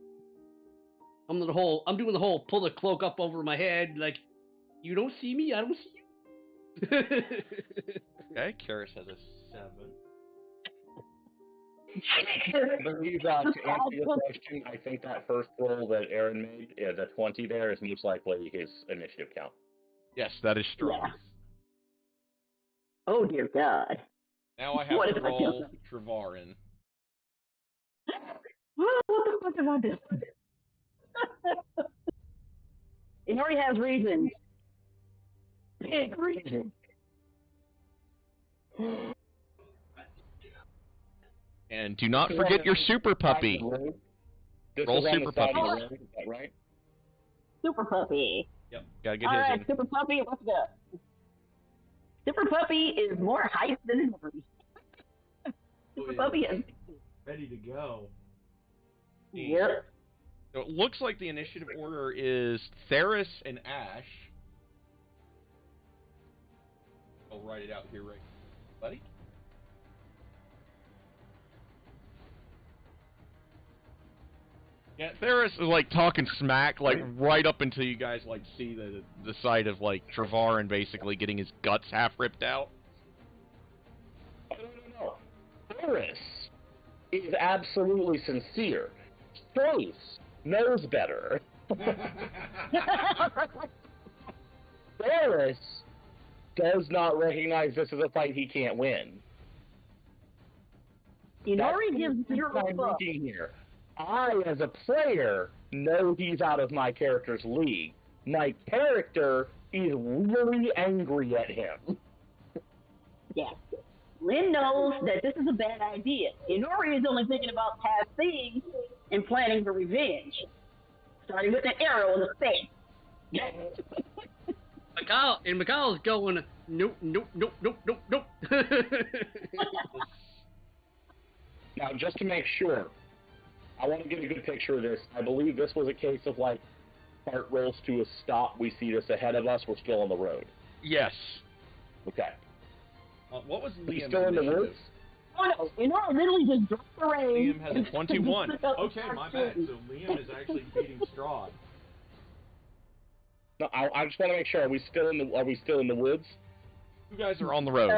I'm doing the whole pull the cloak up over my head, like, you don't see me, I don't see you. Okay, Karis has a 7. I believe to answer your question, I think that first roll that Aaron made, the 20 there, is most likely his initiative count. Yes, that is strong. Yeah. Oh dear God. Now I have What to did I do? roll Trevarin. What the fuck did I do? Inori has reasons. Big reasons. And do not forget your super puppy. This Roll is on the super side of puppy. the road, is that right? Super Puppy. Yep, gotta get All his right, in. Super Puppy, let's go. Super Puppy is more hype than Inori. Super Puppy is. Ready to go. Yep. So it looks like the initiative order is Theris and Ash. I'll write it out here, right, buddy? Yeah, Theris is like talking smack, like right up until you guys like see the sight of like Trevarin basically getting his guts half ripped out. No. Ferris is absolutely sincere. Trace knows better. Ferris does not recognize this as a fight he can't win. Inori gives 0 I'm fucks. thinking here. I, as a player, know he's out of my character's league. My character is really angry at him. Yeah. Lynn knows that this is a bad idea. Inori is only thinking about past things and planning for revenge, starting with an arrow in the face. Mikhail's going, nope, nope, nope, nope, nope, nope. Now, just to make sure, I want to get a good picture of this. I believe this was a case of, like, cart rolls to a stop. We see this ahead of us. We're still on the road. Yes. Okay. What was We Liam's still in the initiative? woods? Oh no, Inori literally just dropped the reins. Liam has a 21. Okay, my bad. So Liam is actually beating Strahd. No, I just want to make sure. Are we still in the woods? You guys are on the road.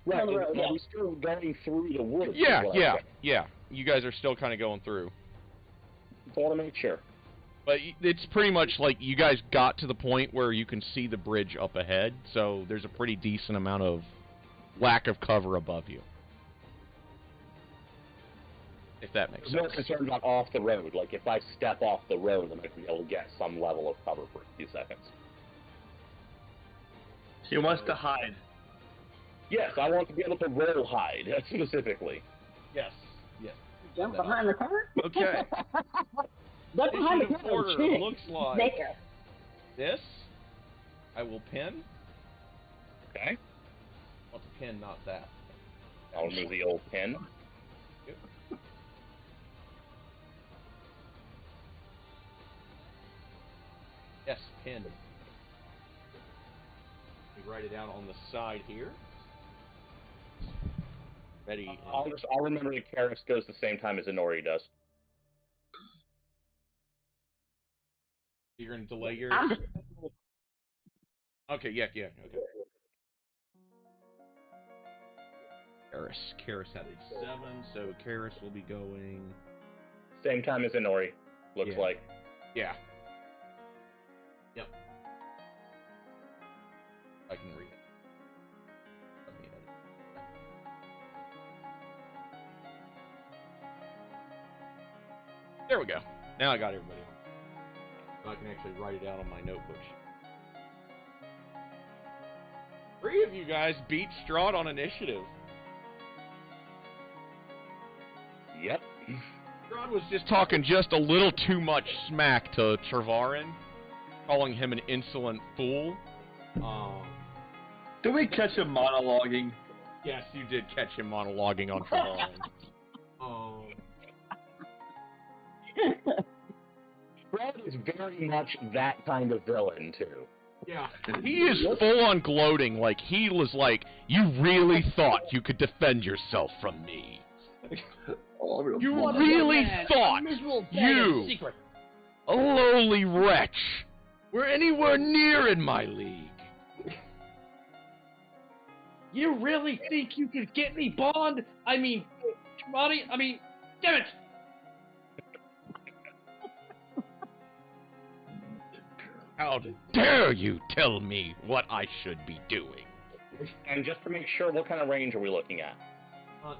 Right. on the road, Are yeah. we still going through the woods? Yeah, is what I'm yeah, saying. yeah. You guys are still kind of going through. Just want to make sure. But it's pretty much like you guys got to the point where you can see the bridge up ahead, so there's a pretty decent amount of lack of cover above you. If that makes I'm more sense. concerned about off the road. Like, if I step off the road, I might be able to get some level of cover for a few seconds. He wants to hide. Yes, I want to be able to roll hide, specifically. Yes. Yes. Jump behind the cart? Okay. Duck behind the Initiative cart. order Shit. looks like There. this. I will pin. Okay. I want to pin, not that. I'll remove the old pin. Yes, pin. We write it out on the side here. Ready. I'll remember that Karis goes the same time as Inori does. You're going to delay yours? Okay, yeah, okay. Karis had a 7, so Karis will be going... Same time as Inori, looks Yeah. like. Yeah. Yep. I can read it. Let me edit it. There we go. Now I got everybody on. So I can actually write it out on my notebook. 3 of you guys beat Strahd on initiative. Yep. Strahd was just talking just a little too much smack to Trevarin, calling him an insolent fool. Did we catch him monologuing? Yes, you did catch him monologuing on Trevarin. Fred is very much that kind of villain, too. Yeah. He is full on gloating, like he was like, you really thought you could defend yourself from me. You What a really man, thought a miserable bag you, of secret. a lowly wretch, were anywhere near in my league. You really think you could get me Bond? I mean, Tremati? I mean, damn it! How dare you tell me what I should be doing? And just to make sure, what kind of range are we looking at?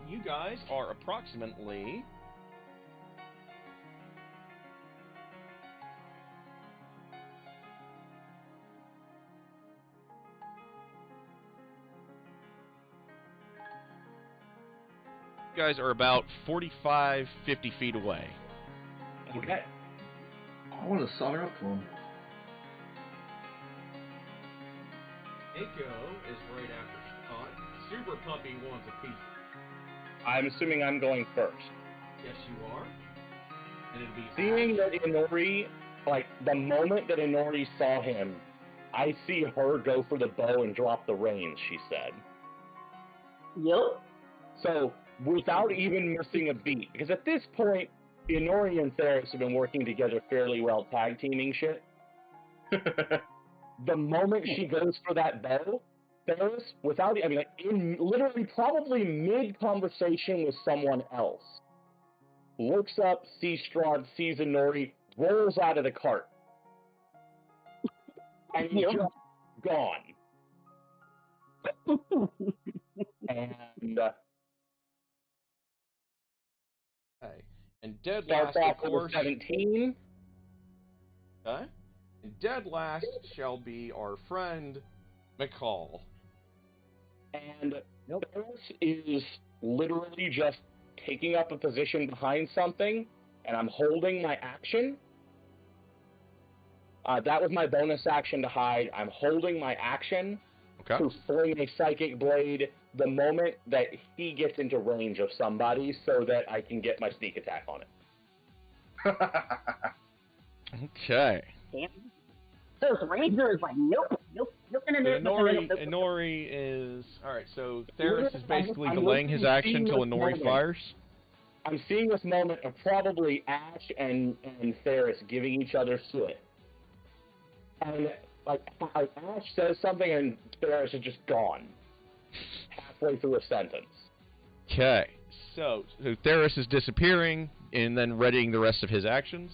You guys are approximately... You guys are about 45, 50 feet away. Okay. I want to sign up for him. Echo is right after Scott. Super Puppy wants a piece. I'm assuming I'm going first. Yes, you are. And it'll be Seeing Ash. that Inori, like, the moment that Inori saw him, I see her go for the bow and drop the reins, she said. Yup. So, without even missing a beat, because at this point, Inori and Theros have been working together fairly well, tag teaming shit. The moment she goes for that bow, Theros, without, I mean, like, in literally probably mid-conversation with someone else, looks up, sees Strahd, sees Inori, rolls out of the cart. And he's Yep. just gone. And Okay. And dead starts last, off of with course. a 17. Okay. And dead last shall be our friend McCall. and Ferris is literally just taking up a position behind something, and I'm holding my action. That was my bonus action to hide. I'm holding my action to fling a Psychic Blade the moment that he gets into range of somebody so that I can get my sneak attack on it. Okay. Damn. So the Ranger is like, nope. Inori is... Alright, so Theris is basically delaying his action until Inori fires. I'm seeing this moment of probably Ash and Theris giving each other shit. And, like, Ash says something and Theris is just gone. Halfway through a sentence. Okay. So Theris is disappearing and then readying the rest of his actions.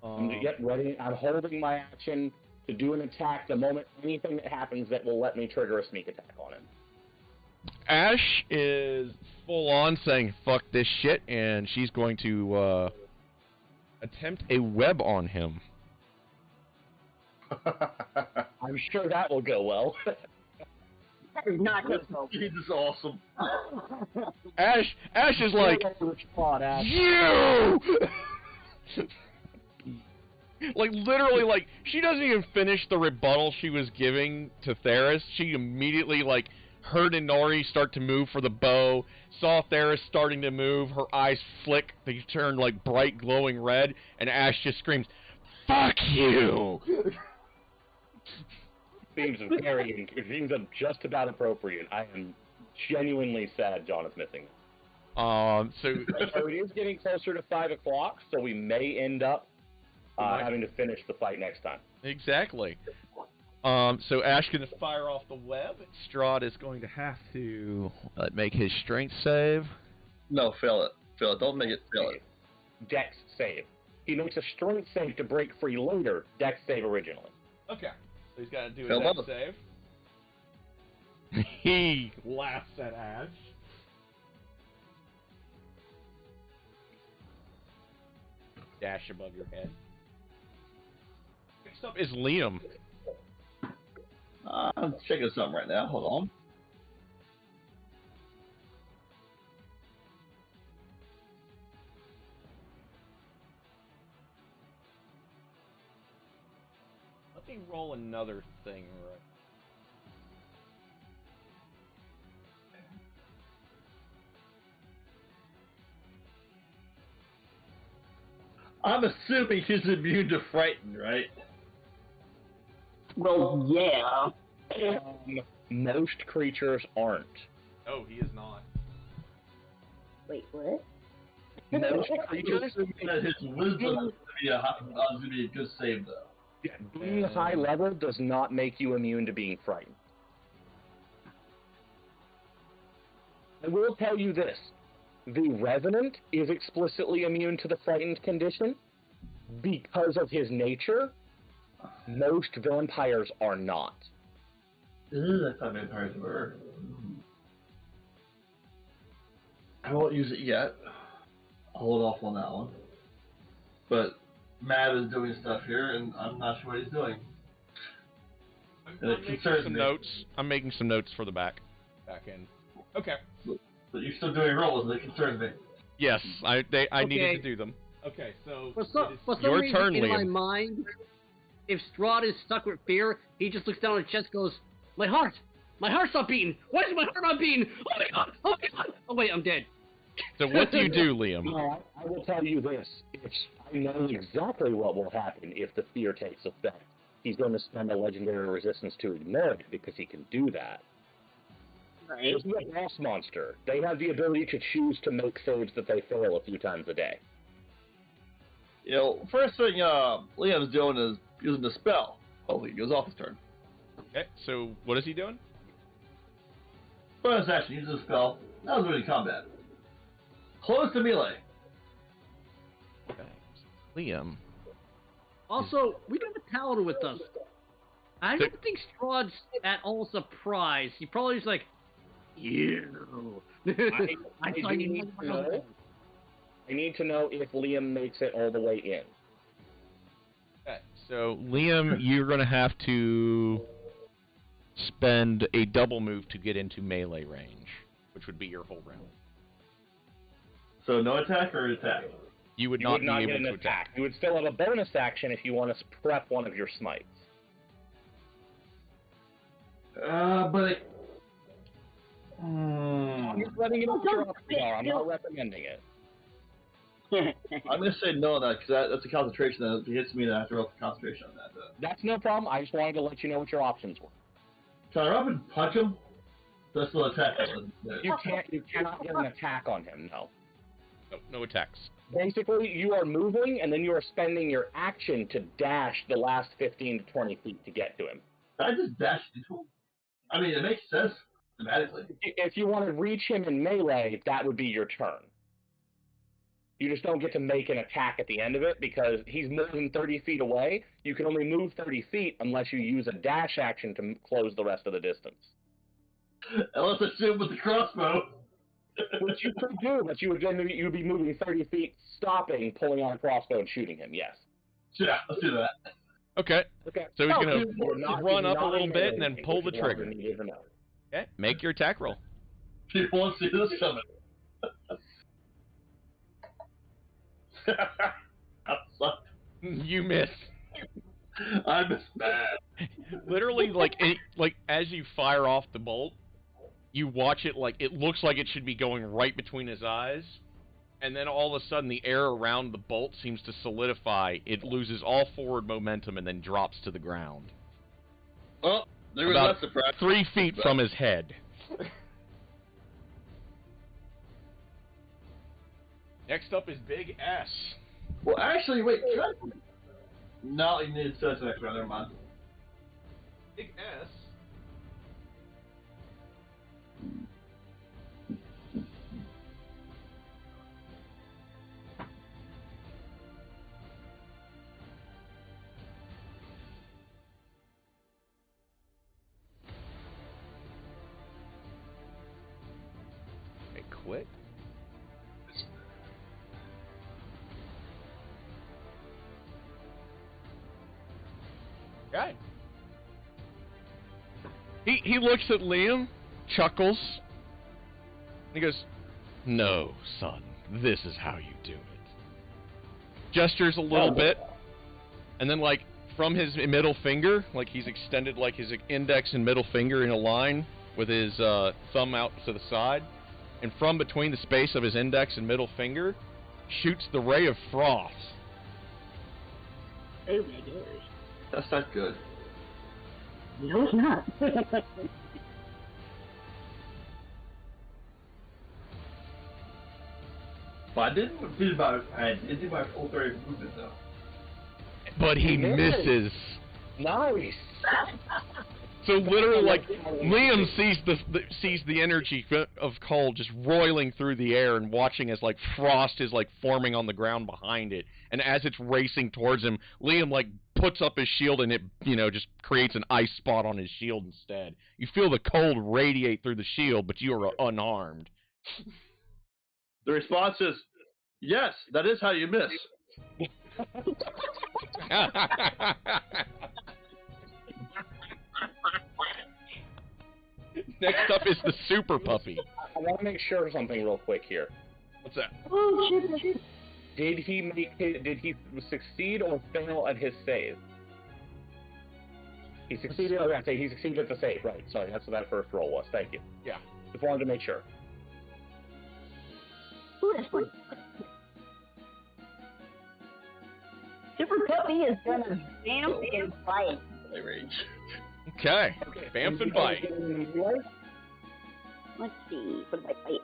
I'm ready. I'm holding my action to do an attack the moment anything that happens that will let me trigger a sneak attack on him. Ash is full on saying fuck this shit, and she's going to attempt a web on him. I'm sure that will go well. That is not good. This is awesome. Ash is like, you! Like, literally, like, she doesn't even finish the rebuttal she was giving to Theris. She immediately, like, heard Inori start to move for the bow, saw Theris starting to move, her eyes flick, they turn, like, bright, glowing red, and Ash just screams, fuck you! Seems just about appropriate. I am genuinely sad John is missing. So it is getting closer to 5 o'clock, so we may end up having to finish the fight next time. Exactly. So Ash can fire off the web. Strahd is going to have to make his strength save. No, fail it. Fail it. Don't make it fail it. Dex save. He makes a strength save to break free later. Dex save originally. Okay. So he's got to do a dex save. He laughs at Ash. Dash above your head. Next up is Liam. I'm checking something right now. Hold on. Let me roll another thing right. I'm assuming he's immune to frighten, right? Well, yeah. Most creatures aren't. Oh, he is not. Wait, what? Most creatures. That his wisdom is going to be a good save, though. Yeah, being high level does not make you immune to being frightened. I will tell you this. The Revenant is explicitly immune to the frightened condition because of his nature. Most vampires are not. I thought vampires were. I won't use it yet. I'll hold off on that one. But Matt is doing stuff here, and I'm not sure what he's doing. I'm making some notes. I'm making some notes for the back end. Okay. But you're still doing rolls, and it concerns me. Yes, I needed to do them. Okay, so For some your reason, turn, in my Liam. mind, if Strahd is stuck with fear, he just looks down at his chest and goes, my heart's not beating! Why is my heart not beating? Oh my god! Oh my god! Oh wait, I'm dead. So what do you do, Liam? No, I will tell you this. I know exactly what will happen if the fear takes effect. He's going to spend a legendary resistance to ignore it because he can do that. Right. This is a boss monster. They have the ability to choose to make saves that they fail a few times a day. You know, first thing Liam's doing is using the spell. Hopefully he goes off his turn. Okay, so what is he doing? Bonus action, uses a spell. That was really combat. Close to melee. Okay. Liam. Also, we got a paladin with us. I don't think Strahd's at all surprised. He probably is like, you. I need to know if Liam makes it all the way in. Okay, so Liam, you're going to have to spend a double move to get into melee range, which would be your whole round. So no attack or attack? You would You not would not be get able an to attack. You would still have a bonus action if you want to prep one of your smites. But I'm just letting you know what your options are. I'm not recommending it. I'm gonna say no on that because that's a concentration that if it hits me, then I have to roll for concentration on that. That's no problem. I just wanted to let you know what your options were. Can I run up and punch him? That's still attack. You cannot get an attack on him, no. No attacks. Basically, you are moving, and then you are spending your action to dash the last 15 to 20 feet to get to him. I just dashed into him. I mean, it makes sense thematically. If you want to reach him in melee, that would be your turn. You just don't get to make an attack at the end of it because he's more than 30 feet away. You can only move 30 feet unless you use a dash action to close the rest of the distance. Unless I shoot him with the crossbow. Which you could do, but you'd be moving 30 feet, stopping, pulling on a crossbow, and shooting him, yes. Yeah, let's do that. Okay. Okay. So he's going You're not- to run you're up a not little in bit and melee then pull the range, which is trigger. all you need to know. Okay. Make your attack roll. People won't see this coming. That sucked. You miss. I miss bad. Literally, like as you fire off the bolt, you watch it like it looks like it should be going right between his eyes, and then all of a sudden the air around the bolt seems to solidify. It loses all forward momentum and then drops to the ground. Oh, there was About that surprise. 3 feet from his head. Next up is Big S. Well, actually, wait. Can I... No, you need to set next round. Never mind. Big S. Okay, quit. Okay. He looks at Liam, chuckles, and he goes, "No, son, this is how you do it." Gestures a little bit, and then like from his middle finger, like he's extended like his index and middle finger in a line with his thumb out to the side, and from between the space of his index and middle finger, shoots the ray of frost. Oh my gosh. That's not good. No, it's not. But I didn't feel about my ulterior movement though. But he misses. Nice. So literally, like Liam sees the energy of Cole just roiling through the air and watching as like frost is like forming on the ground behind it, and as it's racing towards him, Liam like puts up his shield and it just creates an ice spot on his shield instead. You feel the cold radiate through the shield, but you are unharmed. The response is, yes, that is how you miss. Next up is the super puppy. I want to make sure of something real quick here. What's that? Oh shit! Did he succeed or fail at his save? He succeeded. Okay, I say he succeeded at the save. Right. Sorry, that's what that first roll was. Thank you. Yeah. Just wanted to make sure. Ooh, that's fun. Super Puppy is gonna vamp and bite. Okay. Bamf and bite. Let's see. What did I bite?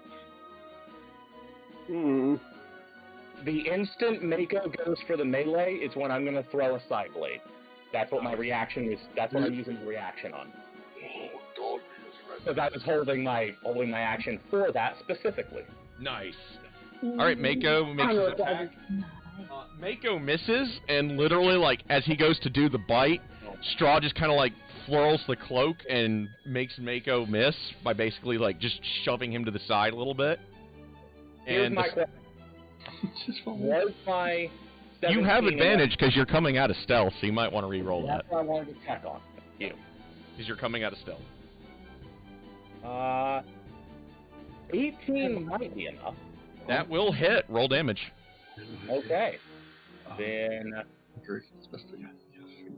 The instant Mako goes for the melee is when I'm going to throw a side blade. That's what my reaction is. That's what I'm using the reaction on. Because I was holding my action for that specifically. Nice. All right, Mako makes his attack. Mako misses, and literally, like, as he goes to do the bite, Straw just kind of, like, flurls the cloak and makes Mako miss by basically, like, just shoving him to the side a little bit. Here's And my question. Was my you have 17 advantage because you're coming out of stealth, so you might want to re-roll that. That's what I wanted to check on. You. Because you're coming out of stealth. 18 might be enough. That will hit. Roll damage. Okay. Then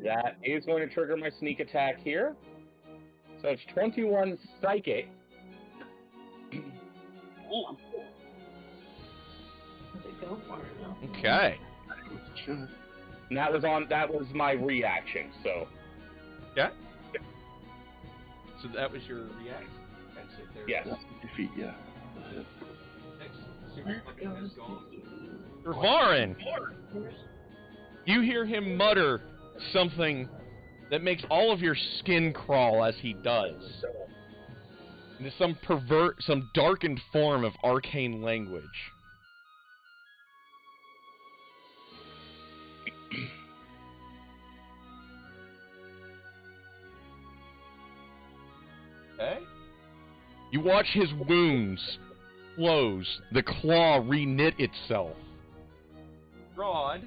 that is going to trigger my sneak attack here. So it's 21 psychic. Damn. Does it go far enough? Okay. And that was my reaction, so. Yeah. So that was your reaction. That's it there. Yes. Defeat, yeah. Next Let's super go. has gone. Ravarin, you hear him mutter something that makes all of your skin crawl as he does. Into some darkened form of arcane language. Okay. You watch his wounds close, the claw reknit itself. Strahd.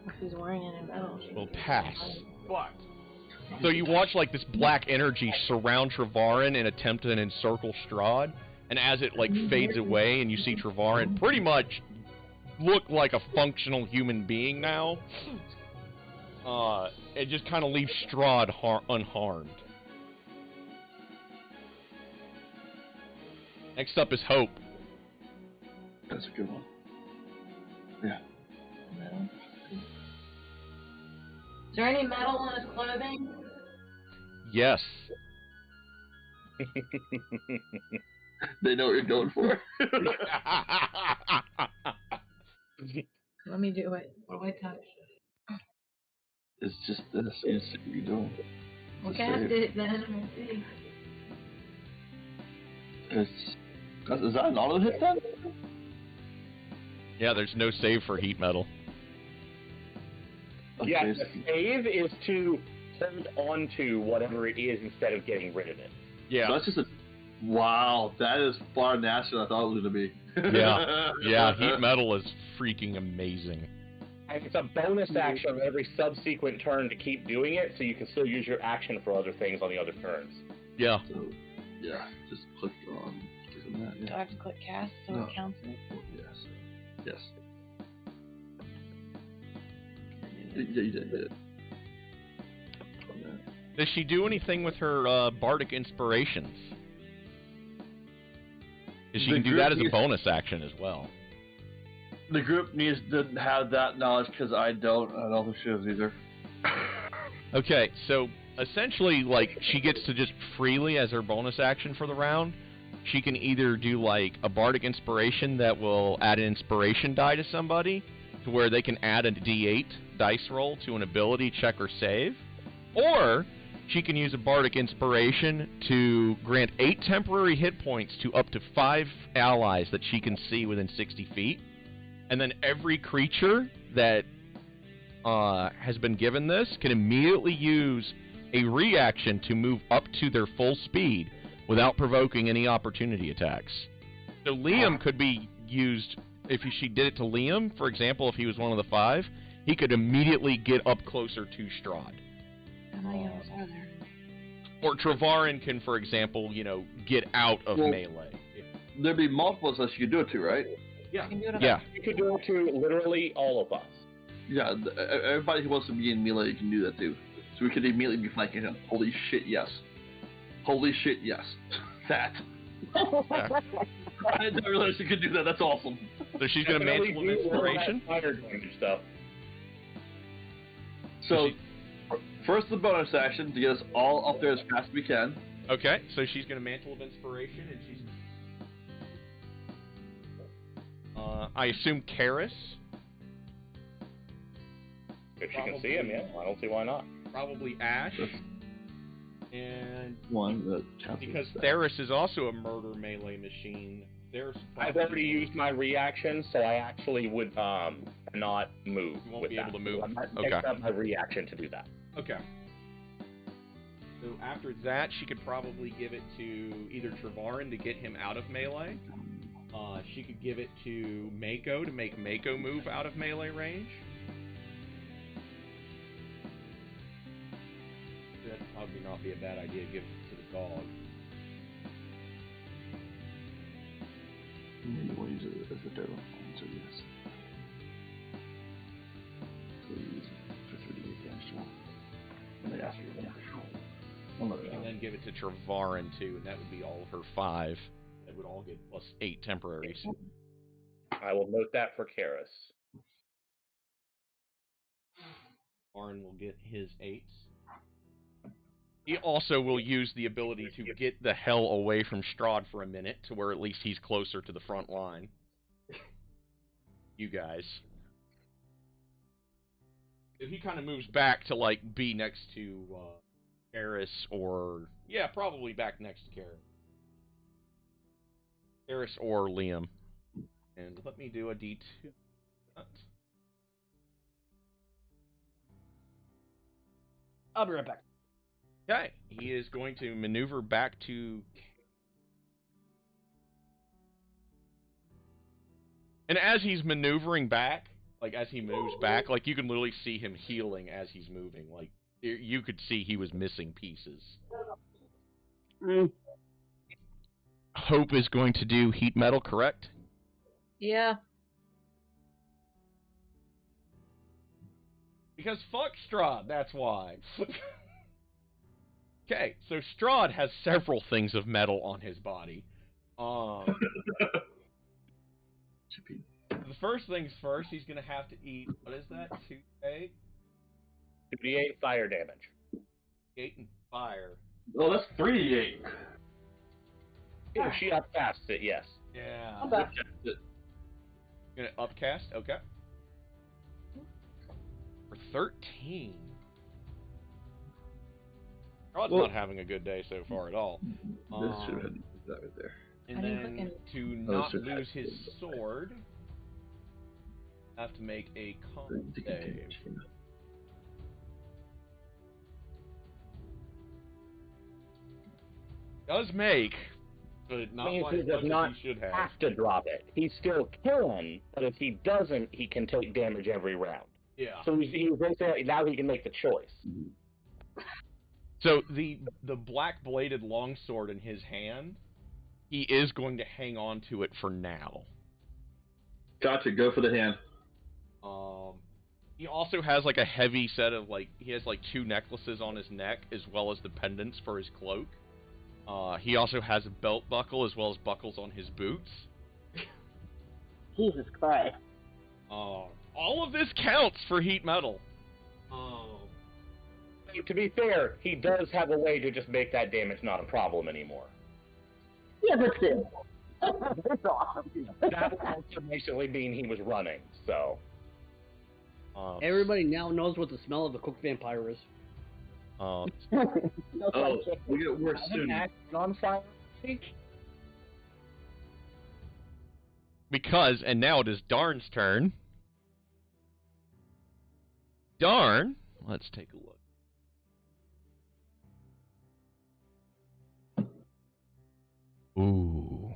If he's wearing it in metal, she Will can- pass. But so you watch like this black energy surround Trevarin and attempt to encircle Strahd, and as it like fades away and you see Trevarin pretty much look like a functional human being now, it just kind of leaves Strahd unharmed. Next up is Hope. That's a good one. Yeah. Metal. Is there any metal on his clothing? Yes. They know what you're going for. Let me do it. What do I touch? It's just this. You see what you're doing. Well, Just cast save. it then. We'll see. Is that an auto hit then? Yeah, there's no save for heat metal. Yeah, Okay, the save is to hold on to whatever it is instead of getting rid of it. Yeah. So that's just a. Wow, that is far nastier than I thought it was gonna be. Yeah, heat metal is freaking amazing. And it's a bonus action on every subsequent turn to keep doing it, so you can still use your action for other things on the other turns. Yeah. So, yeah, just click on that. Do I Yeah. have to click cast so No. it counts it? Yes. Yes. Yeah, you did. Does she do anything with her bardic inspirations? 'Cause she The can do group that as a needs- bonus action as well. The group needs to have that knowledge because I don't think she does either. Okay, so essentially, like, she gets to just freely, as her bonus action for the round, she can either do, like, a bardic inspiration that will add an inspiration die to somebody, to where they can add a d8 dice roll to an ability check or save, or she can use a bardic inspiration to grant 8 temporary hit points to up to 5 allies that she can see within 60 feet, and then every creature that has been given this can immediately use a reaction to move up to their full speed without provoking any opportunity attacks. So Liam could be used, if she did it to Liam, for example, if he was one of the 5, he could immediately get up closer to Strahd. How many of us are there? Or Trevarin can, for example, get out of Well- melee. There'd be multiple that you could do it to, right? You can do it Yeah. You could do it to literally all of us. Yeah, everybody who wants to be in melee can do that too. So we could immediately be flanking him. Holy shit, yes. Holy shit, yes. That. I didn't realize you could do that. That's awesome. So she's going to Definitely Mantle of do all that Inspiration. fire damage stuff. So, first the bonus action to get us all up there as fast as we can. Okay, so she's going to Mantle of Inspiration, and she's... I assume Karis. If you can see him, yeah, I don't see why not. Probably Ash. And One that counts because as Theris is also a murder melee machine, Theris... I've already used my reaction, so I actually would not move. You won't with be that. able to move. I'm not Okay. taking up my reaction to do that. Okay. So after that, she could probably give it to either Trevarin to get him out of melee. She could give it to Mako to make Mako move out of melee range. that'd probably not be a bad idea. Give it to the dog. Maybe we'll use it as a doe. So yes. Please, for 3d8 damage to one. And they ask for your one. And then give it to Travarin too, and that would be all of her 5. That would all get plus 8 temporaries. I will note that for Karis. Arn will get his 8s. He also will use the ability to get the hell away from Strahd for a minute, to where at least he's closer to the front line. You guys. If he kind of moves back to, like, be next to Karis, or... Yeah, probably back next to Karis. Karis or Liam. And let me do a D2. I'll be right back. Okay, he is going to maneuver back to... And as he's maneuvering back, like, as he moves back, like, you can literally see him healing as he's moving. Like, you could see he was missing pieces. Hope is going to do heat metal, correct? Yeah. Because fuck Strahd, that's why. Okay, so Strahd has several things of metal on his body. The first things first, he's going to have to eat, what is that, 2d8? 2d8 fire damage. 8 and fire. Oh, that's 3d8. If she upcasts it, yes. Yeah. Okay. Gonna upcast, okay. For 13. Strahd's not having a good day so far at all. This should have that right there. And I didn't then click to Oh, not so lose that- his sword, have to make a con save. Does make, but not Means quite he as does much not as he should have. have to drop it. He still can, but if he doesn't, he can take damage every round. Yeah. So he's basically, now he can make the choice. So the black bladed longsword in his hand, he is going to hang on to it for now. Gotcha, go for the hand. He also has like a heavy set of he has like 2 necklaces on his neck as well as the pendants for his cloak. He also has a belt buckle as well as buckles on his boots. Jesus Christ. All of this counts for heat metal. To be fair, he does have a way to just make that damage not a problem anymore. Yeah, but still. That's awesome. That would also basically mean he was running, so... Everybody now knows what the smell of a cooked vampire is. No Oh, such thing. we get worse soon. On fire? Because, and now it is Darn's turn. Darn, let's take a look. Ooh,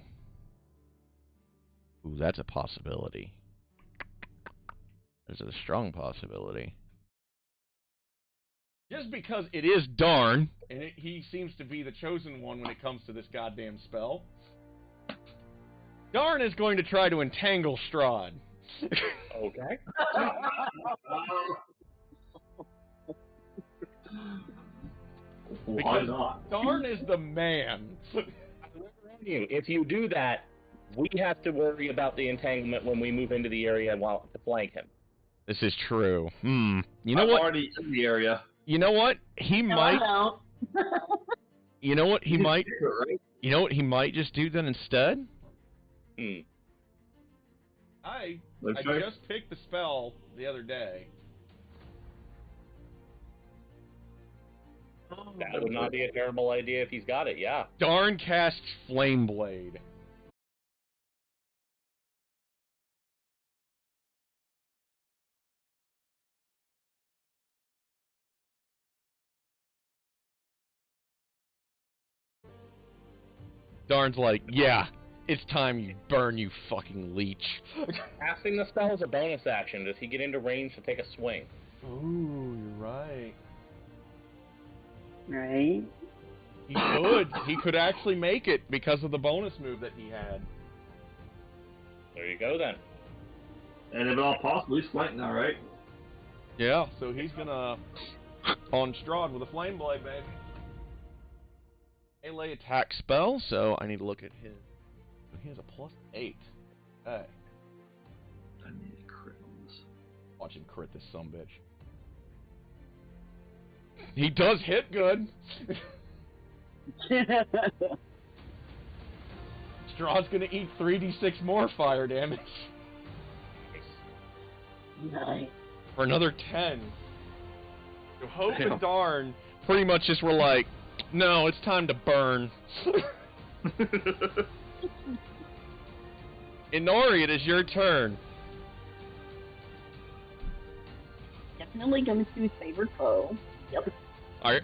that's a possibility. There's a strong possibility. Just because it is Darn, and he seems to be the chosen one when it comes to this goddamn spell, Darn is going to try to entangle Strahd. Okay. Why not? Darn is the man. If you do that, we have to worry about the entanglement when we move into the area to flank him. This is true. You know I'm what? already in the area. You know what? He might. No. You know what? He might. Right? You know what he might just do then instead? I Let's try. just picked the spell the other day. That would not be a terrible idea if he's got it, yeah. Darn casts Flame Blade. Darn's like, yeah, it's time you burn, you fucking leech. Casting the spell is a bonus action. Does he get into range to take a swing? Ooh, you're right. Right? He could. He could actually make it because of the bonus move that he had. There you go then. And if at all possible, he's flanked now, right? Yeah, so he's gonna on Strahd with a flame blade, baby. Melee attack spell, so I need to look at his. He has a +8. Okay. I need a crit on this. Watch him crit this sumbitch. He does hit good. Strahd's gonna eat 3d6 more fire damage. Nice. For another 10. So Hope and Darn pretty much just were like, no, it's time to burn. Inori, it is your turn. Definitely going to choose favorite foe. Yep. I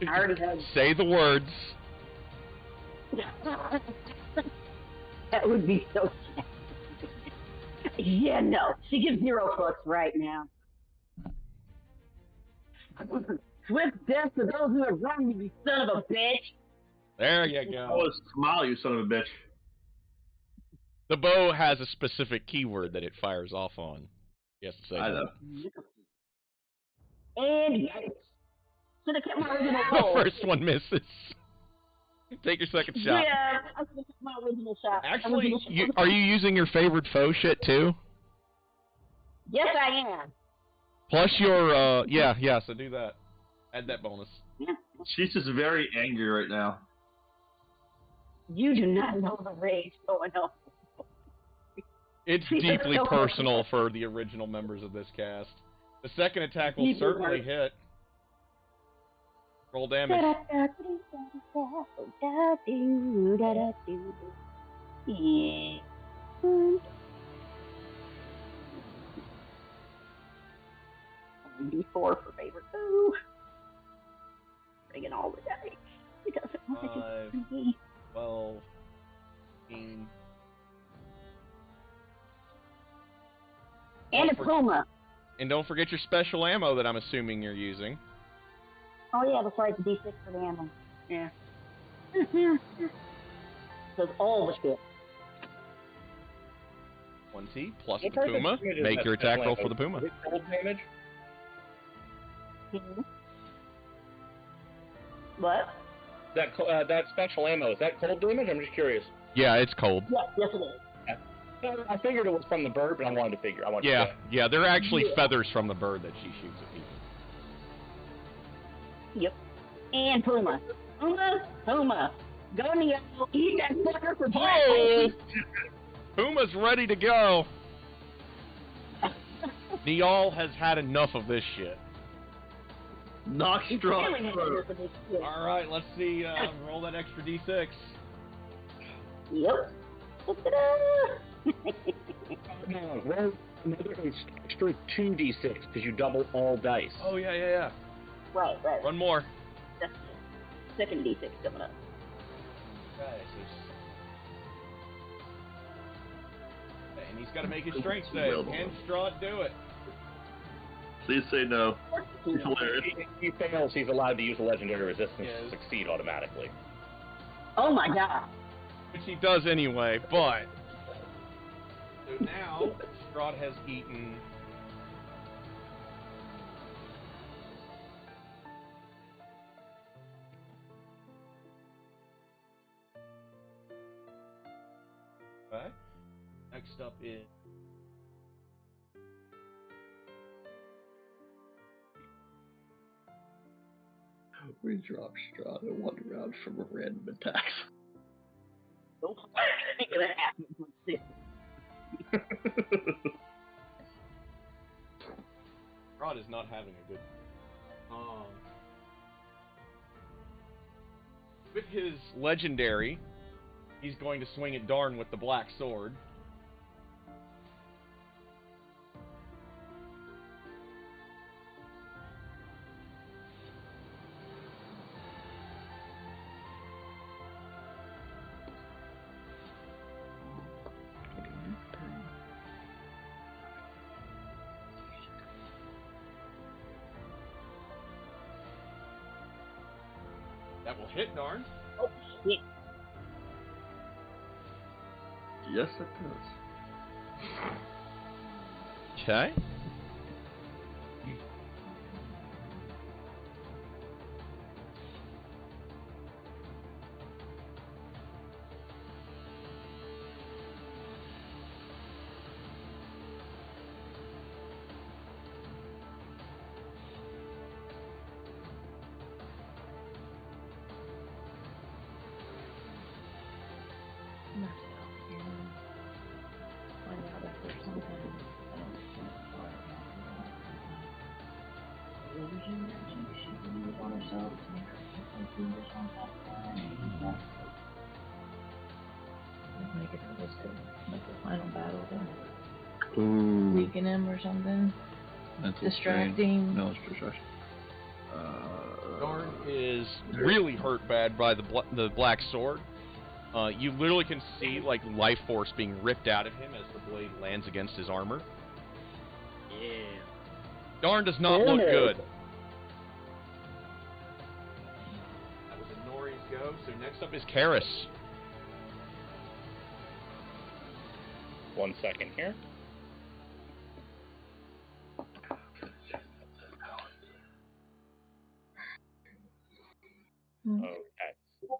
already have. say the words. That would be so sad. Yeah, no. She gives 0 fucks right now. Swift death to those who have wronged you, you son of a bitch. There you go. Oh, smile, you son of a bitch. The bow has a specific keyword that it fires off on. Yes, say I know. And yes. Should have kept my original The goal. first one misses. Take your second shot. Yeah, I should have kept my original shot. Actually, are you using your favorite foe shit too? Yes, I am. Plus your, yeah, so do that. Add that bonus. Yeah. She's just very angry right now. You do not know the rage going on. It's She is deeply so personal upset. for the original members of this cast. The second attack will Deeply certainly personal. hit. Roll damage. Yeah. D4 for favorite food. Bringing all the dice. He doesn't want to 5, do me. 12, 15. And a Puma. And don't forget your special ammo that I'm assuming you're using. Oh yeah, that's right, the D6 for the ammo. Yeah. Does all the shit. 20 plus What the type of Puma. damage is Make that your attack roll special for the ammo? Puma. Is it cold damage? What? That special ammo, is that cold damage? I'm just curious. Yeah, it's cold. Yes, it is. I figured it was from the bird, but I wanted to figure. Yeah, they're actually feathers from the bird that she shoots at people. Yep. And Puma. Puma. Go Neo. Eat that fucker for Oh! breakfast. Puma's ready to go. Niall has had enough of this shit. Knock Strahd Really through. had this shit. Alright, let's see, roll that extra d6. Yep. No, roll another extra 2d6 because you double all dice. Oh, yeah. Right. One more. That's second D6 coming up. Okay, and he's got to make his strength save. Can Strahd do it? Please say no. It's hilarious. If he fails, he's allowed to use a legendary resistance Yes. to succeed automatically. Oh my god. Which he does anyway, but... So now, Strahd has eaten... Okay. Next up is... We dropped Strahd in one round from a random attacks. Don't think of that happening. Strahd is not having a good... With his legendary, he's going to swing at Darn with the black sword. That will hit, Darn. Oh, shit. Yes, it does. Okay. Find out if there's something I don't illusion magic she can use on herself to make her like do this on top of her and that. Make it so this could make the final battle to Ooh. weaken him or something. Mental Distracting. strain. No, it's distraction. Darn is really hurt bad by the black sword. You literally can see like life force being ripped out of him as the blade lands against his armor. Yeah. Darn does not look good. That was a Nori's go. So next up is Karis. 1 second here. Okay.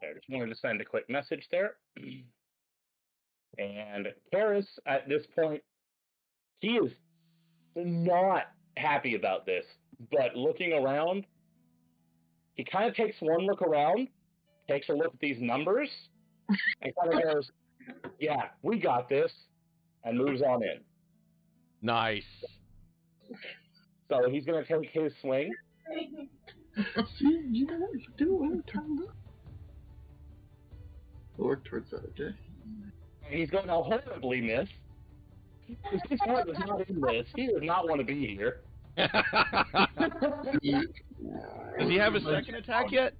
I just wanted to send a quick message there. And Karis, at this point, he is not happy about this. But looking around, he kind of takes one look around, takes a look at these numbers, and kind of goes, yeah, we got this, and moves on in. Nice. So he's going to take his swing. See, you know what you do when it turns up. We'll work towards that, okay? And he's going to horribly miss. His heart is not in this. He does not want to be here. Does he have a second attack yet?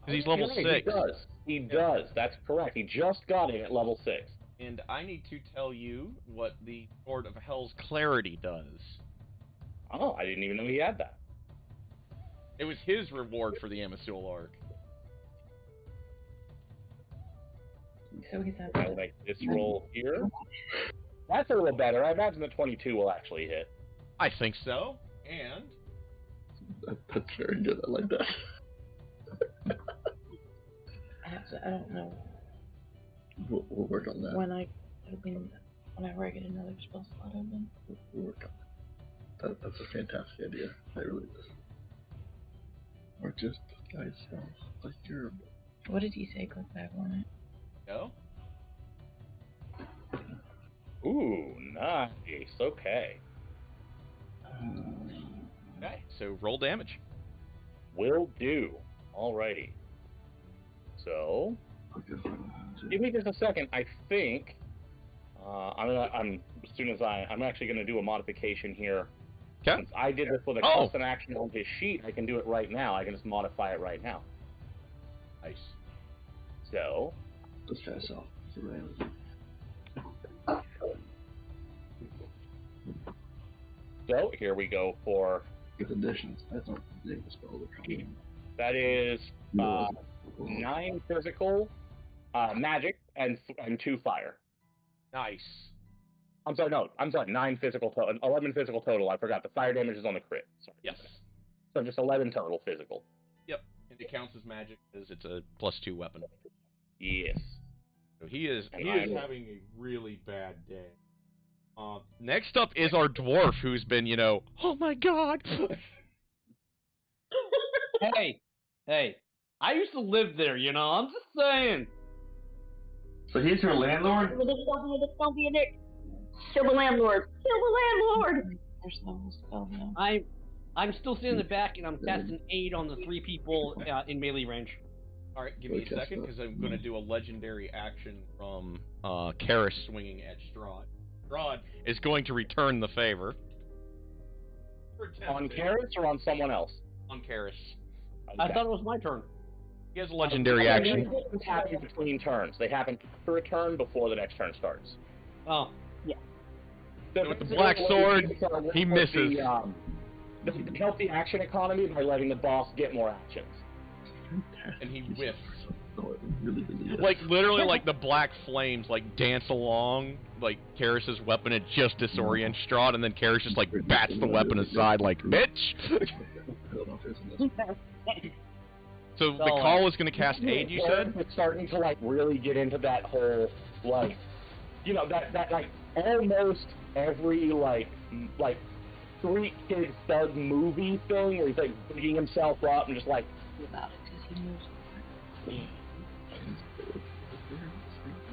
Because he's level 6. He does. He does. That's correct. He just got in at level 6. And I need to tell you what the Sword of Hell's Clarity does. Oh, I didn't even know he had that. It was his reward for the Amasul arc. So he's at I'll make this roll here. That's a little better. I imagine the 22 will actually hit. I think so. And That's very good. I like that. I don't know We'll work on that. whenever I get another spell slot open. We'll work on that. That's a fantastic idea. It really is. Or just, guys, sounds like you're... What did he say? Click back on it. go. Ooh, nice. Okay. Okay, so roll damage. Will do. Alrighty. So, give me just a second. I think I'm actually gonna do a modification here. Okay. Since I did this with a custom action on his sheet, I can do it right now. I can just modify it right now. Nice. So, This guy's off. So here we go for With additions, that's not the spell they're coming. that is 9 physical, magic, and 2 fire. Nice. I'm sorry, 9 physical total, 11 physical total. I forgot the fire damage is on the crit. Sorry. Yes. So just 11 total physical. Yep. And it counts as magic because it's a +2 weapon. Yes. So he is having a really bad day. Next up is our dwarf, who's been, oh my god. Hey, I used to live there, I'm just saying. So he's your landlord? Don't be a dick. Kill the landlord. Kill the landlord. There's no spell now. I'm still sitting in the back, and I'm casting aid on the 3 people in melee range. All right, give me a second, because I'm going to do a legendary action from Karis swinging at Strahd. Strahd is going to return the favor. On Karis or on someone else? On Karis. Okay. I thought it was my turn. He has a legendary action. These happen between turns. They happen for a turn before the next turn starts. Oh. So with the black sword, he misses. Help the action economy by letting the boss get more actions. Fantastic. and he Jesus whiffs. Christ. No, it really, really is. Like, literally, like, the black flames, like, dance along, like, Karis's weapon. It just disorients Strahd, and then Karis just, like, bats the weapon aside, like, bitch! I don't know if there's another. So, the call is going to cast aid, you said? It's starting to, like, really get into that whole, like, you know, that like, almost every, like, street kid thug movie thing where he's, like, digging himself up and just, like, About it, because he knows.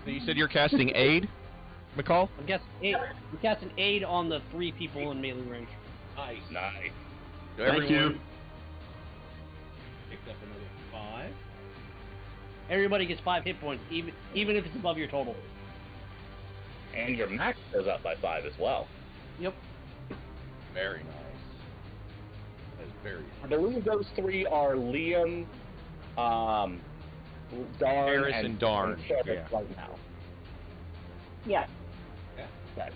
So you said you're casting aid, McCall? I'm casting aid on the 3 people in melee range. Nice. nice. So Thank everyone you. picks up another 5. Everybody gets 5 hit points, even if it's above your total. And your max goes up by 5 as well. Yep. Very nice. That is very I believe those 3 are Liam, Darn, Harris and Darn, Sheriff yeah. right now. Yeah. Okay.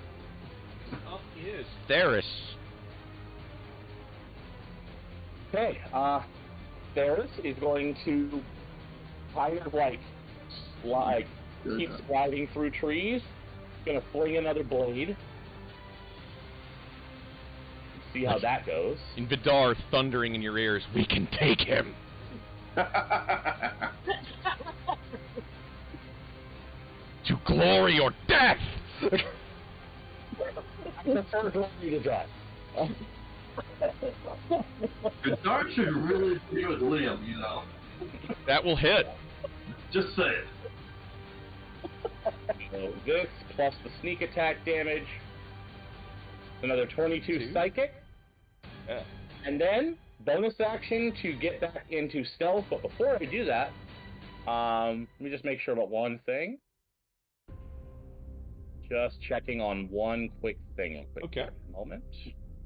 Up is Theris. Okay, Ferris is going to kind of like keep sliding through trees. Gonna fling another blade. See how that goes. In Vidar thundering in your ears, we can take him. To glory or death! I prefer glory to death. Dark should really be with Liam, you know. That will hit. Just say it. So this plus the sneak attack damage. Another 22 Two. psychic. Yeah. And then bonus action to get back into stealth. But before I do that, let me just make sure about one thing. Just checking on one quick thing. A quick moment.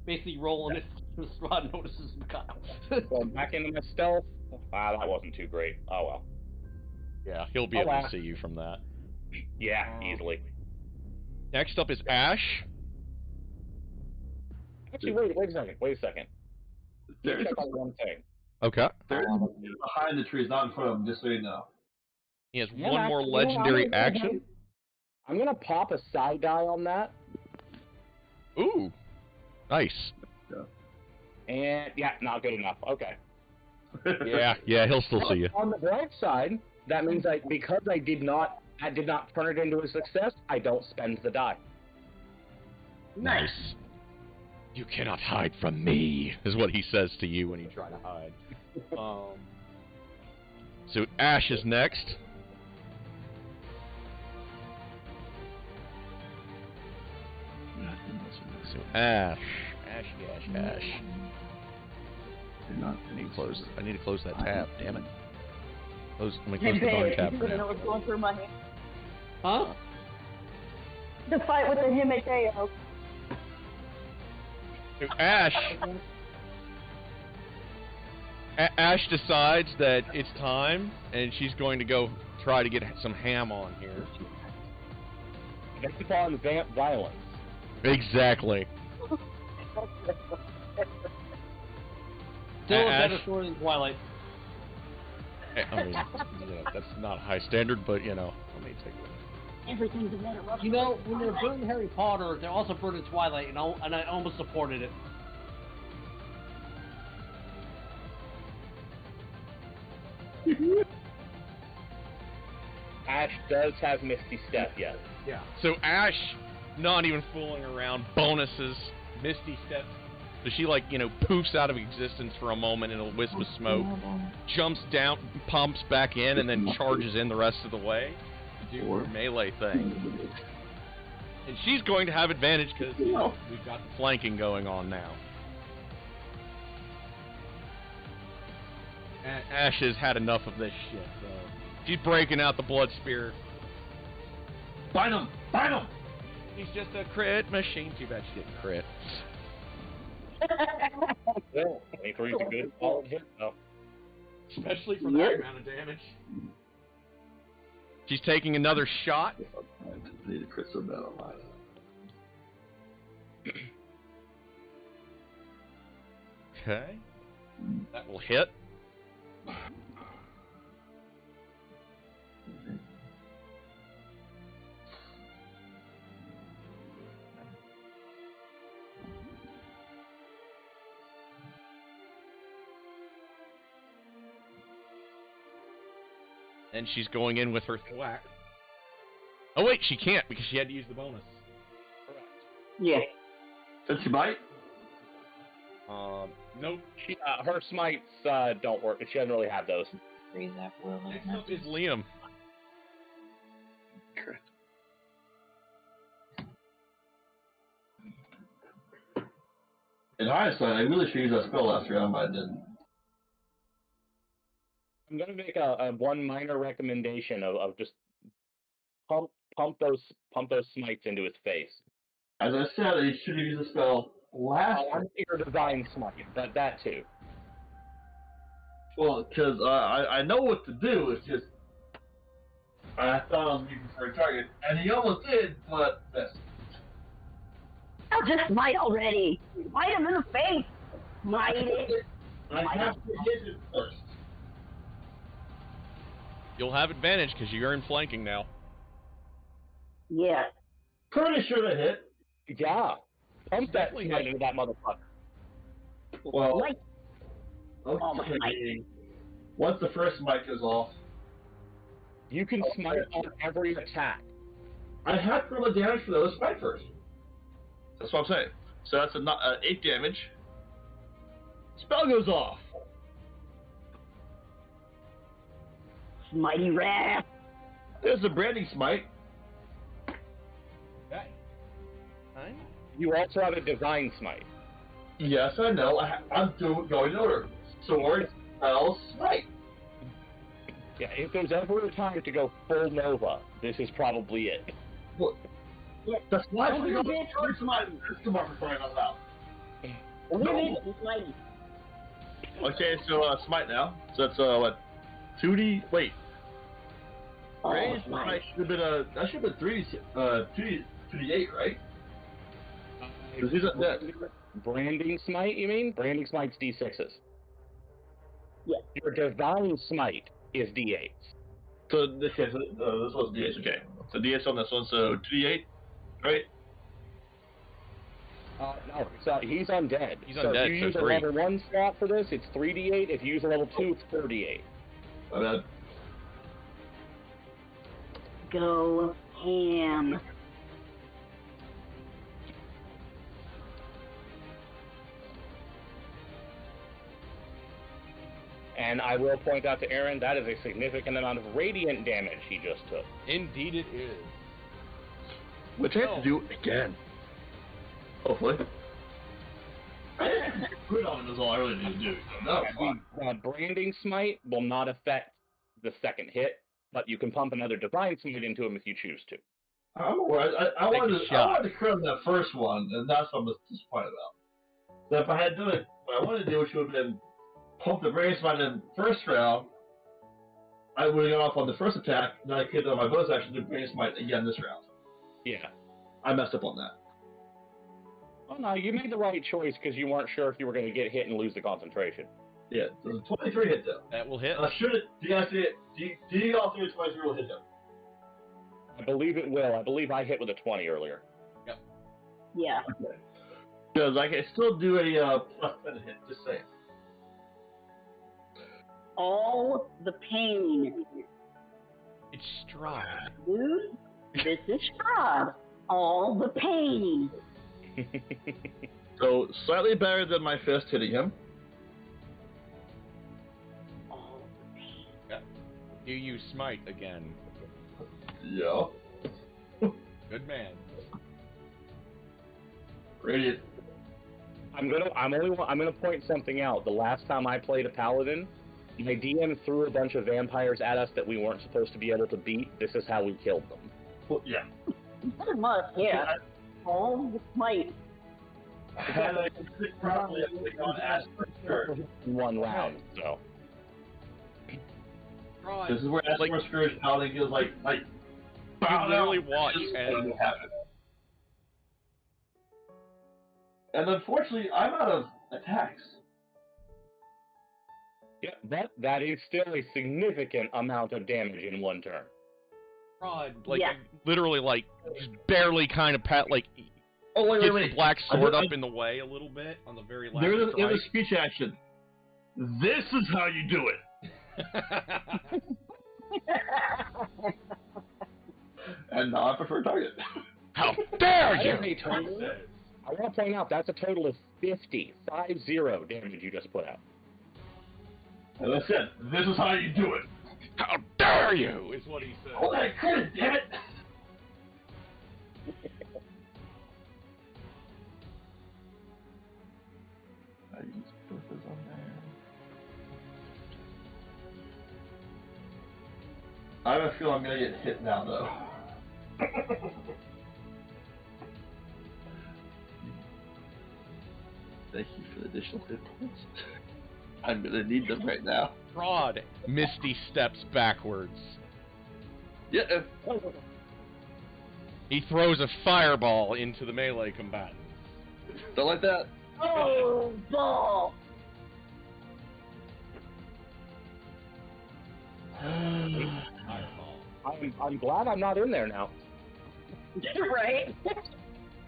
Basically rolling it. Strahd notices Kyle. So I'm back into my stealth. That wasn't too great. Oh well. Yeah, he'll be able to see you from that. Yeah, easily. Next up is Ash. Actually, wait a second. There's Check on one thing. Okay. behind the trees, not in front of him, just so you know. He has Yeah, one more actually, legendary action. I'm gonna pop a side die on that. Ooh. Nice. And yeah, not good enough. Okay. Yeah, he'll still see you. On the bright side, that means because I did not turn it into a success, I don't spend the die. Nice. You cannot hide from me, is what he says to you when you try to hide. So Ash is next. So Ash. I need to close that tab, damn it. Let me close the darn tab for You know now. what's going through my head? Huh? The fight with the Himateo. So Ash decides that it's time, and she's going to go try to get some ham on here. That's upon vamp violence. Exactly. Still a Ash- better story than Twilight. I mean, that's not high standard, but let me take a look. Everything's a matter of. You know, when they're burning Harry Potter, they're also burning Twilight, and I almost supported it. Ash does have Misty Step, yes. Yeah. So Ash, not even fooling around, bonuses, Misty Step. So she poofs out of existence for a moment in a wisp of smoke, jumps down, pumps back in, and then charges in the rest of the way to do her melee thing. And she's going to have advantage because we've got the flanking going on now. Ash has had enough of this shit, so she's breaking out the blood spear. Find him! Find him! He's just a crit machine. Too bad she didn't crit. Well, 23 is a good solid hit, though. Especially for that amount of damage. She's taking another shot. I need a crit so bad on mine. Okay. That will hit. And she's going in with her thwack. Oh wait, she can't because she had to use the bonus. Yeah. Did she bite? Nope. Her smites don't work. She doesn't really have those. Freeze that will. Next up is Liam. Correct. In hindsight, I really should use that spell last round, but I didn't. I'm gonna make a one minor recommendation of just pump those smites into his face. As I said, I should have used the spell last I'm round. your divine smite, but that too. Well, because I know what to do. It's just I thought I was looking for a target, and he almost did, but missed. I'll just smite already. Smite him in the face. Smite it. I have to hit it first. You'll have advantage because you're in flanking now. Yeah. Pretty sure that hit. Yeah. Pump that Definitely smite hit. into that motherfucker. Well, Like, okay. Once the first mic goes off, You can smite on every attack. I have to roll the damage for those spike first. That's what I'm saying. So that's 8 damage. Spell goes off. Smitey wrath. There's a branding smite. Okay. Fine. You also have a divine smite. Yes, I know. I'm going in order. Sword, spell, smite. Yeah, if there's ever a time to go full Nova, this is probably it. What? Yeah. That's why Don't we do got this, the smite. Come on, we're crying out loud. Smitey. Okay, so smite now. So that's what? 2D. Wait. Oh, Raise Smite. smite should have been that should have been 2D8, right? Because he's not dead. Branding smite, you mean? Branding smite's D6s. Yeah. Your divine smite is D8s. So this was D8. Okay. So D8 on this one. So 2D8, right? No, so he's undead. He's so undead, if you so use a 3. level 1 slot for this, it's 3d8. If you use a level 2, it's 4d8. My bad. Go ham. And I will point out to Aaron, that is a significant amount of radiant damage he just took. Indeed it is. Which I have to do again. Hopefully. Good on him is all I really need to do. So that was fine. The branding smite will not affect the second hit, but you can pump another divine smite into him if you choose to. I'm aware. I Take a wanted shot. to crit on that first one, and that's what I was disappointed about. So if I had done it, what I wanted to do, which would have been pump the brain smite in the first round, I would have gone off on the first attack, and then I could on my bonus action do brain smite again this round. Yeah. I messed up on that. Well, no, you made the right choice because you weren't sure if you were going to get hit and lose the concentration. Yeah, so the 23 hit though. That will hit. Should it? Do you guys see it? Do you all think the 23 will hit them? I believe it will. I believe I hit with a 20 earlier. Yeah. Okay. Because I can still do a plus 10 hit. Just saying. All the pain. It's Strahd. Dude, this is Strahd. All the pain. So slightly better than my fist hitting him. All the pain. Do you smite again? Yeah. Good man. Radiant. I'm gonna point something out. The last time I played a paladin, my DM threw a bunch of vampires at us that we weren't supposed to be able to beat. This is how we killed them. Well, yeah. Pretty much, yeah. All the smite. Had I clicked properly, I would have gone Asper Scourge. In one round, so. Strahd. This is where Asper Like- Scourge paladin feels like You literally watch just as waiting to happen. And unfortunately, I'm out of attacks. Yeah, that is still a significant amount of damage in one turn. Strahd, like Yeah. literally, like just barely kind of Oh gets the wait! black sword I- up in the way a little bit on the very last There's a strike. speech action. This is how you do it. And now I prefer target. How dare That is you! a total. I want to point out that's a total of 50 damage you just put out. As I said, this is how you do it. How dare you! Is what he said. Oh, I could, damn it! I use both those on there. I have a feeling I'm gonna get hit now, though. Thank you for the additional hit points. I'm gonna need them right now. Rod misty steps backwards. Yeah. He throws a fireball into the melee combatants. Don't like that. Oh, ball! Fireball. I'm glad I'm not in there now. Right?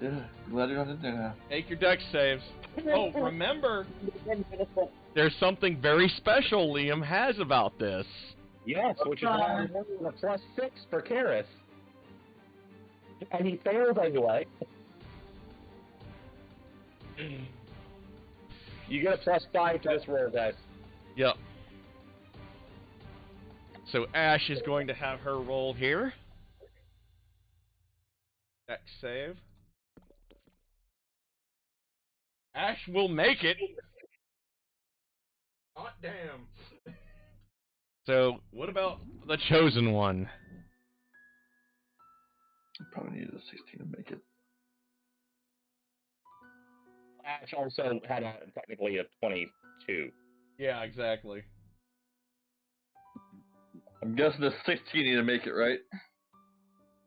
Yeah, glad you're not in there now. Make your dex saves. Oh, remember, there's something very special Liam has about this. Yes, which is why I'm rolling a +6 for Karis. And he failed anyway. You get a +5 to this roll, guys. Yep. So Ash is going to have her roll here. Dex save. Ash will make it. Hot damn. So, what about the chosen one? Probably needed a 16 to make it. Ash also had technically a 22. Yeah, exactly. I'm guessing the 16 need to make it, right?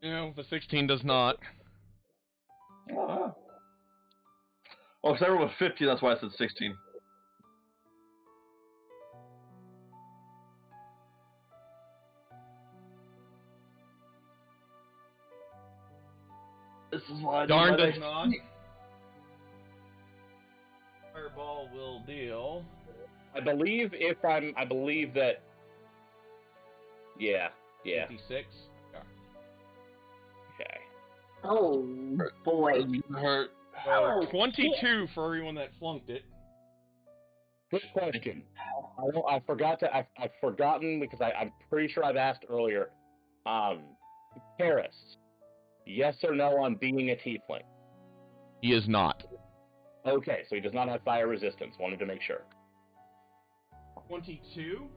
No, the 16 does not. Oh, because everyone was 15, that's why I said 16. This is why I Darn do does not. Fireball will deal. I believe that. Yeah. 56. Yeah. Okay. Oh, boy. Hurt. Oh, 22 for everyone that flunked it. Good question. I've forgotten because I'm pretty sure I've asked earlier. Paris, yes or no on being a tiefling? He is not. Okay, so he does not have fire resistance. Wanted to make sure. 22?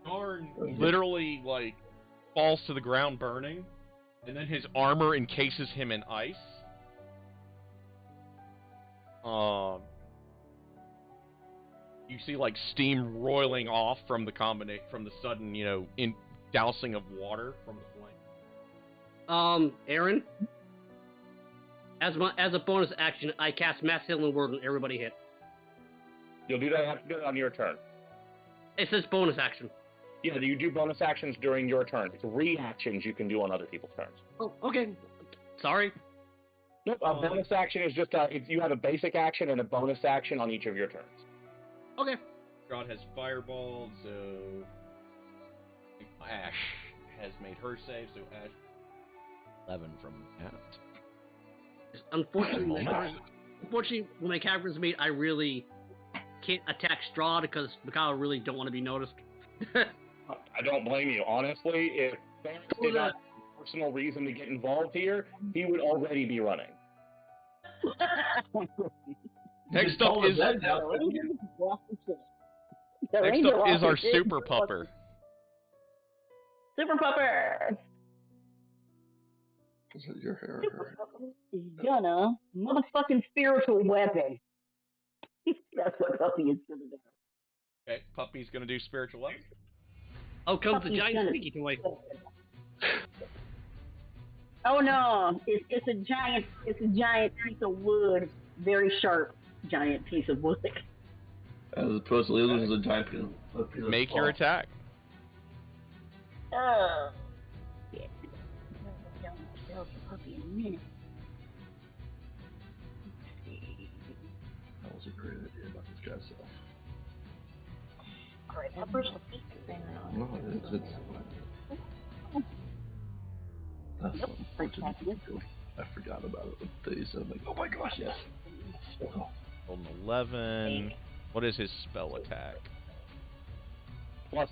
Darn literally, like, falls to the ground burning, and then his armor encases him in ice. You see, like, steam roiling off from the sudden, dousing of water from the flame. Aaron? As a bonus action, I cast Mass Healing Word on everybody hit. You'll do that. You have to do it on your turn. It says bonus action. Yeah, you do bonus actions during your turn. It's reactions you can do on other people's turns. Oh, okay. Sorry. Nope, a bonus action is just you have a basic action and a bonus action on each of your turns. Okay. God has fireballed, so Ash has made her save, so Ash 11 from that. Unfortunately, when my character's made, I really can't attack Strahd because Mikhail really don't want to be noticed. I don't blame you. Honestly, if Barrett did not have a personal reason to get involved here, he would already be running. Next up is our Super Pupper. Super Pupper! Is it your hair? Super Pupper is gonna motherfucking spiritual weapon. That's what Puppy is gonna do. Okay, Puppy's gonna do spiritual weapon. Oh, comes the Puppy's giant gonna- sneaky toy. Oh no, it's a giant piece of wood, very sharp giant piece of wood. As opposed to the other, is a giant piece of Make cloth. your attack. Oh. Yeah. I'll Puppy in a minute. Let's see. That was a great idea about this guy's self. Alright, Pupper's No, it's That's Nope, what first attack. I forgot about it. That you said, I'm like, oh my gosh, yes. Oh, Rolled an 11. What is his spell attack? +6,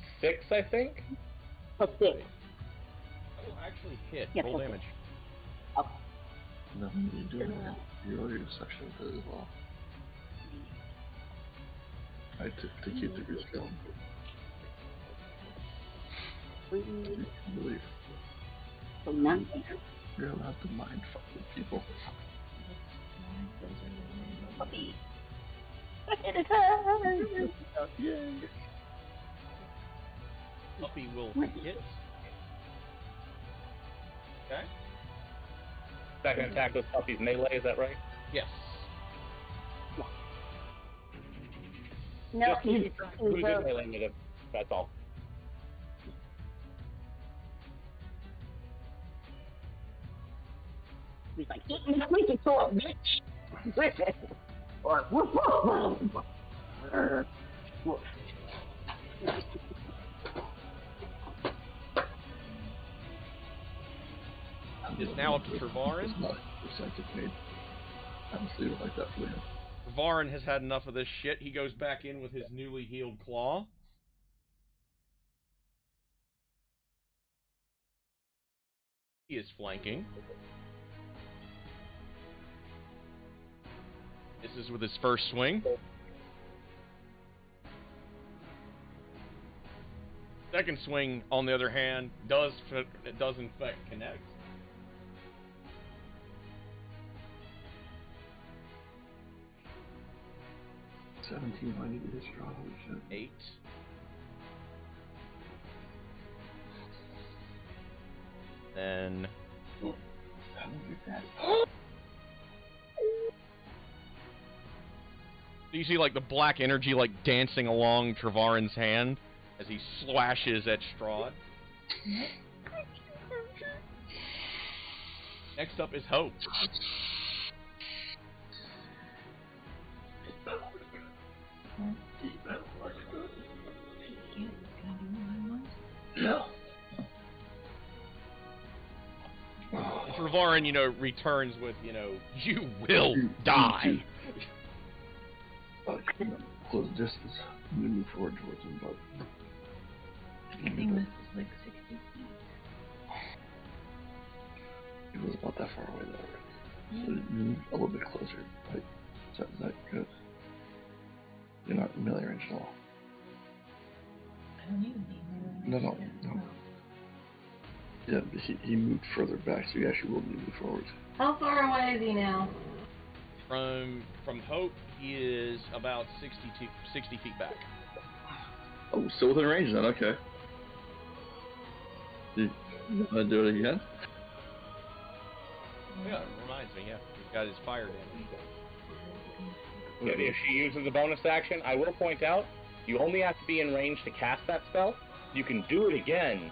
I think. +6. That will actually hit. Yes, Roll okay. damage. no, you do it. You roll your section with it as well. I to keep the group going. I believe So 19. you're allowed to mind fuck with people. Puppy. Second attack. Yay! Puppy will hit. Okay. Second attack with Puppy's melee, is that right? Yes. No, Just he's who's in melee with him. That's all. he's like, get me squeaky sword, bitch. Or woof woof woof. Woof. It's now up to Trevarin. It's not percentage made. I don't see it like that for him. Trevarin has had enough of this shit. He goes back in with his newly healed claw. He is flanking. This is with his first swing. Second swing, on the other hand, does in fact connect. $17 might need to be strong. Holy shit. 8. Then That would be bad. so you see like the black energy like dancing along Trevarin's hand as he slashes at Strahd. Next up is Hope. Yeah. And Trevarin, returns with, you will die. Close distance. I'm gonna move forward towards him, but I think this is like 60 feet. he was about that far away though already. So you move a little bit closer. Right? Is that good? You're not in melee range at all. I don't even need No. Yeah, but he moved further back, so you actually will need to move forward. How far away is he now? From Hope, he is about 60 feet back. Oh, still within range then, okay. You wanna do it again? Yeah, it reminds me, yeah. He's got his fire damage. If she uses a bonus action, I will point out, you only have to be in range to cast that spell. You can do it again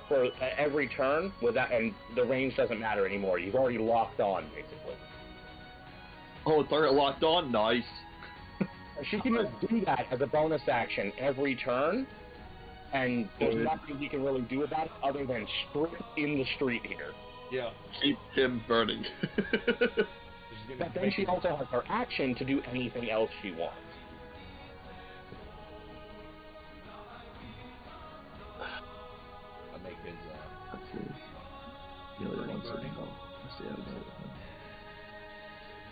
for every turn, and the range doesn't matter anymore. You've already locked on, basically. Oh, target locked on, nice. She can just do that as a bonus action every turn, and there's nothing we can really do about it other than strip in the street here. Yeah. Keep him burning. But then she also has her action to do anything else she wants. I make his, Let's see. The other one's sitting home. Let's see how it's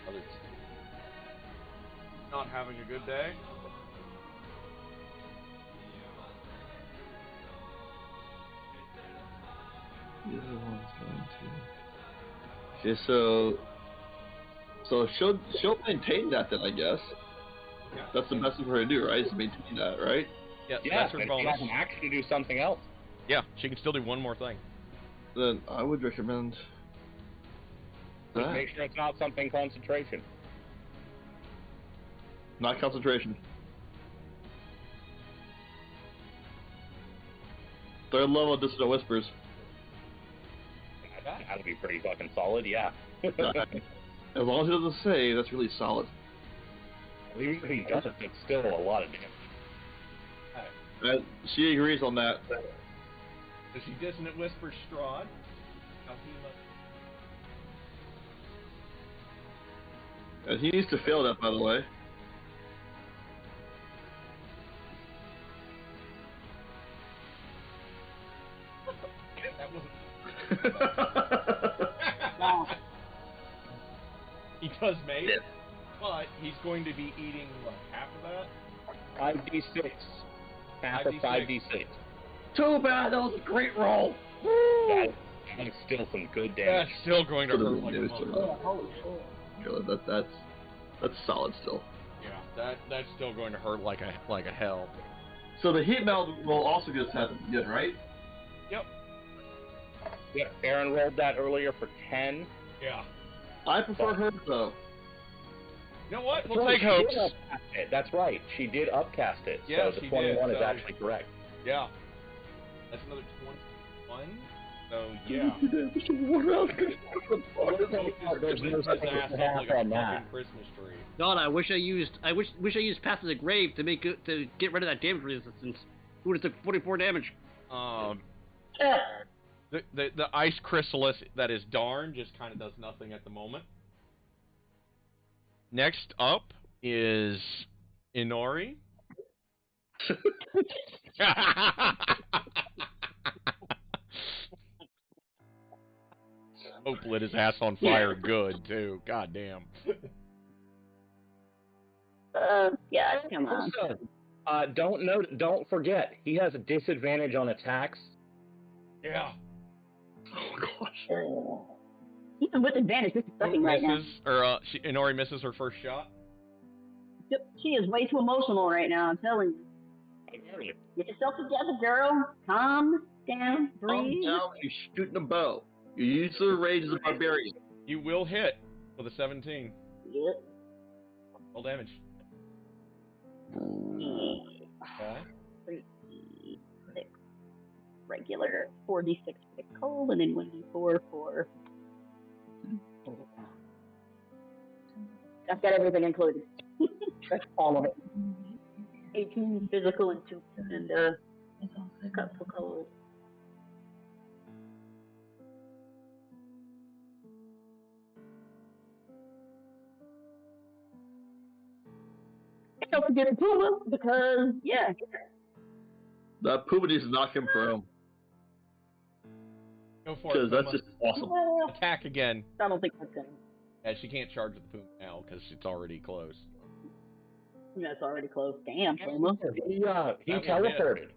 other not having a good day. The other one's going to. Okay, so she'll maintain that then, I guess. Yeah. That's the best thing for her to do, right? Is maintain that, right? Yes, Yeah, that's her and she bonus. has an action to do something else. Yeah, she can still do one more thing. Then I would recommend Just that. make sure it's not something concentration. Not concentration. Third level Dissonant Whispers. That'll be pretty fucking solid, yeah. As long as it doesn't say, that's really solid. Even if he does, it's still a lot of damage. She agrees on that. So she Dissonant Whispers Strahd. And he needs to fail that, by the way. Wow. He does make, but he's going to be eating, what, half of that? 5d6. Half of 5d6. Too bad, that was a great roll. That's still some good That's damage. still going to hurt like a Damage. mother. Oh, holy shit. Yeah, that's solid still. Yeah, that's still going to hurt like a hell. So the heat meld roll also gets happened again, right? Yep. Yeah, Aaron rolled that earlier for 10. Yeah. I prefer hers though. You know what? That's We'll right, take she hopes. did upcast it. That's right. She did upcast it. Yeah, so the she 21 did, is so- actually correct. Yeah. That's another 21. So yeah. There's no His such ass thing up as like a half on fucking that. Christmas tree. God, I wish I used Path to the Grave to get rid of that damage resistance. Who would have took 44 damage? The ice chrysalis that is Darn just kind of does nothing at the moment. Next up is Inori. Hope lit his ass on fire good too. God damn. Yeah, come on. Also, don't forget, he has a disadvantage on attacks. Yeah. Oh gosh. Even with advantage, this is sucking right now. Misses, or Inori misses her first shot. Yep, she is way too emotional right now, I'm telling you. Get yourself together, girl. Calm down, breathe. Now you're shooting a bow. You use the rage as a barbarian. You will hit with a 17. Yep. Roll damage. Okay. 3d6 regular, 4d6 for the cold, and then 1d4 for. I've got everything included. That's all of it. 18 physical and 2 and a cup for cold. Don't forget the Puma because yeah. That Puma needs to knock him prone. Go for Because it. that's Puma. just awesome. Well, Attack again. I don't think that's gonna. Yeah, she can't charge with the Puma now because it's already close. That's already close. Damn, Puma. He That was teleported.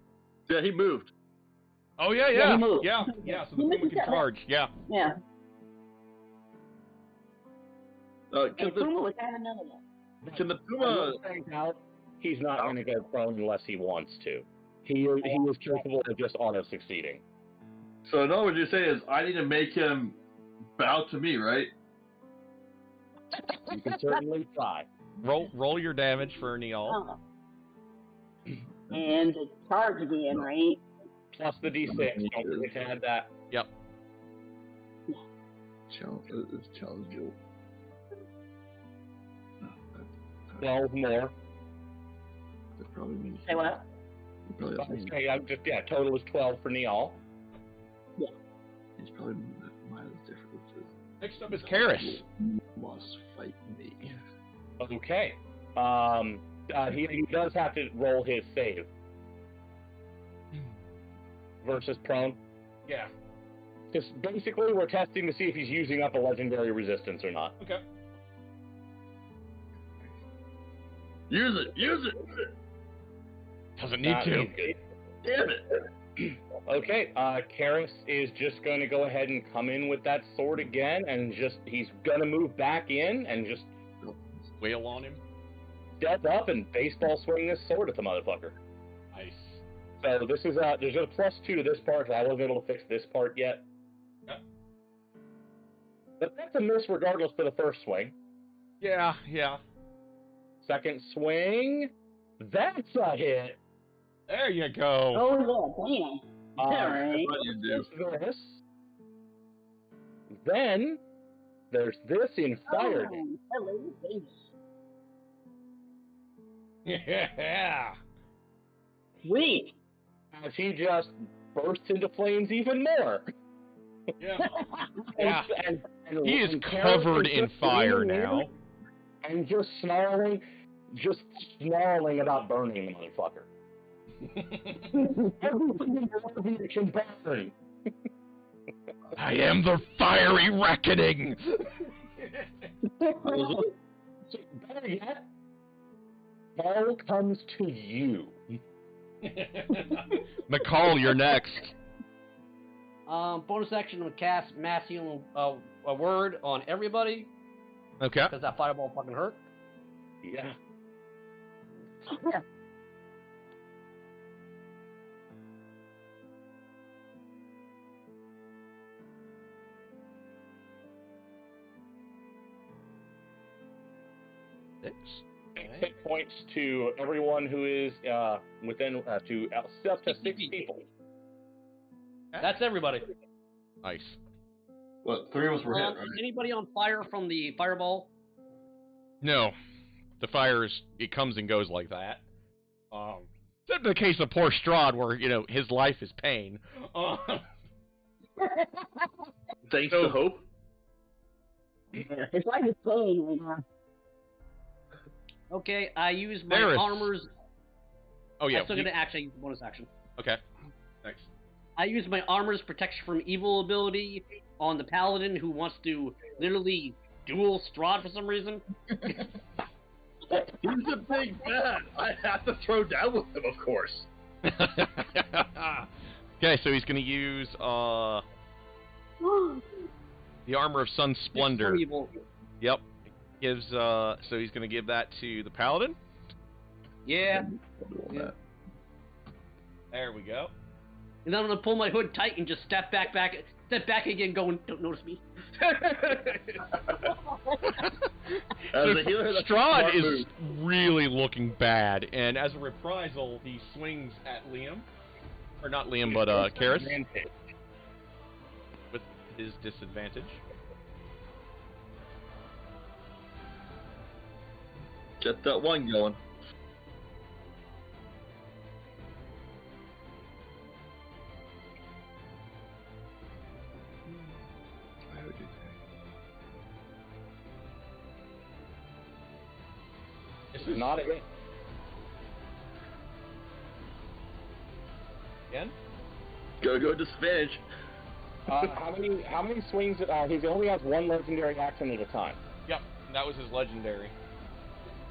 Yeah, he moved. Oh yeah, Yeah, yeah, he moved. yeah, yeah. So the He Puma misses can that. charge. Yeah. Yeah. Can And the Puma was having none of that. can the Puma? Out, he's not going to go prone unless he wants to. He is capable of just auto succeeding. So in other words, you're saying is I need to make him bow to me, right? You can certainly try. Roll your damage for Neal. Oh. And the charge again, right? Plus the d6. Don't forget to add that. Yep. It's challengeable. 12 more. That probably means. Say what? He probably doesn't. Okay, total is 12 for Neal. He's probably miles different. Next up is Karis. Must fight me. Okay. He does have to roll his save. Versus prone. Yeah. Because basically we're testing to see if he's using up a legendary resistance or not. Okay. Use it! Use it! Doesn't need That to. means good. Damn it! Okay, Karis is just going to go ahead and come in with that sword again, and he's going to move back in and just Wail on him. step up and baseball swing this sword at the motherfucker. Nice. So this is there's a +2 to this part, so I wasn't able to fix this part yet. Yep. But that's a miss regardless for the first swing. Yeah, yeah. Second swing, that's a hit. There you go. Oh yeah, damn. Alright. What do you do? This. Then there's this in fire. Oh, hello, baby. Yeah. Sweet. As he just bursts into flames even more. Yeah. And, He is and Karis covered is in just fire leaning in now. And just snarling about burning the motherfucker. Everything in the world can burn. I am the fiery reckoning. Better yet, hell comes to you. McCall, you're next. Bonus action to cast mass healing a word on everybody. Okay. Because that fireball fucking hurt. Yeah. Hit points to everyone who is within up to 6 people. That's everybody. Nice. What, 3 of us were hit, right? Is anybody on fire from the fireball? No, the fire it comes and goes like that. Except in the case of poor Strahd, where his life is pain. Thanks to Hope. It's like a pain. Okay, I use my Varys. armor's. Oh yeah. I'm still gonna actually use bonus action. Okay. Thanks. I use my armor's protection from evil ability on the paladin who wants to literally duel Strahd for some reason. He's a big man. I have to throw down with him, of course. Okay, so he's gonna use the armor of Sun Splendor. From evil. Yep. Gives so he's gonna give that to the paladin. Yeah. There we go. And then I'm gonna pull my hood tight and just step back again, going, "Don't notice me." Strahd is really looking bad, and as a reprisal, he swings at Liam, or not Liam, but Karis, with his disadvantage. Get that one going. This is not a hit. Again? Go disadvantage. How many swings? He only has one legendary action at a time. Yep, that was his legendary.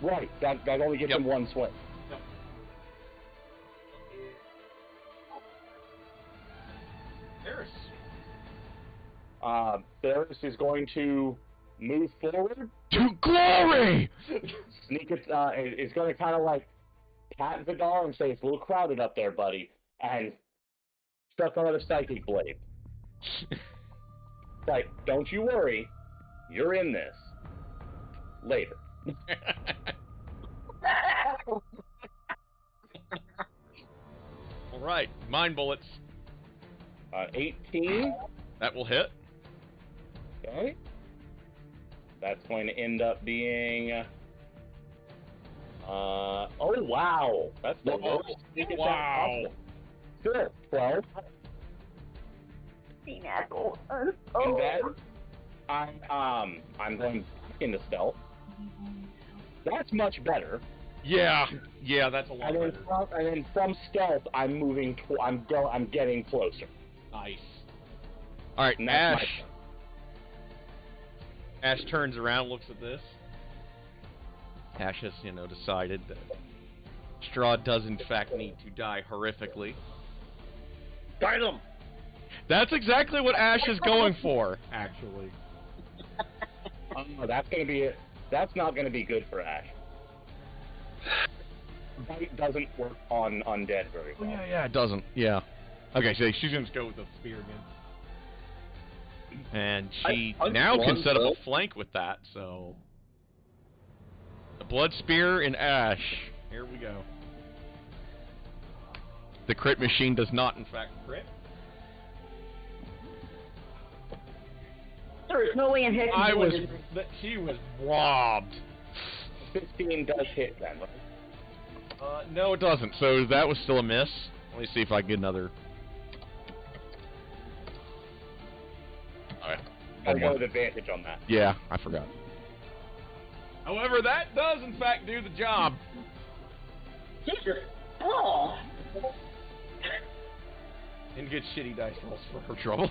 Right. That only gives him one swing. Yep. Varys. Varys is going to move forward. To glory! Sneak it. Is going to kind of like pat Vidar and say, "It's a little crowded up there, buddy," and struck another psychic blade. Like, don't you worry, you're in this later. All right, mind bullets. 18. That will hit. Okay. That's going to end up being. Oh wow, that's the lowest sneak attack possible. Sure, 12. And then I'm going back into stealth. That's much better. Yeah, that's a lot better. And then from stealth, I'm moving. I'm getting closer. Nice. All right, And that's Ash. Ash turns around, looks at this. Ash has, decided that Strahd does in fact need to die horrifically. Bite him! That's exactly what Ash is going for, actually. That's not going to be good for Ash. Bite doesn't work on undead very well. Yeah, it doesn't. Yeah. Okay, so she's going to go with the spear again. And she now can set up a flank with that, so... The Blood Spear and Ash. Here we go. The crit machine does not, in fact, crit. There is no way in heck She was robbed. 15 does hit then, right? No, it doesn't. So that was still a miss. Let me see if I can get another. I go with advantage on that. Yeah, I forgot. However, that does in fact do the job. Jesus. Oh. And get shitty dice rolls for her troubles.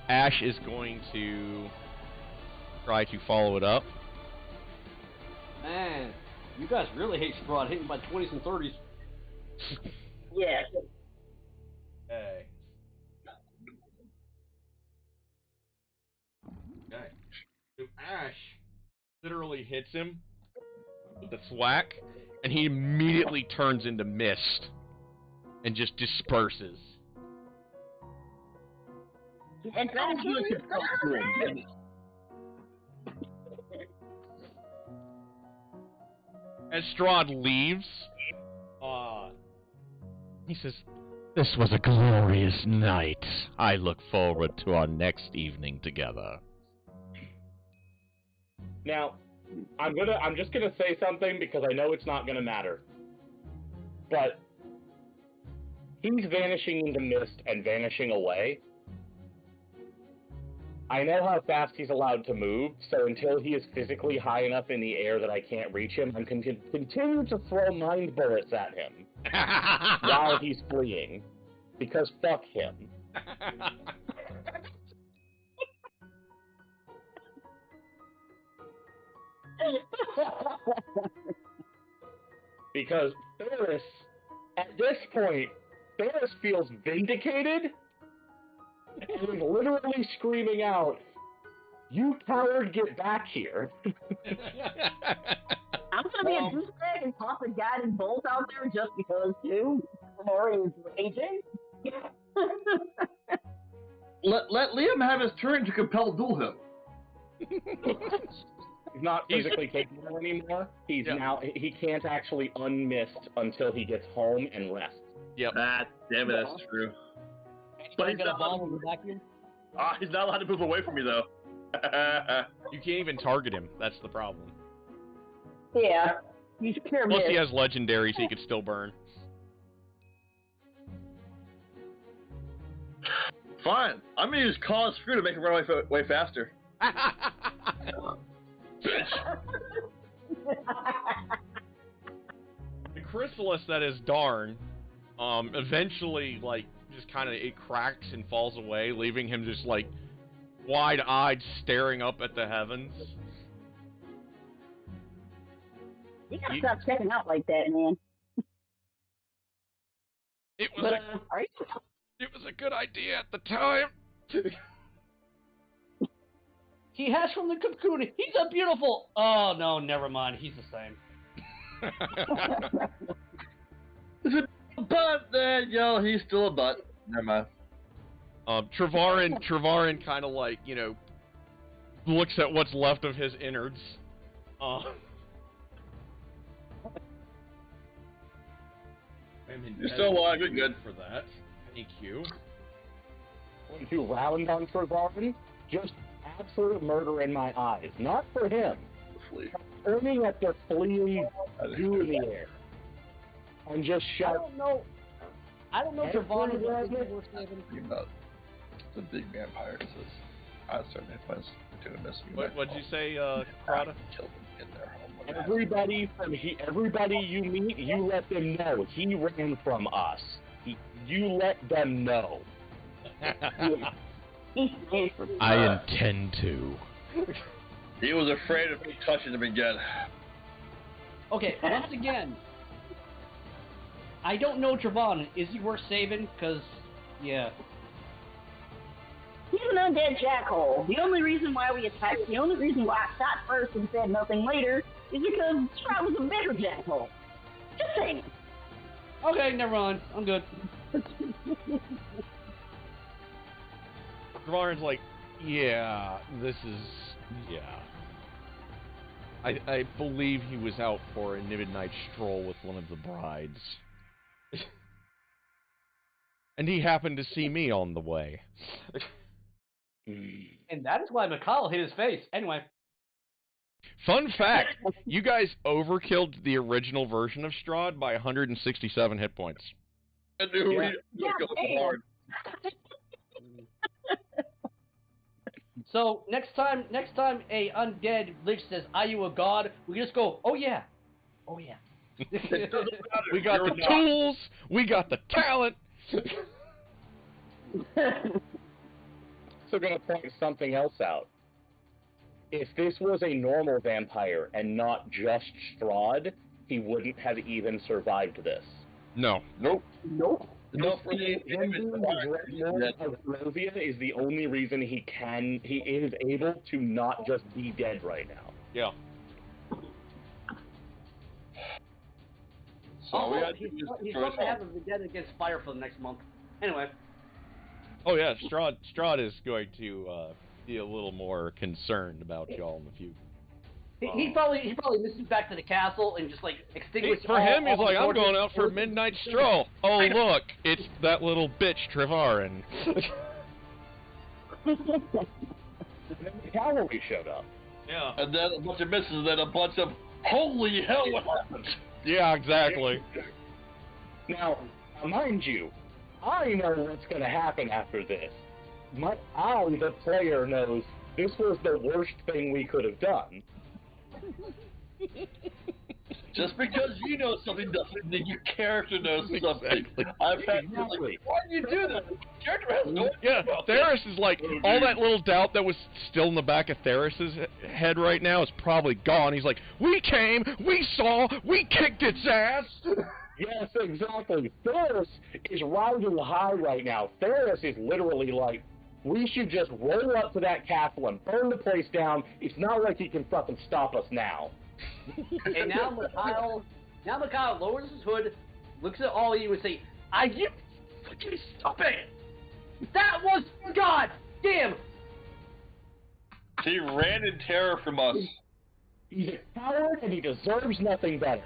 Ash is going to try to follow it up. Man, you guys really hate Strahd hitting by 20s and 30s. Yeah. Okay. Okay. So Ash literally hits him with the thwack, and he immediately turns into mist and just disperses. And As Strahd leaves, he says, "This was a glorious night. I look forward to our next evening together." Now, I'm just gonna say something because I know it's not gonna matter. But he's vanishing into mist and vanishing away. I know how fast he's allowed to move, so until he is physically high enough in the air that I can't reach him, I'm going to continue to throw mind bullets at him while he's fleeing. Because fuck him. Because Ferris, at this point, Ferris feels vindicated and is literally screaming out, "You coward, get back here!" I'm gonna be a douchebag and toss a guiding bolt out there just because, too. Rory is raging. Let Liam have his turn to compel duel him. He's not physically capable anymore. He can't actually unmist until he gets home and rests. Yep. Ah, damn it, that's true. But he's not allowed to vacuum. He's not allowed to move away from me though. You can't even target him. That's the problem. Yeah. He's pure Plus, he mist. has legendaries he could still burn. Fine. I'm gonna use cause screw to make him run away way faster. The chrysalis that is Darn, eventually, like, just kind of, it cracks and falls away, leaving him just, like, wide-eyed staring up at the heavens. You gotta stop checking out like that, man. It was a good idea at the time. He has from the cocoon. He's a beautiful. Oh no, never mind. He's the same. But he's still a butt. Never mind. Trevarin kind of like, looks at what's left of his innards. You're still alive. You're good for that. Thank you. Going to round on Trevarin, just absolute murder in my eyes. Not for him. Aiming at the fleeing goo in the air. And just shout. I don't know Trevarin is about the big vampire says, I certainly plans to do this. What'd you say, Crowder? Killed them in their home. Everybody you meet, you let them know he ran from us. You let them know. I intend to. He was afraid of me touching him again. Okay, once again, I don't know Trevarin. Is he worth saving? Because, yeah. He's an undead jackhole. The only reason why we attacked, the only reason why I shot first and said nothing later is because Strahd was a bigger jackhole. Just saying. Okay, never mind. I'm good. Trevarin's like, yeah. I believe he was out for a midnight stroll with one of the brides. And he happened to see me on the way. And that is why McCall hit his face. Anyway. Fun fact, you guys overkilled the original version of Strahd by 167 hit points. I knew Yeah. we were going hard. So next time a undead lich says, "Are you a god?" we just go, "Oh yeah, oh yeah." We got the tools. We got the talent. So gonna point something else out. If this was a normal vampire and not just Strahd, he wouldn't have even survived this. No. Nope. Nope. Enough for the Him being the Dreadnought of Barovia is the only reason he is able to not just be dead right now. Yeah. So we got he's supposed to have a vendetta against fire for the next month. Anyway. Oh yeah, Strahd is going to be a little more concerned about y'all in the future. He probably misses back to the castle and just like extinguishes. For him, he's all like, the I'm going torches. out for a midnight stroll. Oh look, it's that little bitch Trevarin. The cavalry showed up. Yeah. And then a bunch of misses, and then a bunch of holy hell, what happened? Yeah, exactly. Now, mind you, I know what's going to happen after this. I, the player, knows this was the worst thing we could have done. Just because you know something doesn't mean your character knows something. I've had Exactly. why do you do that? Your character has no Yeah, idea about Theris is like, all that little doubt that was still in the back of Theris's head right now is probably gone. He's like, we came, we saw, we kicked its ass. Yes, exactly. Theris is riding high right now. Theris is literally like, we should just roll up to that castle and burn the place down. It's not like he can fucking stop us now. And now Mikhail lowers his hood, looks at all of you and say, "Are you fucking stupid? That was God damn." He ran in terror from us. He's a coward and he deserves nothing better.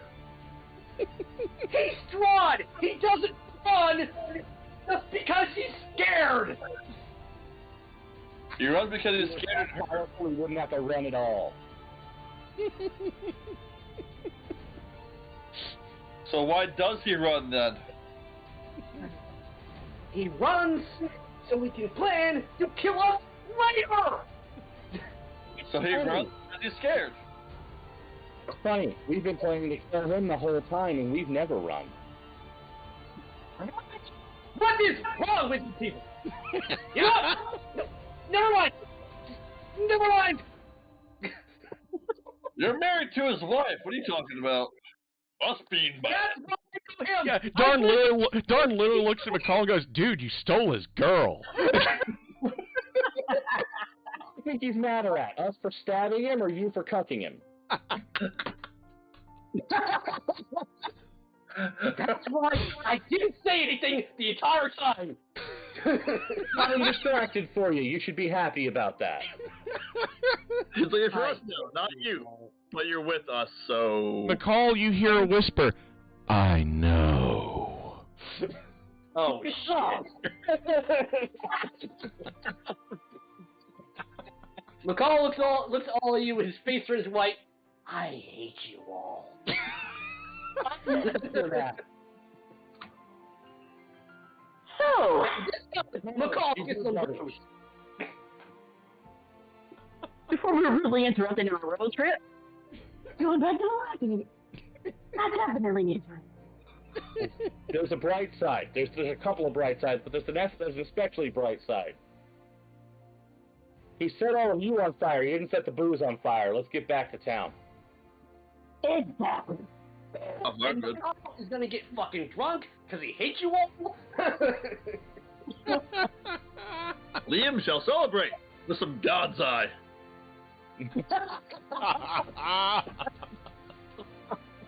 He's Strahd. He doesn't run just because he's scared. He runs because he's scared. Powerful, he wouldn't have to run at all. So why does he run then? He runs so we can plan to kill us later. So he runs because he's scared. It's funny, we've been planning to kill him the whole time and we've never run. What is wrong with you people? You know, never mind. Never mind. You're married to his wife. What are you talking about? Us being bad. That's why I know him. Yeah, Darn literally looks at McCall and goes, dude, you stole his girl. I think he's madder at us for stabbing him or you for cucking him? That's right. I didn't say anything the entire time. I'm distracted for you. You should be happy about that. It's like for us now, not you. But you're with us, so... McCall, you hear a whisper, I know. Oh shit. McCall looks at all of you with his face turns white. I hate you all. So, McCall gets some booze. before we were really interrupting our road trip, going back to the not definitely interesting. There's a bright side. There's a couple of bright sides, but there's an especially bright side. He set all of you on fire. He didn't set the booze on fire. Let's get back to town. Exactly. Oh, And good. McCall is gonna get fucking drunk because he hates you all. Liam shall celebrate with some God's eye.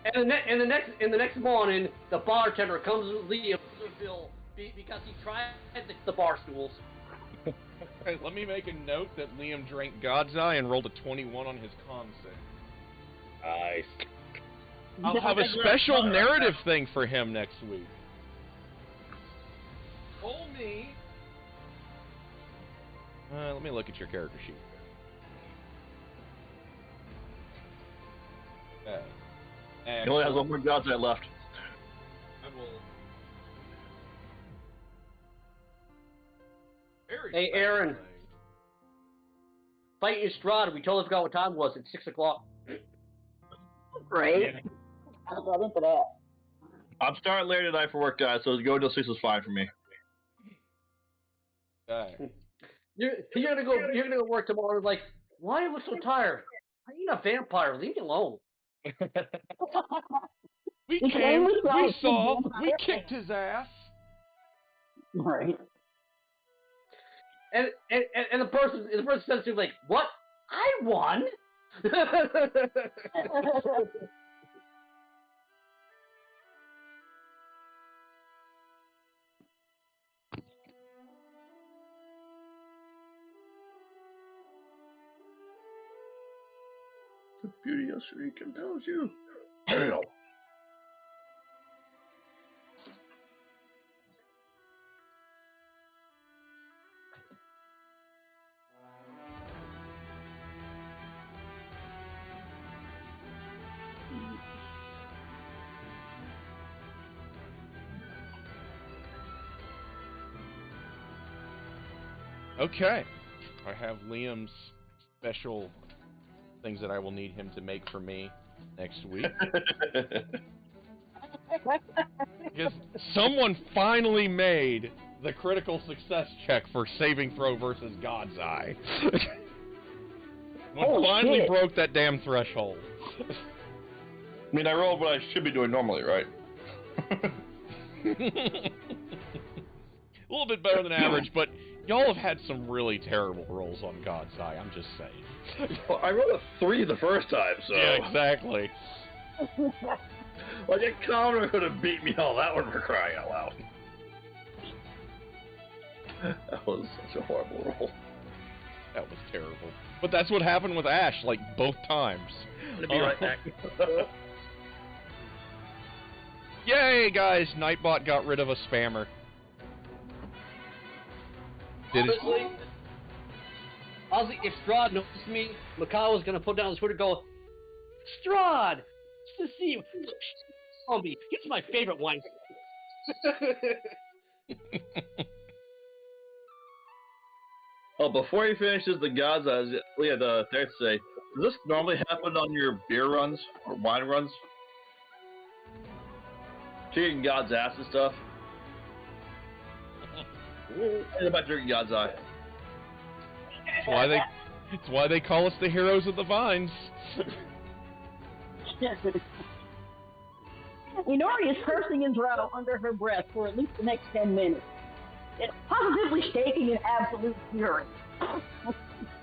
And the next morning, the bartender comes with Liam to the bill because he tried the bar stools. Hey, let me make a note that Liam drank God's Eye and rolled a 21 on his con save. Nice. I'll have a special narrative thing for him next week. Told me. Let me look at your character sheet. Okay. He only has one more God's eye left. I will Hey, Aaron. Fight Estrada. We totally forgot what time it was. It's 6 o'clock. Right? I got into that. I'm starting later tonight for work, guys, so going till 6 is fine for me. Okay. You're gonna go work tomorrow. Like, why do you look so tired? I ain't a vampire. Leave me alone. We You came, can only we try saw, to- we kicked his ass. Right. And the person says to me like, "What? I won." The beauty of street compels you. Hell. Okay. I have Liam's special things that I will need him to make for me next week. Because someone finally made the critical success check for saving throw versus God's Eye. One Oh, finally shit. broke that damn threshold. I mean, I rolled what I should be doing normally, right? A little bit better than average, but y'all have had some really terrible rolls on God's Eye, I'm just saying. Well, I rolled a 3 the first time, so... Yeah, exactly. Like, a commoner could have beat me on that one for crying out loud. That was such a horrible roll. That was terrible. But that's what happened with Ash, like, both times. I'm gonna be right back. Yay, guys! Nightbot got rid of a spammer. Honestly, if Strahd noticed me, Mikao was gonna put down his foot and go, "Strahd, to see you, zombie. He's my favorite one." Oh, before he finishes the God's Eyes, we had the thing to say, does this normally happen on your beer runs or wine runs? Drinking God's ass and stuff? What about drinking God's Eye? It's why they call us the heroes of the vines. Inori is cursing and drow under her breath for at least the next 10 minutes. It's positively shaking in absolute fury.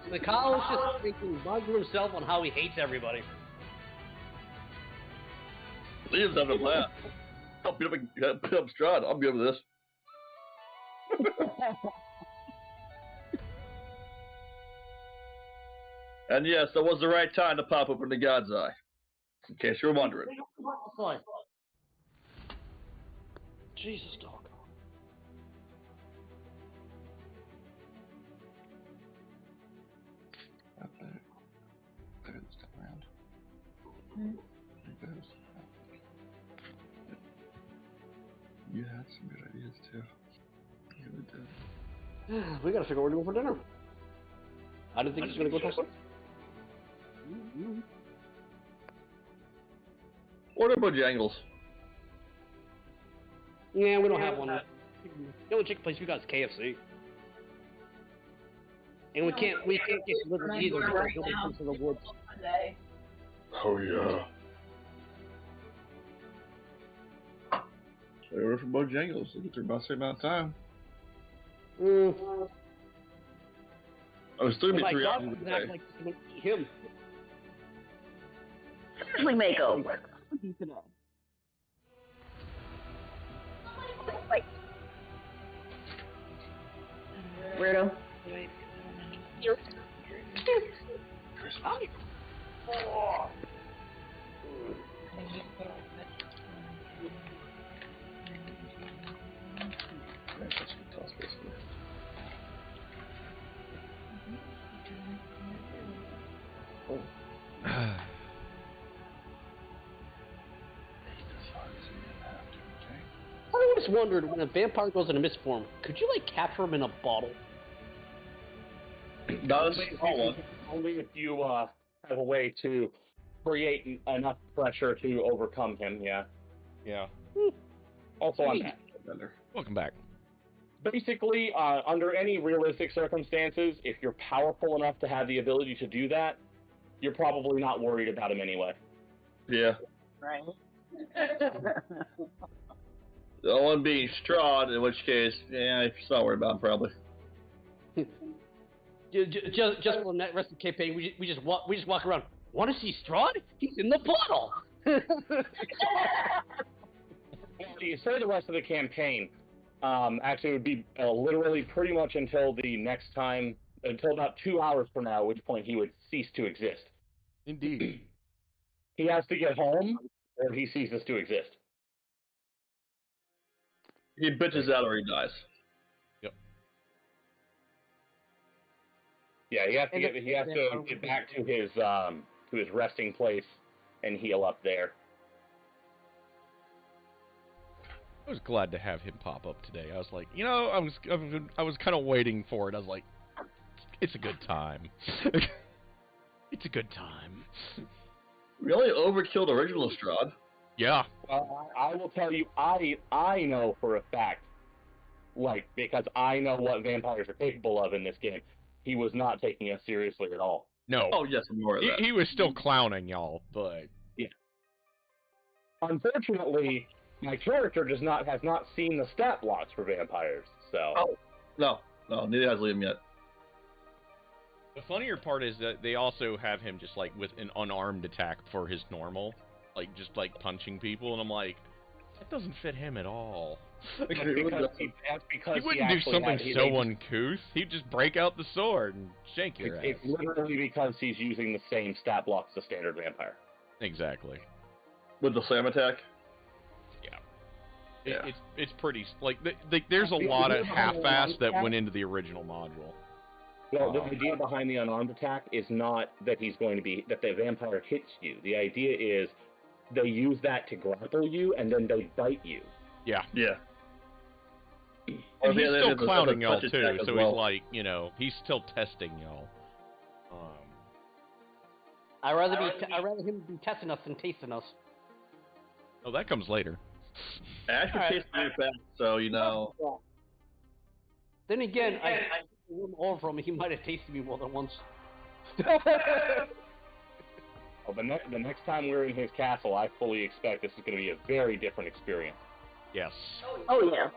Mikao is just thinking mug to himself on how he hates everybody. Liam's having a laugh. I'll beat up Strahd. I'm good with this. And yes, that was the right time to pop open the God's Eye. In case you're wondering. Sorry. Jesus, dog. You had some good ideas too. You really did. We gotta figure out where to go for dinner. I didn't think he was gonna go to us. Order Bojangles. Yeah, we don't have one. The only chicken place we got is KFC. And we can't get delivered either because nobody comes to the woods. Oh, yeah. So order from Bojangles. They get there about the same amount of time. Mm. I was still Oh gonna my be 3 God, hours we of the can act day. like someone eat him. Seriously, makeover. Today. Wait. Weirdo. I always wondered when a vampire goes into mist form, could you like capture him in a bottle? Not a small one. Only if you have a way to create enough pressure to overcome him. Yeah. Yeah. Also on that. Welcome back. Basically, under any realistic circumstances, if you're powerful enough to have the ability to do that, you're probably not worried about him anyway. Yeah. Right. The only one being Strahd, in which case, yeah, I'm not worried about him, probably. Just for the rest of the campaign, we just walk around. Want to see Strahd? He's in the bottle. You say the rest of the campaign. Actually, it would be literally pretty much until the next time, until about 2 hours from now, at which point he would cease to exist. Indeed. He has to get home, or he ceases to exist. He bitches out or he dies. Yep. Yeah, he has to get back to his resting place and heal up there. I was glad to have him pop up today. I was like, you know, I was kind of waiting for it. I was like, it's a good time. It's a good time. We only overkilled original Strahd. Yeah. Well, I will tell you, I know for a fact, like, because I know what vampires are capable of in this game, he was not taking us seriously at all. No. Oh, yes, I'm aware of that. He was still clowning y'all, but... Yeah. Unfortunately, my character has not seen the stat blocks for vampires, so... Oh, no, neither has Liam yet. The funnier part is that they also have him just, like, with an unarmed attack for his normal. Like, just, like, punching people, and I'm like, that doesn't fit him at all. That's because he wouldn't do something so uncouth. He'd just break out the sword and shank your ass. It's literally because he's using the same stat blocks as a standard vampire. Exactly. With the slam attack? Yeah. It's pretty... Like, there's a lot of half-ass that went into the original module. Well, the idea behind the unarmed attack is not that that the vampire hits you. The idea is they use that to grapple you, and then they bite you. Yeah. Yeah. And he's still clowning y'all, too, so well. he's like, you know, he's still testing y'all. I'd rather him be testing us than tasting us. Oh, that comes later. Ash can taste very fast, so, you know... Then again, I over from him, he might have tasted me more than once. Well, the next time we're in his castle, I fully expect this is going to be a very different experience. Yes. Oh yeah.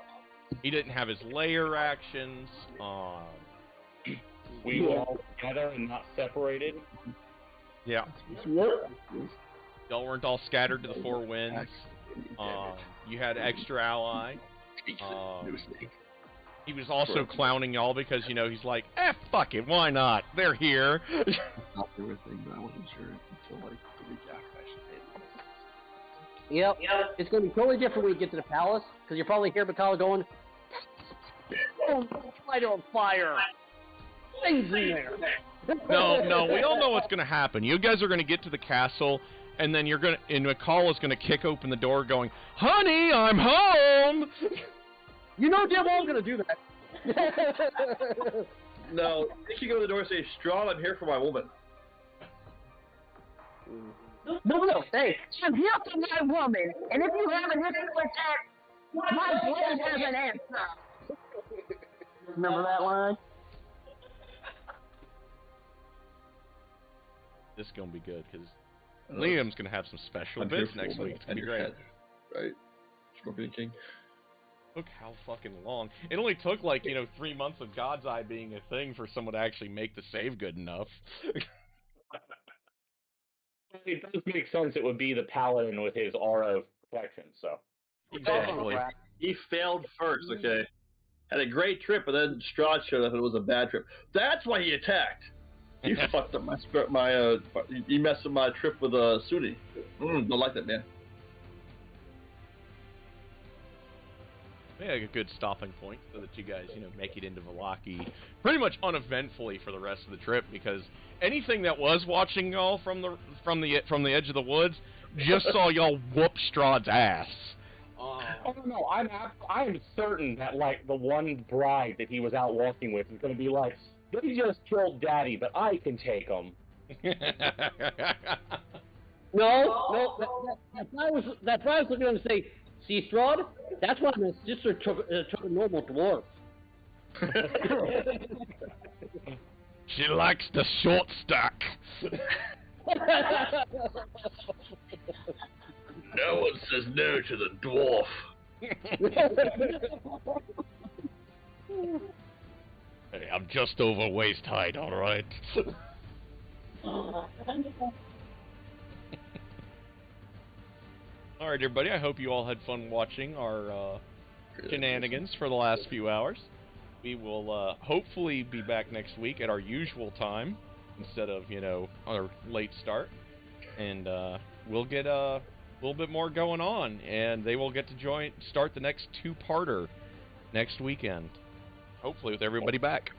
He didn't have his layer actions. We were all together and not separated. Yeah. Yep. Y'all weren't all scattered to the four winds. You had extra ally. He was also clowning y'all because, you know, he's like, fuck it, why not? They're here. Not everything, but I wasn't sure until like the week after I should say it. Yep. It's going to be totally different when you get to the palace, because you're probably here, Mikala, going, oh, light on fire. Things in there. No, we all know what's going to happen. You guys are going to get to the castle, and then and Mikala's going to kick open the door going, honey, I'm home! You know damn well I'm going to do that. No, you should go to the door and say, Strahd, I'm here for my woman. No, hey, I'm here for my woman, and if you have an issue with that, my blade has an answer. Remember that line? This is going to be good, because Liam's going to have some special bits next week. It's going to be great. Right? Scorpion King. Took how fucking long? It only took, like, 3 months of God's Eye being a thing for someone to actually make the save good enough. It does make sense it would be the paladin with his aura of protection, so. Exactly. He failed first, okay? Had a great trip, but then Strahd showed up and it was a bad trip. That's why he attacked! He fucked up he messed up my trip with Sudi. Don't like that, man. Yeah, a good stopping point so that you guys, make it into Vallaki pretty much uneventfully for the rest of the trip, because anything that was watching y'all from the edge of the woods just saw y'all whoop Strahd's ass. Oh no, I'm certain that like the one bride that he was out walking with is going to be like, They just killed Daddy, but I can take them. No, that's why I was looking at him and say, see, Strahd, that's why my sister took a normal dwarf. She likes the short stack. No one says no to the dwarf. Hey, I'm just over waist height, all right. All right, everybody. I hope you all had fun watching our shenanigans for the last few hours. We will hopefully be back next week at our usual time instead of, our late start. And we'll get a little bit more going on, and they will get to start the next two-parter next weekend. Hopefully with everybody back.